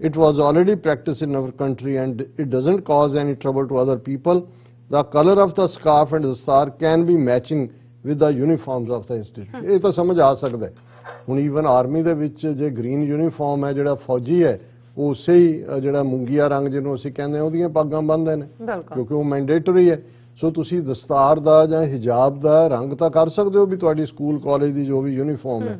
it was already practiced in our country and it doesn't cause any trouble to other people. The color of the scarf and the star can be matching with the uniforms of the institute. ਇਹ ਤਾਂ ਸਮਝ ਆ ਸਕਦਾ ਹੈ. ਹੁਣ even army ਦੇ ਵਿੱਚ ਜੇ ਗ੍ਰੀਨ ਯੂਨੀਫਾਰਮ ਹੈ ਜਿਹੜਾ ਫੌਜੀ ਹੈ ਉਹ ਉਸੇ ਹੀ ਜਿਹੜਾ ਮੁੰਗੀਆ ਰੰਗ ਜਿਹਨੂੰ ਅਸੀਂ ਕਹਿੰਦੇ ਹਾਂ ਉਹਦੀਆਂ ਪੱਗਾਂ ਬੰਨ੍ਹਦੇ ਨੇ ਕਿਉਂਕਿ ਉਹ ਮੈਂਡੇਟਰੀ ਹੈ. ਸੋ ਤੁਸੀਂ ਦਸਤਾਰ ਦਾ ਜਾਂ ਹਿਜਾਬ ਦਾ ਰੰਗ ਤਾਂ ਕਰ ਸਕਦੇ ਹੋ ਵੀ ਤੁਹਾਡੀ ਸਕੂਲ ਕਾਲਜ ਦੀ ਜੋ ਵੀ ਯੂਨੀਫਾਰਮ ਹੈ.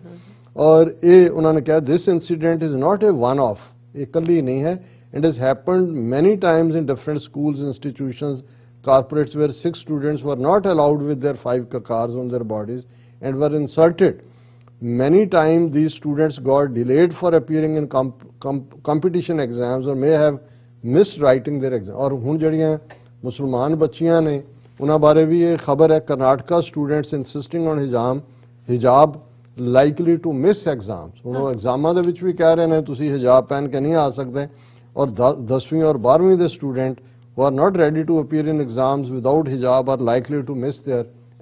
ਔਰ ਇਹ ਉਹਨਾਂ ਨੇ ਕਿਹਾ this incident is not a one off, ਇਹ ਇਕੱਲੀ ਨਹੀਂ ਹੈ. It has happened many times in different schools institutions corporates where Sikh students were not allowed with their 5 kakars on their bodies and were insulted. Many times these students got delayed for appearing in competition exams or may have missed writing their exam. और हुन जड़ियां मुसलमान बच्चियां ने उन्हां बारे भी ये खबर है. Karnataka students insisting on hijab likely to miss exams. हुन वो एग्जामां दे विच भी कह रहे ने तुसी हिजाब पहन के नहीं आ सकदे. और 10वीं और 12वीं दे student who are not ready to appear in exams without hijab are likely to miss their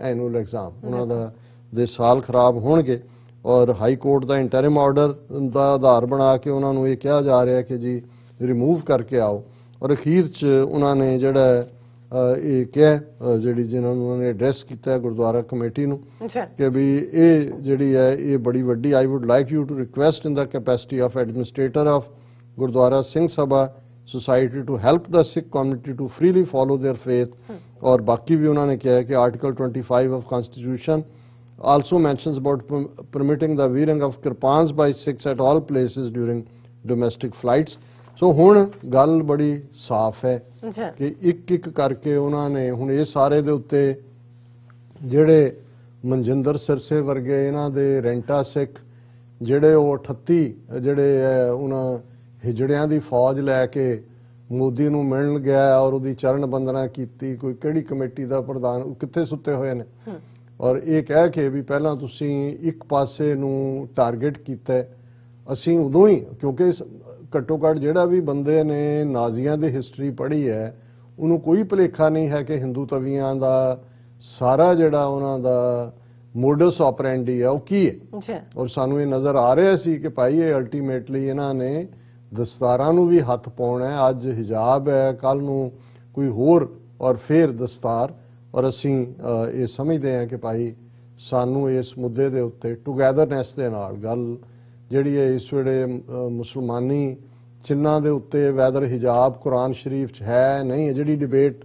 annual exam. ਉਹਨਾਂ ਦੇ ਸਾਲ ਖਰਾਬ ਹੋਣਗੇ. ਔਰ ਹਾਈ ਕੋਰਟ ਦਾ ਇੰਟਰਿਮ ਆਰਡਰ ਦਾ ਆਧਾਰ ਬਣਾ ਕੇ ਉਹਨਾਂ ਨੂੰ ਇਹ ਕਿਹਾ ਜਾ ਰਿਹਾ ਕਿ ਜੀ ਰਿਮੂਵ ਕਰਕੇ ਆਓ. ਔਰ ਅਖੀਰ 'ਚ ਉਹਨਾਂ ਨੇ ਜਿਹੜਾ ਇਹ ਕਿਹਾ ਜਿਹੜੀ ਜਿਨ੍ਹਾਂ ਨੂੰ ਉਹਨਾਂ ਨੇ ਐਡਰੈਸ ਕੀਤਾ ਗੁਰਦੁਆਰਾ ਕਮੇਟੀ ਨੂੰ ਕਿ ਵੀ ਇਹ ਜਿਹੜੀ ਹੈ ਇਹ ਬੜੀ ਵੱਡੀ I would like you to request in the capacity of administrator of Gurdwara Singh Sabha society to help the Sikh community to freely follow their faith. और बाकी भी उन्होंने किया है कि Article 25 of Constitution also mentions about permitting the wearing of kirpans by Sikhs at all places during domestic flights. So ਹੁਣ ਗੱਲ ਬੜੀ ਸਾਫ਼ ਹੈ ਕਿ ਇੱਕ ਕਰਕੇ ਉਹਨਾਂ ਨੇ ਹੁਣ ਇਹ ਸਾਰੇ ਦੇ ਉੱਤੇ ਜਿਹੜੇ ਮਨਜਿੰਦਰ ਸਿਰਸੇ ਵਰਗੇ ਇਹਨਾਂ ਦੇ ਰੈਂਟਾ ਸਿੱਖ ਜਿਹੜੇ ਉਹ 38 ਜਿਹੜੇ ਉਹਨਾਂ ਹਿਜੜਿਆਂ ਦੀ ਫੌਜ ਲੈ ਕੇ ਮੋਦੀ ਨੂੰ ਮਿਲਣ ਗਿਆ ਔਰ ਉਹਦੀ ਚਰਨ ਬੰਦਨਾ ਕੀਤੀ. ਕੋਈ ਕਿਹੜੀ ਕਮੇਟੀ ਦਾ ਪ੍ਰਧਾਨ ਉਹ ਕਿੱਥੇ ਸੁੱਤੇ ਹੋਏ ਨੇ. ਔਰ ਇਹ ਕਹਿ ਕੇ ਵੀ ਪਹਿਲਾਂ ਤੁਸੀਂ ਇੱਕ ਪਾਸੇ ਨੂੰ ਟਾਰਗੇਟ ਕੀਤਾ. ਅਸੀਂ ਉਦੋਂ ਹੀ ਕਿਉਂਕਿ ਘੱਟੋ ਘੱਟ ਜਿਹੜਾ ਵੀ ਬੰਦੇ ਨੇ ਨਾਜ਼ੀਆਂ ਦੀ ਹਿਸਟਰੀ ਪੜ੍ਹੀ ਹੈ ਉਹਨੂੰ ਕੋਈ ਭੁਲੇਖਾ ਨਹੀਂ ਹੈ ਕਿ ਹਿੰਦੂ ਤਵੀਆਂ ਦਾ ਸਾਰਾ ਜਿਹੜਾ ਉਹਨਾਂ ਦਾ ਮੋਡਸ ਆਪਰੈਂਡੀ ਹੈ ਉਹ ਕੀ ਹੈ. ਔਰ ਸਾਨੂੰ ਇਹ ਨਜ਼ਰ ਆ ਰਿਹਾ ਸੀ ਕਿ ਭਾਈ ਇਹ ਅਲਟੀਮੇਟਲੀ ਇਹਨਾਂ ਨੇ ਦਸਤਾਰਾਂ ਨੂੰ ਵੀ ਹੱਥ ਪਾਉਣਾ ਹੈ. ਅੱਜ ਹਿਜਾਬ ਹੈ, ਕੱਲ ਨੂੰ ਕੋਈ ਹੋਰ ਔਰ ਫਿਰ ਦਸਤਾਰ. ਔਰ ਅਸੀਂ ਇਹ ਸਮਝਦੇ ਹਾਂ ਕਿ ਭਾਈ ਸਾਨੂੰ ਇਸ ਮੁੱਦੇ ਦੇ ਉੱਤੇ ਟੁਗੈਦਰਨੈਸ ਦੇ ਨਾਲ ਗੱਲ ਜਿਹੜੀ ਹੈ ਇਸ ਵੇਲੇ ਮੁਸਲਮਾਨੀ ਚਿੰਨ੍ਹਾਂ ਦੇ ਉੱਤੇ ਵੈਦਰ ਹਿਜਾਬ ਕੁਰਾਨ ਸ਼ਰੀਫ 'ਚ ਹੈ ਨਹੀਂ ਹੈ ਜਿਹੜੀ ਡਿਬੇਟ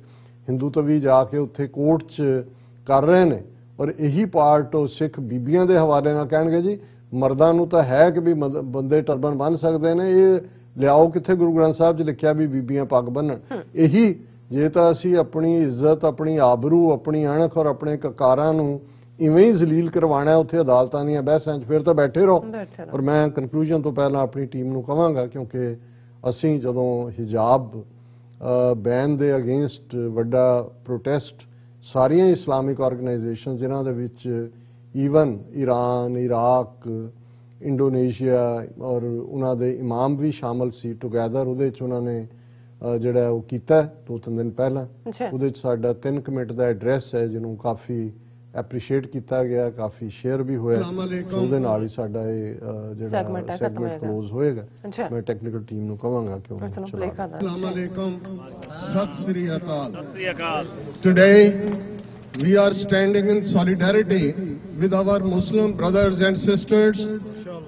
ਹਿੰਦੂ ਤਵੀ ਜਾ ਕੇ ਉੱਥੇ ਕੋਰਟ 'ਚ ਕਰ ਰਹੇ ਨੇ. ਔਰ ਇਹੀ ਪਾਰਟ ਉਹ ਸਿੱਖ ਬੀਬੀਆਂ ਦੇ ਹਵਾਲੇ ਨਾਲ ਕਹਿਣਗੇ ਜੀ ਮਰਦਾਂ ਨੂੰ ਤਾਂ ਹੈ ਕਿ ਵੀ ਬੰਦੇ ਟਰਬਨ ਬੰਨ੍ਹ ਸਕਦੇ ਨੇ. ਇਹ ਲਿਆਓ ਕਿੱਥੇ ਗੁਰੂ ਗ੍ਰੰਥ ਸਾਹਿਬ 'ਚ ਲਿਖਿਆ ਵੀ ਬੀਬੀਆਂ ਪੱਗ ਬੰਨਣ. ਇਹੀ ਜੇ ਤਾਂ ਅਸੀਂ ਆਪਣੀ ਇੱਜ਼ਤ ਆਪਣੀ ਆਬਰੂ ਆਪਣੀ ਅਣਖ ਔਰ ਆਪਣੇ ਕਕਾਰਾਂ ਨੂੰ ਇਵੇਂ ਹੀ ਜ਼ਲੀਲ ਕਰਵਾਉਣਾ ਉੱਥੇ ਅਦਾਲਤਾਂ ਦੀਆਂ ਬਹਿਸਾਂ 'ਚ ਫਿਰ ਤਾਂ ਬੈਠੇ ਰਹੋ. ਔਰ ਮੈਂ ਕਨਕਲੂਜਨ ਤੋਂ ਪਹਿਲਾਂ ਆਪਣੀ ਟੀਮ ਨੂੰ ਕਹਾਂਗਾ ਕਿਉਂਕਿ ਅਸੀਂ ਜਦੋਂ ਹਿਜਾਬ ਬੈਨ ਦੇ ਅਗੇਂਸਟ ਵੱਡਾ ਪ੍ਰੋਟੈਸਟ ਸਾਰੀਆਂ ਇਸਲਾਮਿਕ ਆਰਗੇਨਾਈਜੇਸ਼ਨ ਜਿਨ੍ਹਾਂ ਦੇ ਵਿੱਚ ਈਵਨ ਈਰਾਨ ਇਰਾਕ ਇੰਡੋਨੇਸ਼ੀਆ ਔਰ ਉਹਨਾਂ ਦੇ ਇਮਾਮ ਵੀ ਸ਼ਾਮਲ ਸੀ ਟੁਗੈਦਰ ਉਹਦੇ 'ਚ ਉਹਨਾਂ ਨੇ ਜਿਹੜਾ ਉਹ ਕੀਤਾ 2-3 ਦਿਨ ਪਹਿਲਾਂ. ਉਹਦੇ 'ਚ ਸਾਡਾ 3 ਮਿੰਟ ਦਾ ਐਡਰੈਸ ਹੈ ਜਿਹਨੂੰ ਕਾਫੀ ਐਪਰੀਸ਼ੀਏਟ ਕੀਤਾ ਗਿਆ ਕਾਫੀ ਸ਼ੇਅਰ ਵੀ ਹੋਇਆ. ਉਹਦੇ ਨਾਲ ਹੀ ਸਾਡਾ ਇਹ ਜਿਹੜਾ ਸੈਗਮੈਂਟ ਕਲੋਜ਼ ਹੋਏਗਾ. ਮੈਂ ਟੈਕਨੀਕਲ ਟੀਮ ਨੂੰ ਕਹਾਂਗਾ ਕਿ ਉਹ अस्सलाम वालेकुम सत श्री अकाल. Today we are standing in solidarity with our Muslim brothers and sisters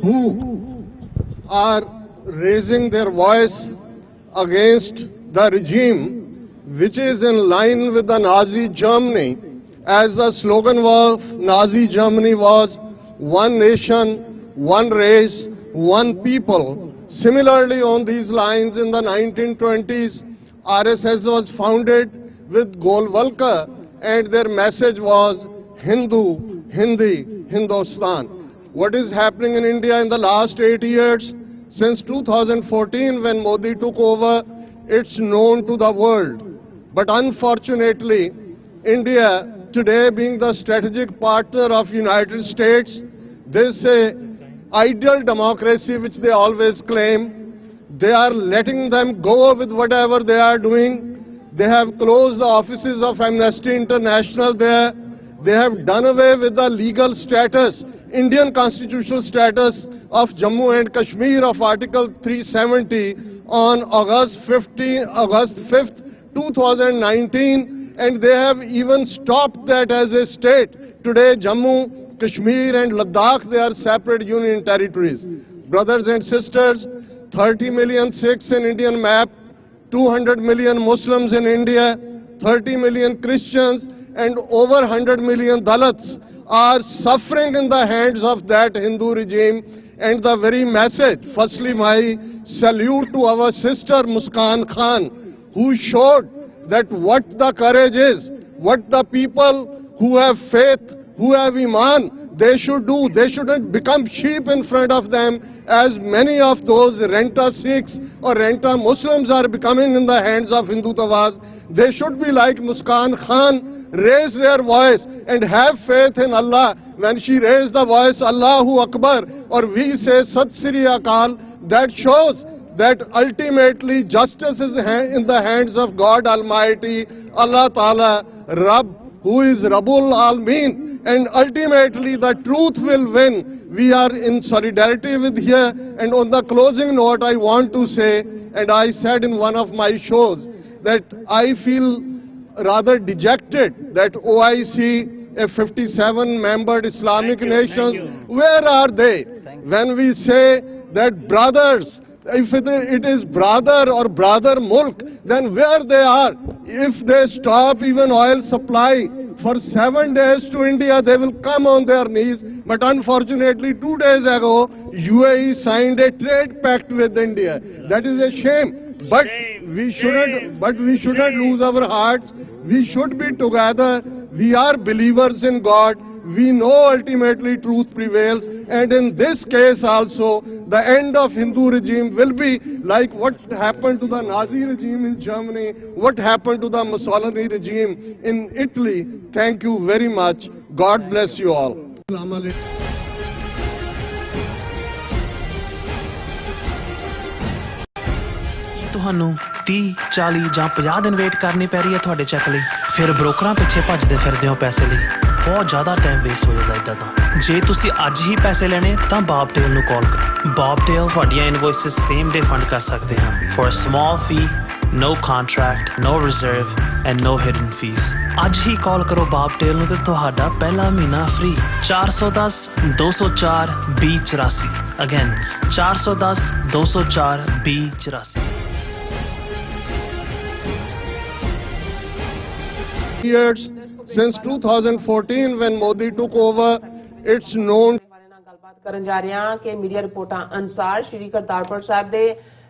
who are raising their voice against the regime which is in line with the Nazi Germany, as the slogan of Nazi Germany was one nation, one race, one people. Similarly, on these lines in the 1920s, RSS was founded with Golwalkar and their message was Hindu, Hindi, Hindustan. What is happening in India in the last 8 years? Since 2014 when Modi took over, it's known to the world. But unfortunately, India today being the strategic partner of United States, this ideal democracy which they always claim, they are letting them go with whatever they are doing. They have closed the offices of Amnesty International there. They have done away with the legal status, Indian constitutional status of Jammu and Kashmir of Article 370 on August 5th, 2019, and they have even stopped that as a state. Today, Jammu, Kashmir and Ladakh, they are separate union territories. Brothers and sisters, 30 million Sikhs in Indian map, 200 million Muslims in India, 30 million Christians, and over 100 million Dalits are suffering in the hands of that Hindu regime. And the very message, firstly my salute to our sister Muskan Khan, who showed that what the courage is, what the people who have faith, who have Iman, they should do. They shouldn't become sheep in front of them, as many of those Renta Sikhs or Renta Muslims are becoming in the hands of Hindutvads. They should be like Muskan Khan, raise their voice and have faith in Allah. When she raised the voice, Allahu Akbar, or we say Sat Sri Akal, that shows that ultimately justice is in the hands of God Almighty, Allah Ta'ala, Rabb, who is Rabbul Alameen. And ultimately the truth will win. We are in solidarity with here. And on the closing note, I want to say, and I said in one of my shows, that I feel rather dejected that OIC, a 57-membered Islamic nation, where are they? When we say that brothers, if it is brother or brother mulk, then where they are? If they stop even oil supply for 7 days to India, they will come on their knees. But unfortunately, 2 days ago, UAE signed a trade pact with India. That is a shame. But we shouldn't lose our hearts. We should be together. We are believers in God. We know ultimately truth prevails. And in this case also, the end of Hindu regime will be like what happened to the Nazi regime in Germany, what happened to the Mussolini regime in Italy. Thank you very much. God bless you all. ਤੁਹਾਨੂੰ 30, 40 ਜਾਂ 50 ਦਿਨ wait ਕਰਨੀ ਪੈ ਰਹੀ ਹੈ ਤੁਹਾਡੇ check ਲਈ, ਫਿਰ ਬ੍ਰੋਕਰਾਂ ਪਿੱਛੇ ਭੱਜਦੇ ਫਿਰਦੇ ਹੋ ਪੈਸੇ ਲਈ, ਬਹੁਤ ਜ਼ਿਆਦਾ ਟਾਈਮ ਵੇਸਟ ਹੋ ਜਾਂਦਾ ਇਦਾਂ ਤਾਂ। ਜੇ ਤੁਸੀਂ ਅੱਜ ਹੀ ਪੈਸੇ ਲੈਣੇ ਤਾਂ ਬੌਬਟੇਲ ਨੂੰ ਕਾਲ ਕਰੋ। ਬੌਬਟੇਲ ਤੁਹਾਡੀਆਂ ਇਨਵੌਇਸਸ ਸੇਮ ਡੇ ਫੰਡ ਕਰ ਸਕਦੇ ਹਨ for a small fee, no contract, no reserve and no hidden fees। ਅੱਜ ਹੀ ਕਾਲ ਕਰੋ ਬੌਬਟੇਲ ਨੂੰ ਤੇ ਤੁਹਾਡਾ ਪਹਿਲਾ ਮਹੀਨਾ free. 410 204 2084 again 410 204 2084। Years since 2014 when Modi took over, it's known ਨਾਲ ਗੱਲਬਾਤ ਕਰਨ ਜਾ ਰਹੇ ਹਾਂ ਕਿ ਮੀਡੀਆ ਰਿਪੋਰਟਾਂ ਅਨੁਸਾਰ ਸ਼੍ਰੀ ਕਰਤਾਰਪੁਰ ਸਾਹਿਬ ਦੇ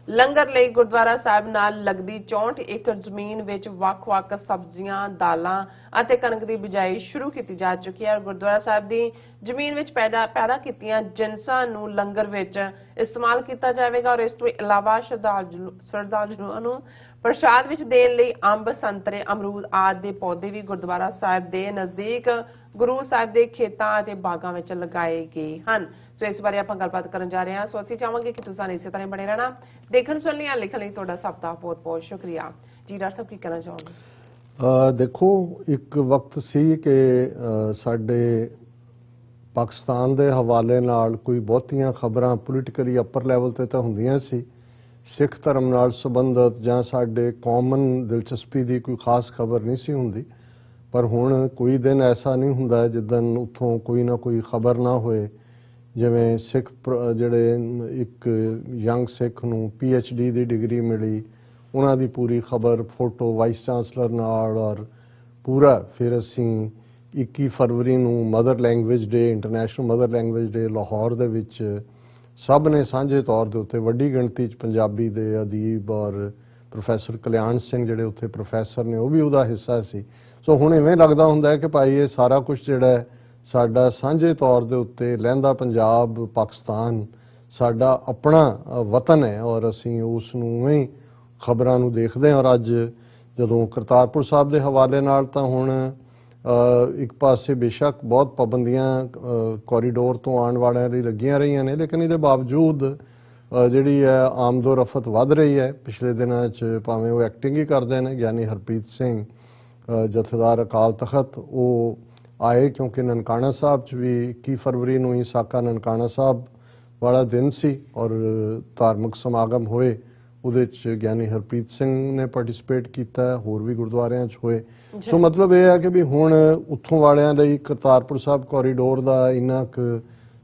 ਲੰਗਰ ਲਈ ਗੁਰਦੁਆਰਾ ਸਾਹਿਬ ਨਾਲ ਲੱਗਦੀ 64 ਏਕੜ ਜ਼ਮੀਨ ਵਿੱਚ ਵੱਖ-ਵੱਖ ਸਬਜ਼ੀਆਂ, ਦਾਲਾਂ ਅਤੇ ਕਣਕ ਦੀ ਬਿਜਾਈ ਸ਼ੁਰੂ ਕੀਤੀ ਜਾ ਚੁੱਕੀ ਹੈ। ਗੁਰਦੁਆਰਾ ਸਾਹਿਬ ਦੀ ਜ਼ਮੀਨ ਵਿੱਚ ਪੈਦਾ ਕੀਤੀਆਂ ਜਿੰਸਾਂ ਨੂੰ ਲੰਗਰ ਵਿੱਚ ਇਸਤੇਮਾਲ ਕੀਤਾ ਜਾਵੇਗਾ ਔਰ ਇਸ ਤੋਂ ਇਲਾਵਾ ਸ਼ਰਧਾਲੂਆਂ ਨੂੰ ਪ੍ਰਸ਼ਾਦ ਵਿੱਚ ਦੇਣ ਲਈ ਅੰਬ, ਸੰਤਰੇ, ਅਮਰੂਦ ਆਦਿ ਦੇ ਪੌਦੇ ਵੀ ਗੁਰਦੁਆਰਾ ਸਾਹਿਬ ਦੇ ਨਜ਼ਦੀਕ ਗੁਰੂ ਸਾਹਿਬ ਦੇ ਖੇਤਾਂ ਅਤੇ ਬਾਗਾਂ ਵਿੱਚ ਲਗਾਏ ਗਏ ਹਨ। ਸੋ ਇਸ ਬਾਰੇ ਆਪਾਂ ਗੱਲਬਾਤ ਕਰਨ ਜਾ ਰਹੇ ਹਾਂ। ਸੋ ਅਸੀਂ ਚਾਹਾਂਗੇ ਕਿ ਤੁਸੀਂ ਇਸੇ ਤਰ੍ਹਾਂ ਬਣੇ ਰਹਿਣਾ। ਦੇਖਣ ਸੁਣਨ ਜਾਂ ਲਿਖਣ ਲਈ ਤੁਹਾਡਾ ਸਭ ਦਾ ਬਹੁਤ ਬਹੁਤ ਸ਼ੁਕਰੀਆ ਜੀ। ਡਾਕਟਰ ਸਾਹਿਬ ਕੀ ਕਹਿਣਾ ਚਾਹੋਗੇ? ਦੇਖੋ, ਇੱਕ ਵਕਤ ਸੀ ਕਿ ਸਾਡੇ ਪਾਕਿਸਤਾਨ ਦੇ ਹਵਾਲੇ ਨਾਲ ਕੋਈ ਬਹੁਤੀਆਂ ਖਬਰਾਂ ਪੋਲੀਟੀਕਲੀ ਅੱਪਰ ਲੈਵਲ ਤੇ ਤਾਂ ਹੁੰਦੀਆਂ ਸੀ, ਸਿੱਖ ਧਰਮ ਨਾਲ ਸੰਬੰਧਿਤ ਜਾਂ ਸਾਡੇ ਕਾਮਨ ਦਿਲਚਸਪੀ ਦੀ ਕੋਈ ਖਾਸ ਖਬਰ ਨਹੀਂ ਸੀ ਹੁੰਦੀ। ਪਰ ਹੁਣ ਕੋਈ ਦਿਨ ਐਸਾ ਨਹੀਂ ਹੁੰਦਾ ਜਿੱਦਣ ਉੱਥੋਂ ਕੋਈ ਨਾ ਕੋਈ ਖਬਰ ਨਾ ਹੋਏ। ਜਿਵੇਂ ਸਿੱਖ ਜਿਹੜੇ ਇੱਕ ਯੰਗ ਸਿੱਖ ਨੂੰ PhD ਦੀ ਡਿਗਰੀ ਮਿਲੀ, ਉਹਨਾਂ ਦੀ ਪੂਰੀ ਖਬਰ, ਫੋਟੋ ਵਾਈਸ ਚਾਂਸਲਰ ਨਾਲ, ਔਰ ਪੂਰਾ ਫਿਰ ਅਸੀਂ 21 ਫਰਵਰੀ ਨੂੰ ਮਦਰ ਲੈਂਗੁਏਜ ਡੇ, ਇੰਟਰਨੈਸ਼ਨਲ ਮਦਰ ਲੈਂਗੁਏਜ ਡੇ ਲਾਹੌਰ ਦੇ ਵਿੱਚ ਸਭ ਨੇ ਸਾਂਝੇ ਤੌਰ ਦੇ ਉੱਤੇ ਵੱਡੀ ਗਿਣਤੀ 'ਚ ਪੰਜਾਬੀ ਦੇ ਅਦੀਬ ਔਰ ਪ੍ਰੋਫੈਸਰ ਕਲਿਆਣ ਸਿੰਘ ਜਿਹੜੇ ਉੱਥੇ ਪ੍ਰੋਫੈਸਰ ਨੇ, ਉਹ ਵੀ ਉਹਦਾ ਹਿੱਸਾ ਸੀ। ਸੋ ਹੁਣ ਇਵੇਂ ਲੱਗਦਾ ਹੁੰਦਾ ਹੈ ਕਿ ਭਾਈ ਇਹ ਸਾਰਾ ਕੁਝ ਜਿਹੜਾ ਸਾਡਾ ਸਾਂਝੇ ਤੌਰ ਦੇ ਉੱਤੇ ਲਹਿੰਦਾ ਪੰਜਾਬ ਪਾਕਿਸਤਾਨ ਸਾਡਾ ਆਪਣਾ ਵਤਨ ਹੈ ਔਰ ਅਸੀਂ ਉਸ ਨੂੰ ਉਵੇਂ ਹੀ ਖਬਰਾਂ ਨੂੰ ਦੇਖਦੇ ਹਾਂ। ਔਰ ਅੱਜ ਜਦੋਂ ਕਰਤਾਰਪੁਰ ਸਾਹਿਬ ਦੇ ਹਵਾਲੇ ਨਾਲ ਤਾਂ ਹੁਣ ਇੱਕ ਪਾਸੇ ਬੇਸ਼ੱਕ ਬਹੁਤ ਪਾਬੰਦੀਆਂ ਕੋਰੀਡੋਰ ਤੋਂ ਆਉਣ ਵਾਲਿਆਂ ਲਈ ਲੱਗੀਆਂ ਰਹੀਆਂ ਨੇ, ਲੇਕਿਨ ਇਹਦੇ ਬਾਵਜੂਦ ਜਿਹੜੀ ਹੈ ਆਮਦੋ ਰਫਤ ਵੱਧ ਰਹੀ ਹੈ। ਪਿਛਲੇ ਦਿਨਾਂ 'ਚ ਭਾਵੇਂ ਉਹ ਐਕਟਿੰਗ ਹੀ ਕਰਦੇ ਨੇ, ਗਿਆਨੀ ਹਰਪ੍ਰੀਤ ਸਿੰਘ ਜਥੇਦਾਰ ਅਕਾਲ ਤਖਤ, ਉਹ ਆਏ ਕਿਉਂਕਿ ਨਨਕਾਣਾ ਸਾਹਿਬ 'ਚ ਵੀ 21 ਫਰਵਰੀ ਨੂੰ ਹੀ ਸਾਕਾ ਨਨਕਾਣਾ ਸਾਹਿਬ ਵਾਲਾ ਦਿਨ ਸੀ ਔਰ ਧਾਰਮਿਕ ਸਮਾਗਮ ਹੋਏ। ਉਹਦੇ 'ਚ ਗਿਆਨੀ ਹਰਪ੍ਰੀਤ ਸਿੰਘ ਨੇ ਪਾਰਟਿਸਿਪੇਟ ਕੀਤਾ, ਹੋਰ ਵੀ ਗੁਰਦੁਆਰਿਆਂ 'ਚ ਹੋਏ। ਸੋ ਮਤਲਬ ਇਹ ਹੈ ਕਿ ਵੀ ਹੁਣ ਉੱਥੋਂ ਵਾਲਿਆਂ ਲਈ ਕਰਤਾਰਪੁਰ ਸਾਹਿਬ ਕੋਰੀਡੋਰ ਦਾ ਇੰਨਾ ਕੁ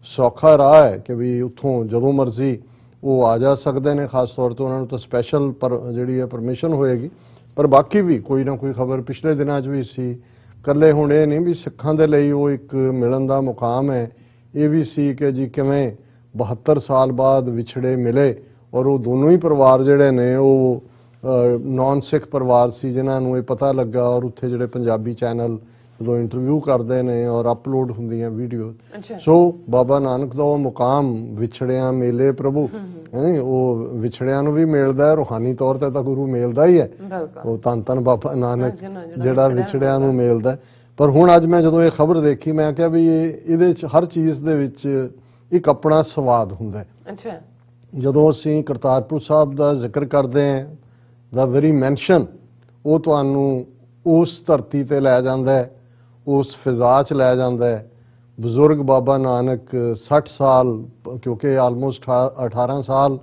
ਸੌਖਾ ਰਾਹ ਹੈ ਕਿ ਵੀ ਉੱਥੋਂ ਜਦੋਂ ਮਰਜ਼ੀ ਉਹ ਆ ਜਾ ਸਕਦੇ ਨੇ। ਖਾਸ ਤੌਰ ਤੇ ਉਹਨਾਂ ਨੂੰ ਤਾਂ ਸਪੈਸ਼ਲ ਜਿਹੜੀ ਹੈ ਪਰਮਿਸ਼ਨ ਹੋਏਗੀ, ਪਰ ਬਾਕੀ ਵੀ ਕੋਈ ਨਾ ਕੋਈ ਖਬਰ ਪਿਛਲੇ ਦਿਨਾਂ 'ਚ ਵੀ ਸੀ। ਇਕੱਲੇ ਹੁਣ ਇਹ ਨਹੀਂ ਵੀ ਸਿੱਖਾਂ ਦੇ ਲਈ ਉਹ ਇੱਕ ਮਿਲਣ ਦਾ ਮੁਕਾਮ ਹੈ, ਇਹ ਵੀ ਸੀ ਕਿ ਜੀ ਕਿਵੇਂ 72 ਸਾਲ ਬਾਅਦ ਵਿਛੜੇ ਮਿਲੇ ਔਰ ਉਹ ਦੋਨੋਂ ਹੀ ਪਰਿਵਾਰ ਜਿਹੜੇ ਨੇ ਉਹ ਨਾਨ ਸਿੱਖ ਪਰਿਵਾਰ ਸੀ, ਜਿਨ੍ਹਾਂ ਨੂੰ ਇਹ ਪਤਾ ਲੱਗਾ। ਔਰ ਉੱਥੇ ਜਿਹੜੇ ਪੰਜਾਬੀ ਚੈਨਲ ਜਦੋਂ ਇੰਟਰਵਿਊ ਕਰਦੇ ਨੇ ਔਰ ਅਪਲੋਡ ਹੁੰਦੀਆਂ ਵੀਡੀਓ, ਸੋ ਬਾਬਾ ਨਾਨਕ ਦਾ ਉਹ ਮੁਕਾਮ ਵਿਛੜਿਆਂ ਮੇਲੇ ਪ੍ਰਭੂ, ਉਹ ਵਿਛੜਿਆਂ ਨੂੰ ਵੀ ਮਿਲਦਾ, ਰੂਹਾਨੀ ਤੌਰ ਤੇ ਤਾਂ ਗੁਰੂ ਮਿਲਦਾ ਹੀ ਹੈ, ਉਹ ਧੰਨ ਧੰਨ ਬਾਬਾ ਨਾਨਕ ਜਿਹੜਾ ਵਿਛੜਿਆਂ ਨੂੰ ਮਿਲਦਾ। ਪਰ ਹੁਣ ਅੱਜ ਮੈਂ ਜਦੋਂ ਇਹ ਖਬਰ ਦੇਖੀ, ਮੈਂ ਕਿਹਾ ਵੀ ਇਹਦੇ 'ਚ ਹਰ ਚੀਜ਼ ਦੇ ਵਿੱਚ ਇੱਕ ਆਪਣਾ ਸਵਾਦ ਹੁੰਦਾ ਹੈ। ਜਦੋਂ ਅਸੀਂ ਕਰਤਾਰਪੁਰ ਸਾਹਿਬ ਦਾ ਜ਼ਿਕਰ ਕਰਦੇ ਹਾਂ, ਦਾ ਵੈਰੀ ਮੈਂਸ਼ਨ, ਉਹ ਤੁਹਾਨੂੰ ਉਸ ਧਰਤੀ ਤੇ ਲੈ ਜਾਂਦਾ ਹੈ, ਉਸ ਫਿਜ਼ਾ 'ਚ ਲੈ ਜਾਂਦਾ ਹੈ। ਬਜ਼ੁਰਗ ਬਾਬਾ ਨਾਨਕ 60 ਸਾਲ, ਕਿਉਂਕਿ ਆਲਮੋਸਟ 18 ਸਾਲ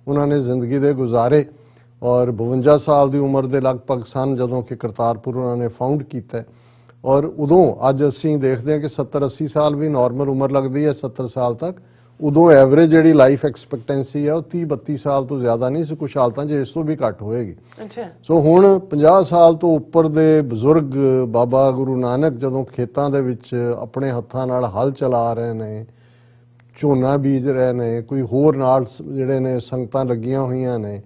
ਉਹਨਾਂ ਨੇ ਜ਼ਿੰਦਗੀ ਦੇ ਗੁਜ਼ਾਰੇ ਔਰ 52 ਸਾਲ ਦੀ ਉਮਰ ਦੇ ਲਗਭਗ ਸਨ ਜਦੋਂ ਕਿ ਕਰਤਾਰਪੁਰ ਉਹਨਾਂ ਨੇ ਫਾਊਂਡ ਕੀਤਾ। ਔਰ ਉਦੋਂ ਅੱਜ ਅਸੀਂ ਦੇਖਦੇ ਹਾਂ ਕਿ 70-80 ਸਾਲ ਵੀ ਨਾਰਮਲ ਉਮਰ ਲੱਗਦੀ ਹੈ, 70 ਸਾਲ ਤੱਕ। ਉਦੋਂ ਐਵਰੇਜ ਜਿਹੜੀ ਲਾਈਫ ਐਕਸਪੈਕਟੈਂਸੀ ਹੈ ਉਹ 30-32 ਸਾਲ ਤੋਂ ਜ਼ਿਆਦਾ ਨਹੀਂ ਸੀ, ਕੁਝ ਹਾਲਤਾਂ 'ਚ ਇਸ ਤੋਂ ਵੀ ਘੱਟ ਹੋਏਗੀ। ਸੋ ਹੁਣ 50 ਸਾਲ ਤੋਂ ਉੱਪਰ ਦੇ ਬਜ਼ੁਰਗ ਬਾਬਾ ਗੁਰੂ ਨਾਨਕ ਜਦੋਂ ਖੇਤਾਂ ਦੇ ਵਿੱਚ ਆਪਣੇ ਹੱਥਾਂ ਨਾਲ ਹਲ ਚਲਾ ਰਹੇ ਨੇ, ਝੋਨਾ ਬੀਜ ਰਹੇ ਨੇ, ਕੋਈ ਹੋਰ ਨਾਲ ਜਿਹੜੇ ਨੇ ਸੰਗਤਾਂ ਲੱਗੀਆਂ ਹੋਈਆਂ ਨੇ,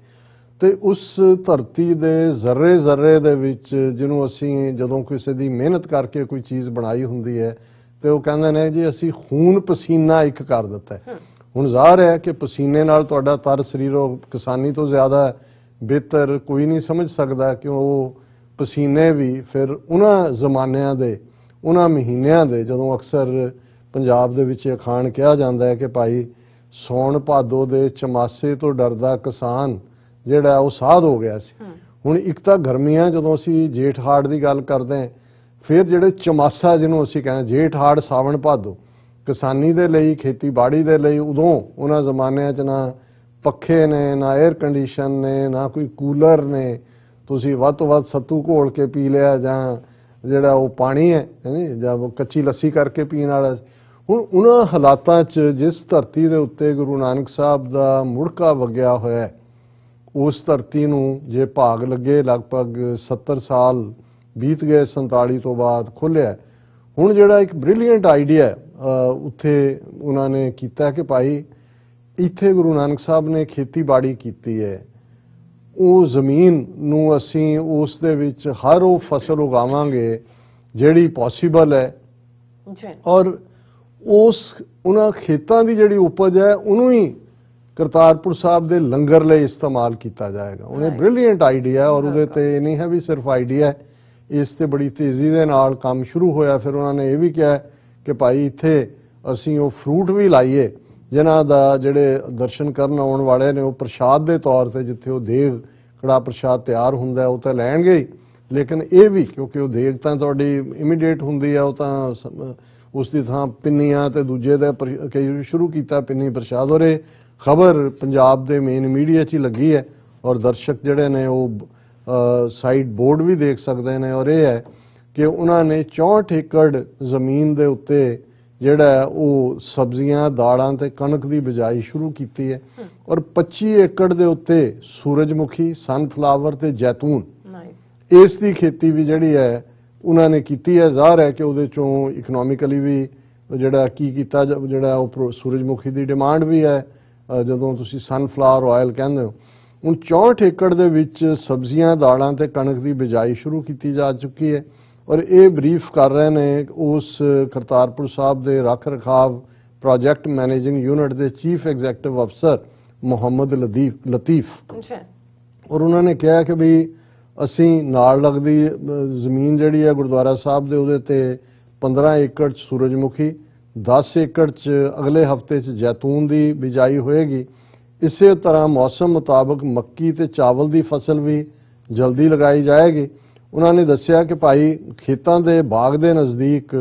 ਤੇ ਉਸ ਧਰਤੀ ਦੇ ਜ਼ਰਰੇ ਜ਼ਰਰੇ ਦੇ ਵਿੱਚ ਜਿਹਨੂੰ ਅਸੀਂ ਜਦੋਂ ਕਿਸੇ ਦੀ ਮਿਹਨਤ ਕਰਕੇ ਕੋਈ ਚੀਜ਼ ਬਣਾਈ ਹੁੰਦੀ ਹੈ ਤੇ ਉਹ ਕਹਿੰਦੇ ਨੇ ਜੀ ਅਸੀਂ ਖੂਨ ਪਸੀਨਾ ਇੱਕ ਕਰ ਦਿੱਤਾ ਹੈ। ਹੁਣ ਜ਼ਾਹਰ ਹੈ ਕਿ ਪਸੀਨੇ ਨਾਲ ਤੁਹਾਡਾ ਤਰ ਸਰੀਰੋਂ ਕਿਸਾਨੀ ਤੋਂ ਜ਼ਿਆਦਾ ਬਿਹਤਰ ਕੋਈ ਨਹੀਂ ਸਮਝ ਸਕਦਾ, ਕਿ ਉਹ ਪਸੀਨੇ ਵੀ ਫਿਰ ਉਹਨਾਂ ਜ਼ਮਾਨਿਆਂ ਦੇ, ਉਹਨਾਂ ਮਹੀਨਿਆਂ ਦੇ, ਜਦੋਂ ਅਕਸਰ ਪੰਜਾਬ ਦੇ ਵਿੱਚ ਅਖਾਣ ਕਿਹਾ ਜਾਂਦਾ ਹੈ ਕਿ ਭਾਈ ਸੌਣ ਭਾਦੋ ਦੇ ਚਮਾਸੇ ਤੋਂ ਡਰਦਾ ਕਿਸਾਨ ਜਿਹੜਾ ਉਹ ਸਾਧ ਹੋ ਗਿਆ ਸੀ। ਹੁਣ ਇੱਕ ਤਾਂ ਗਰਮੀਆਂ, ਜਦੋਂ ਅਸੀਂ ਜੇਠ ਹਾੜ ਦੀ ਗੱਲ ਕਰਦੇ ਹਾਂ, ਫਿਰ ਜਿਹੜੇ ਚਮਾਸਾ ਜਿਹਨੂੰ ਅਸੀਂ ਕਹਿੰਦੇ ਜੇਠ ਹਾੜ ਸਾਵਣ ਭਾਦੋ, ਕਿਸਾਨੀ ਦੇ ਲਈ, ਖੇਤੀਬਾੜੀ ਦੇ ਲਈ, ਉਦੋਂ ਉਹਨਾਂ ਜ਼ਮਾਨਿਆਂ 'ਚ ਨਾ ਪੱਖੇ ਨੇ, ਨਾ 에ਅਰ ਕੰਡੀਸ਼ਨ ਨੇ, ਨਾ ਕੋਈ ਕੂਲਰ ਨੇ। ਤੁਸੀਂ ਵੱਧ ਤੋਂ ਵੱਧ ਸੱਤੂ ਘੋਲ ਕੇ ਪੀ ਲਿਆ ਜਾਂ ਜਿਹੜਾ ਉਹ ਪਾਣੀ ਹੈ ਜਾਂ ਕੱਚੀ ਲੱਸੀ ਕਰਕੇ ਪੀਣ ਵਾਲਾ। ਹੁਣ ਉਹਨਾਂ ਹਾਲਾਤਾਂ 'ਚ ਜਿਸ ਧਰਤੀ ਦੇ ਉੱਤੇ ਗੁਰੂ ਨਾਨਕ ਸਾਹਿਬ ਦਾ ਮੁੜਕਾ ਵਗਿਆ ਹੋਇਆ ਹੈ, ਉਸ ਧਰਤੀ ਨੂੰ ਜੇ ਭਾਗ ਲੱਗੇ, ਲਗਭਗ 70 ਸਾਲ ਬੀਤ ਗਏ 47 ਤੋਂ ਬਾਅਦ ਖੋਲ੍ਹਿਆ। ਹੁਣ ਜਿਹੜਾ ਇੱਕ ਬ੍ਰਿਲੀਅੰਟ ਆਈਡੀਆ ਉੱਥੇ ਉਹਨਾਂ ਨੇ ਕੀਤਾ ਕਿ ਭਾਈ ਇੱਥੇ ਗੁਰੂ ਨਾਨਕ ਸਾਹਿਬ ਨੇ ਖੇਤੀਬਾੜੀ ਕੀਤੀ ਹੈ, ਉਹ ਜ਼ਮੀਨ ਨੂੰ ਅਸੀਂ ਉਸ ਦੇ ਵਿੱਚ ਹਰ ਉਹ ਫਸਲ ਉਗਾਵਾਂਗੇ ਜਿਹੜੀ ਪੋਸੀਬਲ ਹੈ, ਔਰ ਉਹਨਾਂ ਖੇਤਾਂ ਦੀ ਜਿਹੜੀ ਉਪਜ ਹੈ ਉਹਨੂੰ ਹੀ ਕਰਤਾਰਪੁਰ ਸਾਹਿਬ ਦੇ ਲੰਗਰ ਲਈ ਇਸਤੇਮਾਲ ਕੀਤਾ ਜਾਏਗਾ। ਉਹਨੇ ਬ੍ਰਿਲੀਅੰਟ ਆਈਡੀਆ, ਔਰ ਉਹਦੇ ਤੇ ਨਹੀਂ ਹੈ ਵੀ ਸਿਰਫ ਆਈਡੀਆ, ਇਸ ਤੇ ਬੜੀ ਤੇਜ਼ੀ ਦੇ ਨਾਲ ਕੰਮ ਸ਼ੁਰੂ ਹੋਇਆ। ਫਿਰ ਉਹਨਾਂ ਨੇ ਇਹ ਵੀ ਕਿਹਾ ਕਿ ਭਾਈ ਇੱਥੇ ਅਸੀਂ ਉਹ ਫਰੂਟ ਵੀ ਲਾਈਏ ਜਿਨ੍ਹਾਂ ਦਾ ਜਿਹੜੇ ਦਰਸ਼ਨ ਕਰਨ ਆਉਣ ਵਾਲੇ ਨੇ ਉਹ ਪ੍ਰਸ਼ਾਦ ਦੇ ਤੌਰ ਤੇ, ਜਿੱਥੇ ਉਹ ਦੇਗ ਕੜਾ ਪ੍ਰਸ਼ਾਦ ਤਿਆਰ ਹੁੰਦਾ ਉਹ ਤਾਂ ਲੈਣਗੇ ਹੀ, ਲੇਕਿਨ ਇਹ ਵੀ ਕਿਉਂਕਿ ਉਹ ਦੇਗ ਤਾਂ ਤੁਹਾਡੀ ਇਮੀਡੀਏਟ ਹੁੰਦੀ ਹੈ, ਉਹ ਤਾਂ ਉਸ ਦੀ ਥਾਂ ਪਿੰਨੀਆਂ ਤੇ ਦੂਜੇ ਦਾ ਕਈ ਸ਼ੁਰੂ ਕੀਤਾ ਪਿੰਨੀ ਪ੍ਰਸ਼ਾਦ। ਔਰ ਇਹ ਖਬਰ ਪੰਜਾਬ ਦੇ ਮੇਨ ਮੀਡੀਆ 'ਚ ਹੀ ਲੱਗੀ ਹੈ ਔਰ ਦਰਸ਼ਕ ਜਿਹੜੇ ਨੇ ਉਹ ਸਾਈਡ ਬੋਰਡ ਵੀ ਦੇਖ ਸਕਦੇ ਨੇ। ਔਰ ਇਹ ਹੈ ਕਿ ਉਹਨਾਂ ਨੇ 64 ਏਕੜ ਜ਼ਮੀਨ ਦੇ ਉੱਤੇ ਜਿਹੜਾ ਉਹ ਸਬਜ਼ੀਆਂ, ਦਾਲਾਂ ਤੇ ਕਣਕ ਦੀ ਬਿਜਾਈ ਸ਼ੁਰੂ ਕੀਤੀ ਹੈ ਔਰ 25 ਏਕੜ ਦੇ ਉੱਤੇ ਸੂਰਜਮੁਖੀ, ਸਨਫਲਾਵਰ ਤੇ ਜੈਤੂਨ, ਇਸ ਦੀ ਖੇਤੀ ਵੀ ਜਿਹੜੀ ਹੈ ਉਹਨਾਂ ਨੇ ਕੀਤੀ ਹੈ। ਜ਼ਾਹਰ ਹੈ ਕਿ ਉਹਦੇ ਚੋਂ ਇਕਨੋਮਿਕਲੀ ਵੀ ਜਿਹੜਾ ਕੀ ਕੀਤਾ, ਜਿਹੜਾ ਉਹ ਸੂਰਜਮੁਖੀ ਦੀ ਡਿਮਾਂਡ ਵੀ ਹੈ ਜਦੋਂ ਤੁਸੀਂ ਸਨਫਲਾਵਰ ਆਇਲ ਕਹਿੰਦੇ ਹੋ। ਹੁਣ 64 ਏਕੜ ਦੇ ਵਿੱਚ ਸਬਜ਼ੀਆਂ, ਦਾਲਾਂ ਤੇ ਕਣਕ ਦੀ ਬਿਜਾਈ ਸ਼ੁਰੂ ਕੀਤੀ ਜਾ ਚੁੱਕੀ ਹੈ ਔਰ ਇਹ ਬਰੀਫ ਕਰ ਰਹੇ ਨੇ ਉਸ ਕਰਤਾਰਪੁਰ ਸਾਹਿਬ ਦੇ ਰੱਖ ਰਖਾਵ ਪ੍ਰੋਜੈਕਟ ਮੈਨੇਜਿੰਗ ਯੂਨਿਟ ਦੇ ਚੀਫ ਐਗਜ਼ੈਕਟਿਵ ਅਫਸਰ ਮੁਹੰਮਦ ਲਤੀਫ। ਔਰ ਉਹਨਾਂ ਨੇ ਕਿਹਾ ਕਿ ਵੀ ਅਸੀਂ ਨਾਲ ਲੱਗਦੀ ਜ਼ਮੀਨ ਜਿਹੜੀ ਹੈ ਗੁਰਦੁਆਰਾ ਸਾਹਿਬ ਦੇ ਉਹਦੇ ਤੇ 15 ਏਕੜ 'ਚ ਸੂਰਜਮੁਖੀ, 10 ਏਕੜ 'ਚ ਅਗਲੇ ਹਫ਼ਤੇ 'ਚ ਜੈਤੂਨ ਦੀ ਬਿਜਾਈ ਹੋਏਗੀ। ਇਸੇ ਤਰ੍ਹਾਂ ਮੌਸਮ ਮੁਤਾਬਕ ਮੱਕੀ ਤੇ ਚਾਵਲ ਦੀ ਫਸਲ ਵੀ ਜਲਦੀ ਲਗਾਈ ਜਾਏਗੀ। ਉਹਨਾਂ ਨੇ ਦੱਸਿਆ ਕਿ ਭਾਈ ਖੇਤਾਂ ਦੇ ਬਾਗ ਦੇ ਨਜ਼ਦੀਕ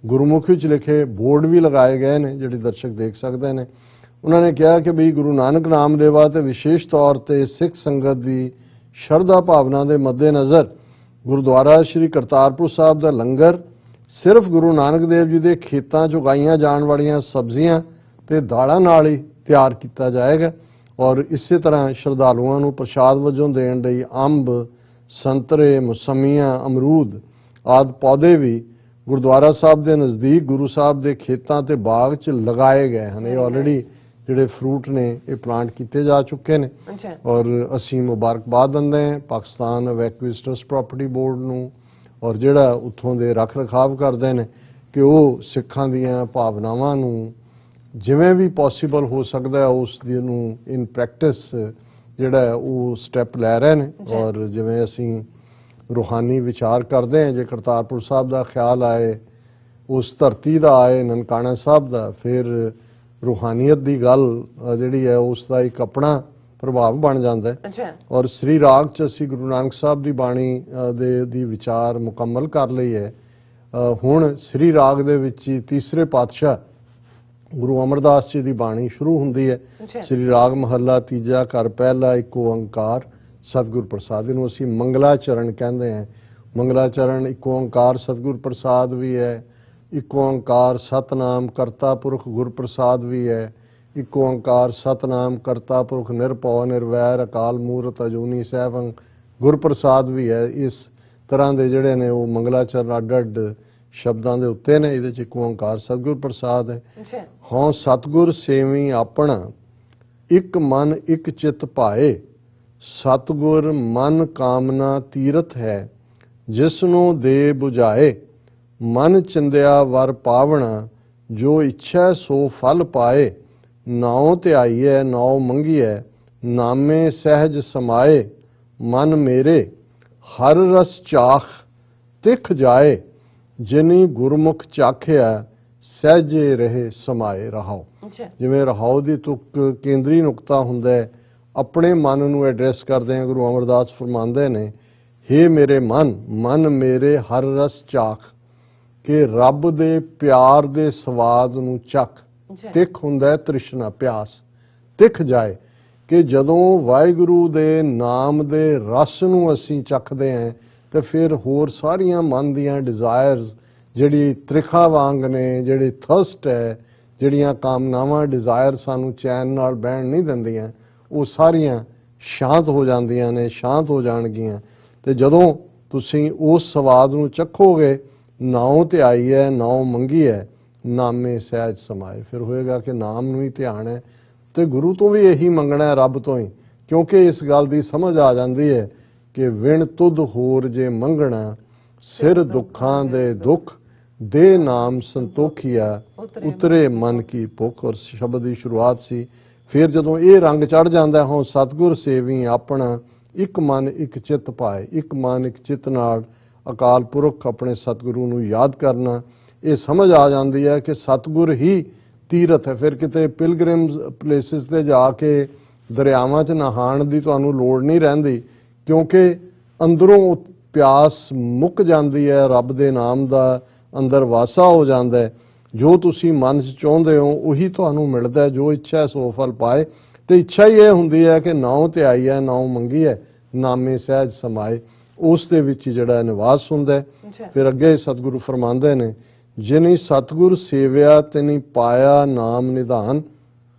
ਗੁਰਮੁਖੀ 'ਚ ਲਿਖੇ ਬੋਰਡ ਵੀ ਲਗਾਏ ਗਏ ਨੇ, ਜਿਹੜੇ ਦਰਸ਼ਕ ਦੇਖ ਸਕਦੇ ਨੇ। ਉਹਨਾਂ ਨੇ ਕਿਹਾ ਕਿ ਵੀ ਗੁਰੂ ਨਾਨਕ ਨਾਮਦੇਵਾ ਤੇ ਵਿਸ਼ੇਸ਼ ਤੌਰ ਤੇ ਸਿੱਖ ਸੰਗਤ ਦੀ ਸ਼ਰਧਾ ਭਾਵਨਾ ਦੇ ਮੱਦੇਨਜ਼ਰ ਗੁਰਦੁਆਰਾ ਸ਼੍ਰੀ ਕਰਤਾਰਪੁਰ ਸਾਹਿਬ ਦਾ ਲੰਗਰ ਸਿਰਫ ਗੁਰੂ ਨਾਨਕ ਦੇਵ ਜੀ ਦੇ ਖੇਤਾਂ 'ਚ ਉਗਾਈਆਂ ਜਾਣ ਵਾਲੀਆਂ ਸਬਜ਼ੀਆਂ ਤੇ ਦਾਲਾਂ ਨਾਲ ਹੀ ਤਿਆਰ ਕੀਤਾ ਜਾਏਗਾ। ਔਰ ਇਸੇ ਤਰ੍ਹਾਂ ਸ਼ਰਧਾਲੂਆਂ ਨੂੰ ਪ੍ਰਸ਼ਾਦ ਵਜੋਂ ਦੇਣ ਲਈ ਅੰਬ, ਸੰਤਰੇ, ਮੌਸਮੀਆਂ, ਅਮਰੂਦ ਆਦਿ ਪੌਦੇ ਵੀ ਗੁਰਦੁਆਰਾ ਸਾਹਿਬ ਦੇ ਨਜ਼ਦੀਕ ਗੁਰੂ ਸਾਹਿਬ ਦੇ ਖੇਤਾਂ ਤੇ ਬਾਗ 'ਚ ਲਗਾਏ ਗਏ ਹਨ। ਇਹ ਆਲਰੇਡੀ ਜਿਹੜੇ ਫਰੂਟ ਨੇ ਇਹ ਪਲਾਂਟ ਕੀਤੇ ਜਾ ਚੁੱਕੇ ਨੇ। ਔਰ ਅਸੀਂ ਮੁਬਾਰਕਬਾਦ ਦਿੰਦੇ ਹਾਂ ਪਾਕਿਸਤਾਨ ਵੈਕਵਿਸਟਰਸ ਪ੍ਰਾਪਰਟੀ ਬੋਰਡ ਨੂੰ ਔਰ ਜਿਹੜਾ ਉੱਥੋਂ ਦੇ ਰੱਖ ਰਖਾਵ ਕਰਦੇ ਨੇ ਕਿ ਉਹ ਸਿੱਖਾਂ ਦੀਆਂ ਭਾਵਨਾਵਾਂ ਨੂੰ ਜਿਵੇਂ ਵੀ ਪੋਸੀਬਲ ਹੋ ਸਕਦਾ ਉਸ ਦੀ ਨੂੰ ਇਨ ਪ੍ਰੈਕਟਿਸ ਜਿਹੜਾ ਉਹ ਸਟੈਪ ਲੈ ਰਹੇ ਨੇ। ਔਰ ਜਿਵੇਂ ਅਸੀਂ ਰੂਹਾਨੀ ਵਿਚਾਰ ਕਰਦੇ ਹਾਂ, ਜੇ ਕਰਤਾਰਪੁਰ ਸਾਹਿਬ ਦਾ ਖਿਆਲ ਆਏ, ਉਸ ਧਰਤੀ ਦਾ ਆਏ, ਨਨਕਾਣਾ ਸਾਹਿਬ ਦਾ, ਫਿਰ ਰੂਹਾਨੀਅਤ ਦੀ ਗੱਲ ਜਿਹੜੀ ਹੈ ਉਸ ਦਾ ਇੱਕ ਆਪਣਾ ਪ੍ਰਭਾਵ ਬਣ ਜਾਂਦਾ ਹੈ। ਔਰ ਸ੍ਰੀ ਰਾਗ 'ਚ ਅਸੀਂ ਗੁਰੂ ਨਾਨਕ ਸਾਹਿਬ ਦੀ ਬਾਣੀ ਦੀ ਵਿਚਾਰ ਮੁਕੰਮਲ ਕਰ ਲਈ ਹੈ। ਹੁਣ ਸ੍ਰੀ ਰਾਗ ਦੇ ਵਿੱਚ ਹੀ ਤੀਸਰੇ ਪਾਤਸ਼ਾਹ ਗੁਰੂ ਅਮਰਦਾਸ ਜੀ ਦੀ ਬਾਣੀ ਸ਼ੁਰੂ ਹੁੰਦੀ ਹੈ। ਸ੍ਰੀ ਰਾਗ ਮਹੱਲਾ ਤੀਜਾ, ਘਰ ਪਹਿਲਾ, ਇੱਕ ਓੰਕਾਰ ਸਤਿਗੁਰ ਪ੍ਰਸਾਦ। ਇਹਨੂੰ ਅਸੀਂ ਮੰਗਲਾਚਰਨ ਕਹਿੰਦੇ ਹਾਂ। ਮੰਗਲਾਚਰਨ ਇੱਕ ਓੰਕਾਰ ਸਤਿਗੁਰ ਪ੍ਰਸਾਦ ਵੀ ਹੈ, ਇੱਕ ਓੰਕਾਰ ਸਤਨਾਮ ਕਰਤਾ ਪੁਰਖ ਗੁਰ ਪ੍ਰਸਾਦ ਵੀ ਹੈ, ਇੱਕ ਓੰਕਾਰ ਸਤਨਾਮ ਕਰਤਾ ਪੁਰਖ ਨਿਰਭਉ ਨਿਰਵੈਰ ਅਕਾਲ ਮੂਰਤ ਅਜੂਨੀ ਸੈਭੰ ਗੁਰ ਪ੍ਰਸਾਦ ਵੀ ਹੈ। ਇਸ ਤਰ੍ਹਾਂ ਦੇ ਜਿਹੜੇ ਨੇ ਉਹ ਮੰਗਲਾਚਰਨ ਅੱਡ-ਅੱਡ ਸ਼ਬਦਾਂ ਦੇ ਉੱਤੇ ਨੇ। ਇਹਦੇ 'ਚ ਇੱਕ ਓੰਕਾਰ ਸਤਿਗੁਰ ਪ੍ਰਸਾਦ ਹੈ। ਹਉ ਸਤਿਗੁਰ ਸੇਵੀ ਆਪਣਾ, ਇੱਕ ਮਨ ਇੱਕ ਚਿਤ ਭਾਏ, ਸਤਿਗੁਰ ਮਨ ਕਾਮਨਾ ਤੀਰਥ ਹੈ, ਜਿਸ ਨੂੰ ਦੇ 부ਝਾਏ, ਮਨ ਚਿੰਦਿਆ ਵਰ ਪਾਵਣਾ, ਜੋ ਇੱਛਾ ਸੋ ਫਲ ਪਾਏ, ਨਾਉ ਧਿਆਈਐ ਨਾਉ ਮੰਗੀਐ, ਨਾਮੇ ਸਹਿਜ ਸਮਾਏ, ਮਨ ਮੇਰੇ ਹਰ ਰਸ ਚਾਖ ਤਿਖ ਜਾਏ, ਜਿਨੀ ਗੁਰਮੁਖ ਚਾਖਿਆ ਸਹਿਜੇ ਰਹੇ ਸਮਾਏ। ਰਹਾਓ, ਜਿਵੇਂ ਰਹਾਓ ਦੀ ਤੁਕ ਕੇਂਦਰੀ ਨੁਕਤਾ ਹੁੰਦਾ ਹੈ, ਆਪਣੇ ਮਨ ਨੂੰ ਐਡਰੈਸ ਕਰਦੇ ਹਾਂ। ਗੁਰੂ ਅਮਰਦਾਸ ਫਰਮਾਉਂਦੇ ਨੇ, ਹੇ ਮੇਰੇ ਮਨ, ਮਨ ਮੇਰੇ ਹਰ ਰਸ ਚਾਖ, ਕਿ ਰੱਬ ਦੇ ਪਿਆਰ ਦੇ ਸਵਾਦ ਨੂੰ ਚੱਖ। ਤਿਖ ਹੁੰਦਾ ਤ੍ਰਿਸ਼ਨਾ, ਪਿਆਸ, ਤਿਖ ਜਾਏ ਕਿ ਜਦੋਂ ਵਾਹਿਗੁਰੂ ਦੇ ਨਾਮ ਦੇ ਰਸ ਨੂੰ ਅਸੀਂ ਚੱਖਦੇ ਹਾਂ ਤੇ ਫਿਰ ਹੋਰ ਸਾਰੀਆਂ ਮਨ ਦੀਆਂ ਡਿਜ਼ਾਇਰਸ ਜਿਹੜੀ ਤ੍ਰਿਖਾ ਵਾਂਗ ਨੇ, ਜਿਹੜੀ ਥਰਸਟ ਹੈ, ਜਿਹੜੀਆਂ ਕਾਮਨਾਵਾਂ ਡਿਜ਼ਾਇਰ ਸਾਨੂੰ ਚੈਨ ਨਾਲ ਬਹਿਣ ਨਹੀਂ ਦਿੰਦੀਆਂ, ਉਹ ਸਾਰੀਆਂ ਸ਼ਾਂਤ ਹੋ ਜਾਂਦੀਆਂ ਨੇ, ਸ਼ਾਂਤ ਹੋ ਜਾਣਗੀਆਂ। ਤੇ ਜਦੋਂ ਤੁਸੀਂ ਉਸ ਸਵਾਦ ਨੂੰ ਚੱਖੋਗੇ, ਨਾਉ ਧਿਆਈ ਹੈ ਨਾਉ ਮੰਗੀ ਹੈ, ਨਾਮੇ ਸਹਿਜ ਸਮਾਏ, ਫਿਰ ਹੋਏਗਾ ਕਿ ਨਾਮ ਨੂੰ ਹੀ ਧਿਆਨ ਹੈ ਤੇ ਗੁਰੂ ਤੋਂ ਵੀ ਇਹੀ ਮੰਗਣਾ ਹੈ, ਰੱਬ ਤੋਂ ਹੀ, ਕਿਉਂਕਿ ਇਸ ਗੱਲ ਦੀ ਸਮਝ ਆ ਜਾਂਦੀ ਹੈ ਕਿ ਵਿਣ ਤੁਧ ਹੋਰ ਜੇ ਮੰਗਣਾ, ਸਿਰ ਦੁੱਖਾਂ ਦੇ ਦੁੱਖ, ਦੇ ਨਾਮ ਸੰਤੋਖੀਆ, ਉਤਰੇ ਮਨ ਕੀ ਭੁੱਖ। ਔਰ ਸ਼ਬਦ ਦੀ ਸ਼ੁਰੂਆਤ ਸੀ। ਫਿਰ ਜਦੋਂ ਇਹ ਰੰਗ ਚੜ ਜਾਂਦਾ, ਹਾਂ ਸਤਿਗੁਰ ਸੇਵੀ ਆਪਣਾ, ਇੱਕ ਮਨ ਇੱਕ ਚਿੱਤ ਪਾਏ, ਇੱਕ ਮਨ ਇੱਕ ਚਿੱਤ ਨਾਲ ਅਕਾਲ ਪੁਰਖ ਆਪਣੇ ਸਤਿਗੁਰੂ ਨੂੰ ਯਾਦ ਕਰਨਾ, ਇਹ ਸਮਝ ਆ ਜਾਂਦੀ ਹੈ ਕਿ ਸਤਿਗੁਰ ਹੀ ਤੀਰਥ ਹੈ। ਫਿਰ ਕਿਤੇ ਪਿਲਗ੍ਰਿਮਸ ਪਲੇਸਿਸ ਤੇ ਜਾ ਕੇ ਦਰਿਆਵਾਂ 'ਚ ਨਹਾਉਣ ਦੀ ਤੁਹਾਨੂੰ ਲੋੜ ਨਹੀਂ ਰਹਿੰਦੀ, ਕਿਉਂਕਿ ਅੰਦਰੋਂ ਪਿਆਸ ਮੁੱਕ ਜਾਂਦੀ ਹੈ, ਰੱਬ ਦੇ ਨਾਮ ਦਾ ਅੰਦਰ ਵਾਸਾ ਹੋ ਜਾਂਦਾ ਹੈ। ਜੋ ਤੁਸੀਂ ਮਨ 'ਚ ਚਾਹੁੰਦੇ ਹੋ ਉਹੀ ਤੁਹਾਨੂੰ ਮਿਲਦਾ ਹੈ, ਜੋ ਇੱਛਾ ਸੋ ਫਲ ਪਾਏ। ਤੇ ਇੱਛਾ ਹੀ ਇਹ ਹੁੰਦੀ ਹੈ ਕਿ ਨਾਉ ਧਿਆਈ ਹੈ ਨਾਉ ਮੰਗੀ ਹੈ, ਨਾਮੇ ਸਹਿਜ ਸਮਾਏ, ਉਸ ਦੇ ਵਿੱਚ ਜਿਹੜਾ ਨਿਵਾਸ ਹੁੰਦਾ ਹੈ। ਫਿਰ ਅੱਗੇ ਸਤਿਗੁਰੂ ਫਰਮਾਉਂਦੇ ਨੇ, ਜਿਨੀ ਸਤਿਗੁਰ ਸੇਵਿਆ ਤਿਨੀ ਪਾਇਆ ਨਾਮ ਨਿਧਾਨ,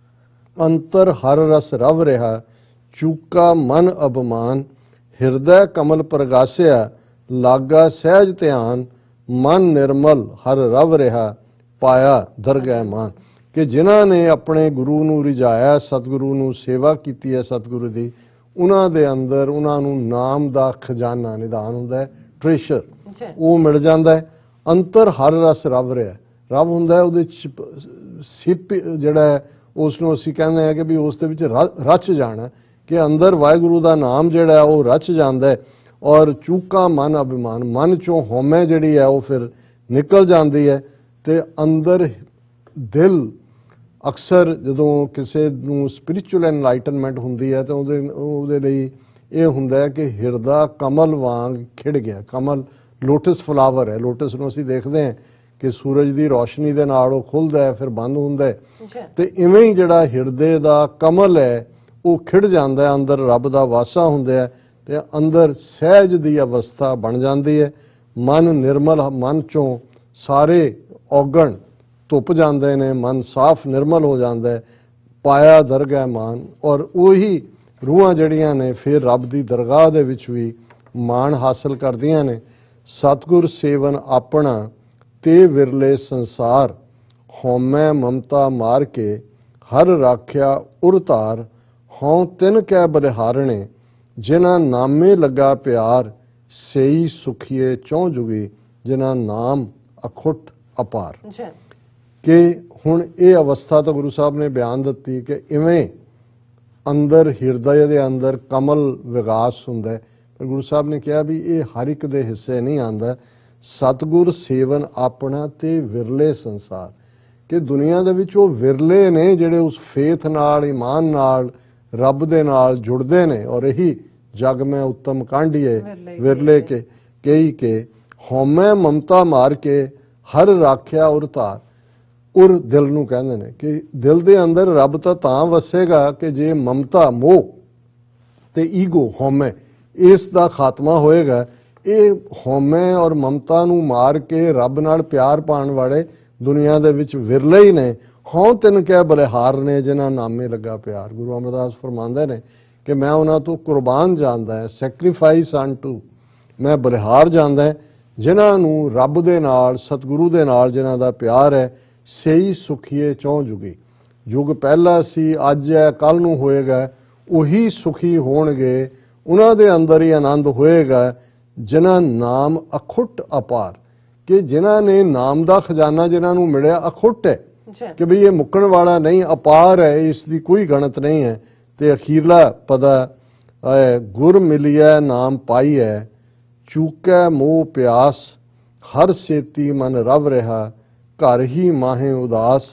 ਅੰਤਰ ਹਰ ਰਸ ਰਵ ਰਿਹਾ, ਚੂਕਾ ਮਨ ਅਭਮਾਨ, ਹਿਰਦੈ ਕਮਲ ਪ੍ਰਗਾਸਿਆ, ਲਾਗਾ ਸਹਿਜ ਧਿਆਨ, ਮਨ ਨਿਰਮਲ ਹਰ ਰਵ ਰਿਹਾ, ਪਾਇਆ ਦਰਗਹਿ ਮਾਨ। ਕਿ ਜਿਨ੍ਹਾਂ ਨੇ ਆਪਣੇ ਗੁਰੂ ਨੂੰ ਰਿਝਾਇਆ, ਸਤਿਗੁਰੂ ਨੂੰ ਸੇਵਾ ਕੀਤੀ ਹੈ ਸਤਿਗੁਰੂ ਦੀ, ਉਹਨਾਂ ਦੇ ਅੰਦਰ ਉਹਨਾਂ ਨੂੰ ਨਾਮ ਦਾ ਖਜ਼ਾਨਾ, ਨਿਧਾਨ ਹੁੰਦਾ ਹੈ, ਟ੍ਰੇਸ਼ਰ, ਉਹ ਮਿਲ ਜਾਂਦਾ ਹੈ। ਅੰਤਰ ਹਰ ਰਸ ਰਵ ਰਿਹਾ, ਰਵ ਹੁੰਦਾ ਹੈ ਉਹਦੇ ਸਿਪ ਜਿਹੜਾ ਹੈ, ਉਸ ਨੂੰ ਅਸੀਂ ਕਹਿੰਦੇ ਹਾਂ ਕਿ ਵੀ ਉਸ ਦੇ ਵਿੱਚ ਰਚ ਜਾਣਾ, ਕਿ ਅੰਦਰ ਵਾਹਿਗੁਰੂ ਦਾ ਨਾਮ ਜਿਹੜਾ ਹੈ ਉਹ ਰਚ ਜਾਂਦਾ ਹੈ। ਔਰ ਚੂਕਾ ਮਨ ਅਭਿਮਾਨ, ਮਨ ਚੋਂ ਹਉਮੈ ਜਿਹੜੀ ਹੈ ਉਹ ਫਿਰ ਨਿਕਲ ਜਾਂਦੀ ਹੈ ਤੇ ਅੰਦਰ ਦਿਲ ਅਕਸਰ ਜਦੋਂ ਕਿਸੇ ਨੂੰ ਸਪਿਰਿਚੁਅਲ ਐਨਲਾਈਟਨਮੈਂਟ ਹੁੰਦੀ ਹੈ ਤਾਂ ਉਹਦੇ ਲਈ ਇਹ ਹੁੰਦਾ ਹੈ ਕਿ ਹਿਰਦਾ ਕਮਲ ਵਾਂਗ ਖਿੜ ਗਿਆ। ਕਮਲ ਲੋਟਸ ਫਲਾਵਰ ਹੈ, ਲੋਟਸ ਨੂੰ ਅਸੀਂ ਦੇਖਦੇ ਹਾਂ ਕਿ ਸੂਰਜ ਦੀ ਰੋਸ਼ਨੀ ਦੇ ਨਾਲ ਉਹ ਖੁੱਲਦਾ ਹੈ ਫਿਰ ਬੰਦ ਹੁੰਦਾ ਹੈ ਤੇ ਇਵੇਂ ਹੀ ਜਿਹੜਾ ਹਿਰਦੇ ਦਾ ਕਮਲ ਹੈ ਉਹ ਖਿੜ ਜਾਂਦਾ ਹੈ, ਅੰਦਰ ਰੱਬ ਦਾ ਵਾਸਾ ਹੁੰਦਾ ਹੈ ਤੇ ਅੰਦਰ ਸਹਿਜ ਦੀ ਅਵਸਥਾ ਬਣ ਜਾਂਦੀ ਹੈ। ਮਨ ਨਿਰਮਲ, ਮਨ ਚੋਂ ਸਾਰੇ ਔਗਣ ਧੁੱਪ ਜਾਂਦੇ ਨੇ, ਮਨ ਸਾਫ਼ ਨਿਰਮਲ ਹੋ ਜਾਂਦਾ ਹੈ, ਪਾਇਆ ਦਰਗਾਹ ਮਾਨ, ਔਰ ਉਹੀ ਰੂਹਾਂ ਜਿਹੜੀਆਂ ਨੇ ਫਿਰ ਰੱਬ ਦੀ ਦਰਗਾਹ ਦੇ ਵਿੱਚ ਵੀ ਮਾਣ ਹਾਸਲ ਕਰਦੀਆਂ ਨੇ। ਸਤਿਗੁਰ ਸੇਵਨ ਆਪਣਾ ਤੇ ਵਿਰਲੇ ਸੰਸਾਰ, ਹਉਮੈ ਮਮਤਾ ਮਾਰ ਕੇ ਹਰ ਰਾਖਿਆ ਉਰਤਾਰ, ਹਉ ਤਿਨ ਕੈ ਬਲਿਹਾਰਣੇ ਜਿਨ੍ਹਾਂ ਨਾਮੇ ਲੱਗਾ ਪਿਆਰ, ਸਈ ਸੁਖੀਏ ਚੌਂ ਜੁਗੀ ਜਿਨ੍ਹਾਂ ਨਾਮ ਅਖੁੱਟ ਅਪਾਰ। ਕਿ ਹੁਣ ਇਹ ਅਵਸਥਾ ਤਾਂ ਗੁਰੂ ਸਾਹਿਬ ਨੇ ਬਿਆਨ ਦਿੱਤੀ ਕਿ ਇਵੇਂ ਅੰਦਰ ਹਿਰਦੇ ਦੇ ਅੰਦਰ ਕਮਲ ਵਿਗਾਸ ਹੁੰਦਾ ਹੈ, ਪਰ ਗੁਰੂ ਸਾਹਿਬ ਨੇ ਕਿਹਾ ਵੀ ਇਹ ਹਰ ਇੱਕ ਦੇ ਹਿੱਸੇ ਨਹੀਂ ਆਉਂਦਾ। ਸਤਿਗੁਰ ਸੇਵਨ ਆਪਣਾ ਤੇ ਵਿਰਲੇ ਸੰਸਾਰ, ਕਿ ਦੁਨੀਆ ਦੇ ਵਿੱਚ ਉਹ ਵਿਰਲੇ ਨੇ ਜਿਹੜੇ ਉਸ ਫੇਥ ਨਾਲ, ਈਮਾਨ ਨਾਲ, ਰੱਬ ਦੇ ਨਾਲ ਜੁੜਦੇ ਨੇ। ਔਰ ਇਹੀ ਜਗ ਮੈਂ ਉੱਤਮ ਕਾਂਢੀਏ ਵਿਰਲੇ ਕੇ ਕਈ ਕੇ, ਹਉਮੈ ਮਮਤਾ ਮਾਰ ਕੇ ਹਰ ਰਾਖਿਆ ਉਰਤਾਰ। ਉਰ ਦਿਲ ਨੂੰ ਕਹਿੰਦੇ ਨੇ ਕਿ ਦਿਲ ਦੇ ਅੰਦਰ ਰੱਬ ਤਾਂ ਵਸੇਗਾ ਕਿ ਜੇ ਮਮਤਾ, ਮੋਹ ਤੇ ਈਗੋ, ਹਉਮੈ, ਇਸ ਦਾ ਖਾਤਮਾ ਹੋਏਗਾ। ਇਹ ਹਉਮੈ ਔਰ ਮਮਤਾ ਨੂੰ ਮਾਰ ਕੇ ਰੱਬ ਨਾਲ ਪਿਆਰ ਪਾਉਣ ਵਾਲੇ ਦੁਨੀਆ ਦੇ ਵਿੱਚ ਵਿਰਲੇ ਹੀ ਨੇ। ਹਉ ਤਿਨ ਕੈ ਬਲਿਹਾਰ ਨੇ ਜਿਨ੍ਹਾਂ ਨਾਮੇ ਲੱਗਾ ਪਿਆਰ। ਗੁਰੂ ਅਮਰਦਾਸ ਫਰਮਾਉਂਦੇ ਨੇ ਕਿ ਮੈਂ ਉਹਨਾਂ ਤੋਂ ਕੁਰਬਾਨ ਜਾਂਦਾ ਹੈ, ਸੈਕਰੀਫਾਈਸ ਅਨਟੂ, ਮੈਂ ਬਲਿਹਾਰ ਜਾਂਦਾ ਹੈ ਜਿਨ੍ਹਾਂ ਨੂੰ ਰੱਬ ਦੇ ਨਾਲ, ਸਤਿਗੁਰੂ ਦੇ ਨਾਲ ਜਿਨ੍ਹਾਂ ਦਾ ਪਿਆਰ ਹੈ। ਸਈ ਸੁਖੀਏ ਚੌਂ ਜੁਗੀ, ਯੁੱਗ ਪਹਿਲਾ ਸੀ, ਅੱਜ ਹੈ, ਕੱਲ ਨੂੰ ਹੋਏਗਾ, ਉਹੀ ਸੁਖੀ ਹੋਣਗੇ, ਉਹਨਾਂ ਦੇ ਅੰਦਰ ਹੀ ਆਨੰਦ ਹੋਏਗਾ ਜਿਨ੍ਹਾਂ ਨਾਮ ਅਖੁੱਟ ਅਪਾਰ, ਕਿ ਜਿਨ੍ਹਾਂ ਨੇ ਨਾਮ ਦਾ ਖਜ਼ਾਨਾ ਜਿਨ੍ਹਾਂ ਨੂੰ ਮਿਲਿਆ ਅਖੁੱਟ ਹੈ, ਕਿ ਵੀ ਇਹ ਮੁੱਕਣ ਵਾਲਾ ਨਹੀਂ, ਅਪਾਰ ਹੈ, ਇਸ ਦੀ ਕੋਈ ਗਣਤ ਨਹੀਂ ਹੈ। ਤੇ ਅਖੀਰਲਾ ਪਦਾ ਗੁਰ ਮਿਲਿਆ ਨਾਮ ਪਾਈਐ, ਚੂਕੈ ਮੋਹ ਪਿਆਸ, ਹਰ ਸੇਤੀ ਮਨ ਰਵ ਰਿਹਾ, ਘਰ ਹੀ ਮਾਹੇ ਉਦਾਸ,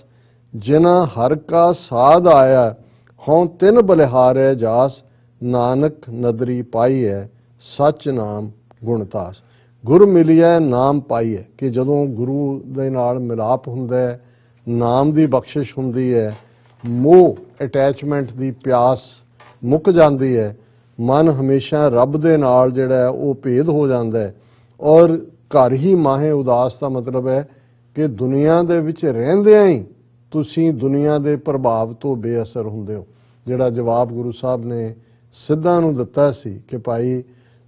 ਜਿਨ੍ਹਾਂ ਹਰ ਕਾ ਸਾਧ ਆਇਆ, ਹਉ ਤਿਨ ਬਲਿਹਾਰੈ ਜਾਸ, ਨਾਨਕ ਨਦਰੀ ਪਾਈਐ, ਸੱਚ ਨਾਮ ਗੁਣਤਾਸ। ਗੁਰ ਮਿਲਿਆ ਨਾਮ ਪਾਈਐ, ਕਿ ਜਦੋਂ ਗੁਰੂ ਦੇ ਨਾਲ ਮਿਲਾਪ ਹੁੰਦਾ ਹੈ, ਨਾਮ ਦੀ ਬਖਸ਼ਿਸ਼ ਹੁੰਦੀ ਹੈ, ਮੋਹ ਅਟੈਚਮੈਂਟ ਦੀ ਪਿਆਸ ਮੁੱਕ ਜਾਂਦੀ ਹੈ, ਮਨ ਹਮੇਸ਼ਾ ਰੱਬ ਦੇ ਨਾਲ ਜਿਹੜਾ ਹੈ ਉਹ ਭੇਦ ਹੋ ਜਾਂਦਾ ਹੈ। ਔਰ ਘਰ ਹੀ ਮਾਹੇ ਉਦਾਸ ਦਾ ਮਤਲਬ ਹੈ ਕਿ ਦੁਨੀਆ ਦੇ ਵਿੱਚ ਰਹਿੰਦਿਆਂ ਹੀ ਤੁਸੀਂ ਦੁਨੀਆ ਦੇ ਪ੍ਰਭਾਵ ਤੋਂ ਬੇਅਸਰ ਹੁੰਦੇ ਹੋ। ਜਿਹੜਾ ਜਵਾਬ ਗੁਰੂ ਸਾਹਿਬ ਨੇ ਸਿੱਧਾਂ ਨੂੰ ਦਿੱਤਾ ਸੀ ਕਿ ਭਾਈ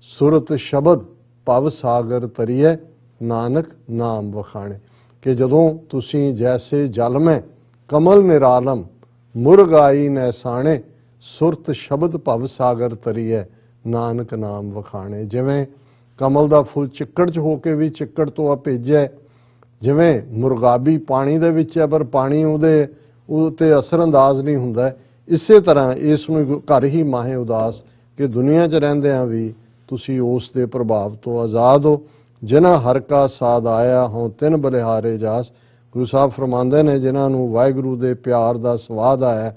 ਸੁਰਤ ਸ਼ਬਦ ਭਵ ਸਾਗਰ ਤਰੀਐ, ਨਾਨਕ ਨਾਮ ਵਖਾਣੇ, ਕਿ ਜਦੋਂ ਤੁਸੀਂ ਜੈਸੇ ਜਲ ਮੈਂ ਕਮਲ ਨਿਰਾਲਮ, ਮੁਰਗ ਆਈ ਨੈਸਾਣੇ, ਸੁਰਤ ਸ਼ਬਦ ਭਵ ਸਾਗਰ ਤਰੀਐ, ਨਾਨਕ ਨਾਮ ਵਖਾਣੇ। ਜਿਵੇਂ ਕਮਲ ਦਾ ਫੁੱਲ ਚਿੱਕੜ 'ਚ ਹੋ ਕੇ ਵੀ ਚਿੱਕੜ ਤੋਂ ਭੇਜਿਆ, ਜਿਵੇਂ ਮੁਰਗਾਬੀ ਪਾਣੀ ਦੇ ਵਿੱਚ ਹੈ ਪਰ ਪਾਣੀ ਉਹਦੇ ਉੱਤੇ ਅਸਰ ਅੰਦਾਜ਼ ਨਹੀਂ ਹੁੰਦਾ, ਇਸੇ ਤਰ੍ਹਾਂ ਇਸ ਨੂੰ ਘਰ ਹੀ ਮਾਹੇ ਉਦਾਸ, ਕਿ ਦੁਨੀਆ 'ਚ ਰਹਿੰਦਿਆਂ ਵੀ ਤੁਸੀਂ ਉਸ ਦੇ ਪ੍ਰਭਾਵ ਤੋਂ ਆਜ਼ਾਦ ਹੋ। ਜਿਨ੍ਹਾਂ ਹਰ ਕਾ ਸਾਧ ਆਇਆ, ਹਉ ਤਿਨ ਬਲਿਹਾਰੇ ਜਾਸ। ਗੁਰੂ ਸਾਹਿਬ ਫਰਮਾਉਂਦੇ ਨੇ ਜਿਨ੍ਹਾਂ ਨੂੰ ਵਾਹਿਗੁਰੂ ਦੇ ਪਿਆਰ ਦਾ ਸਵਾਦ ਆਇਆ,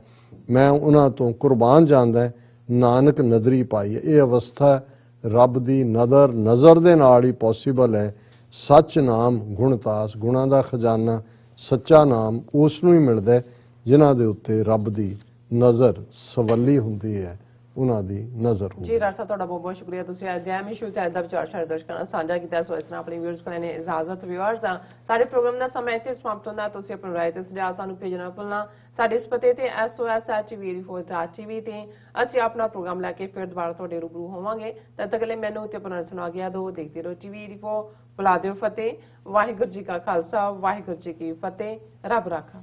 ਮੈਂ ਉਹਨਾਂ ਤੋਂ ਕੁਰਬਾਨ ਜਾਂਦਾ, ਨਾਨਕ ਨਦਰੀ ਪਾਈ। ਇਹ ਅਵਸਥਾ ਰੱਬ ਦੀ ਨਜ਼ਰ ਦੇ ਨਾਲ ਹੀ ਪੋਸੀਬਲ ਹੈ। ਸੱਚ ਨਾਮ ਗੁਣਤਾਸ, ਗੁਣਾਂ ਦਾ ਖਜ਼ਾਨਾ ਸੱਚਾ ਨਾਮ ਉਸ ਨੂੰ ਹੀ ਮਿਲਦਾ ਜਿਨ੍ਹਾਂ ਦੇ ਉੱਤੇ ਰੱਬ ਦੀ ਨਜ਼ਰ ਸਵੱਲੀ ਹੁੰਦੀ ਹੈ, ਉਹਨਾਂ ਦੀ ਨਜ਼ਰ ਹੁੰਦੀ ਜੀ। ਰਾਜ ਸਾਹਿਬ ਤੁਹਾਡਾ ਬਹੁਤ ਬਹੁਤ ਸ਼ੁਕਰੀਆ, ਤੁਸੀਂ ਅੱਜ ਐਮ ਇਸ਼ੂ ਤੇ ਅੱਜ ਦਾ ਵਿਚਾਰ ਸਾਡੇ ਦਰਸ਼ਕਾਂ ਨਾਲ ਸਾਂਝਾ ਕੀਤਾ। ਸੋ ਇਸ ਤਰ੍ਹਾਂ ਆਪਣੇ ਵਿਊਅਰਸ ਕੋਲ ਨੇ ਇਜਾਜ਼ਤ। ਵਿਊਅਰਸ, ਸਾਡੇ ਪ੍ਰੋਗਰਾਮ ਦਾ ਸਮਾਂ ਇੱਥੇ ਸਮਾਪਤ ਹੁੰਦਾ। ਤੁਸੀਂ ਆਪਣੀ ਰਾਏ ਤੇ ਸੁਝਾਅ ਸਾਨੂੰ ਭੇਜਣਾ ਭੁੱਲਣਾ। ਸਾਡੇ ਇਸ ਪਤੇ ਤੇ sos@tv84.tv ਤੇ ਅਸੀਂ ਆਪਣਾ ਪ੍ਰੋਗਰਾਮ ਲੈ ਕੇ ਫਿਰ ਦੁਬਾਰਾ ਤੁਹਾਡੇ ਰੂਬਰੂ ਹੋਵਾਂਗੇ। ਤਦ ਤੱਕ ਲਈ ਮੈਨੂੰ ਤੇ ਆਪਣਾ ਸੁਣਾ ਗਿਆ ਦੋ, ਦੇਖਦੇ ਰਹੋ TV84। ਬੁਲਾ ਦਿਓ ਫਤਿਹ। ਵਾਹਿਗੁਰੂ ਜੀ ਕਾ ਖਾਲਸਾ, ਵਾਹਿਗੁਰੂ ਜੀ ਕੀ ਫਤਿਹ। ਰੱਬ ਰਾਖਾ।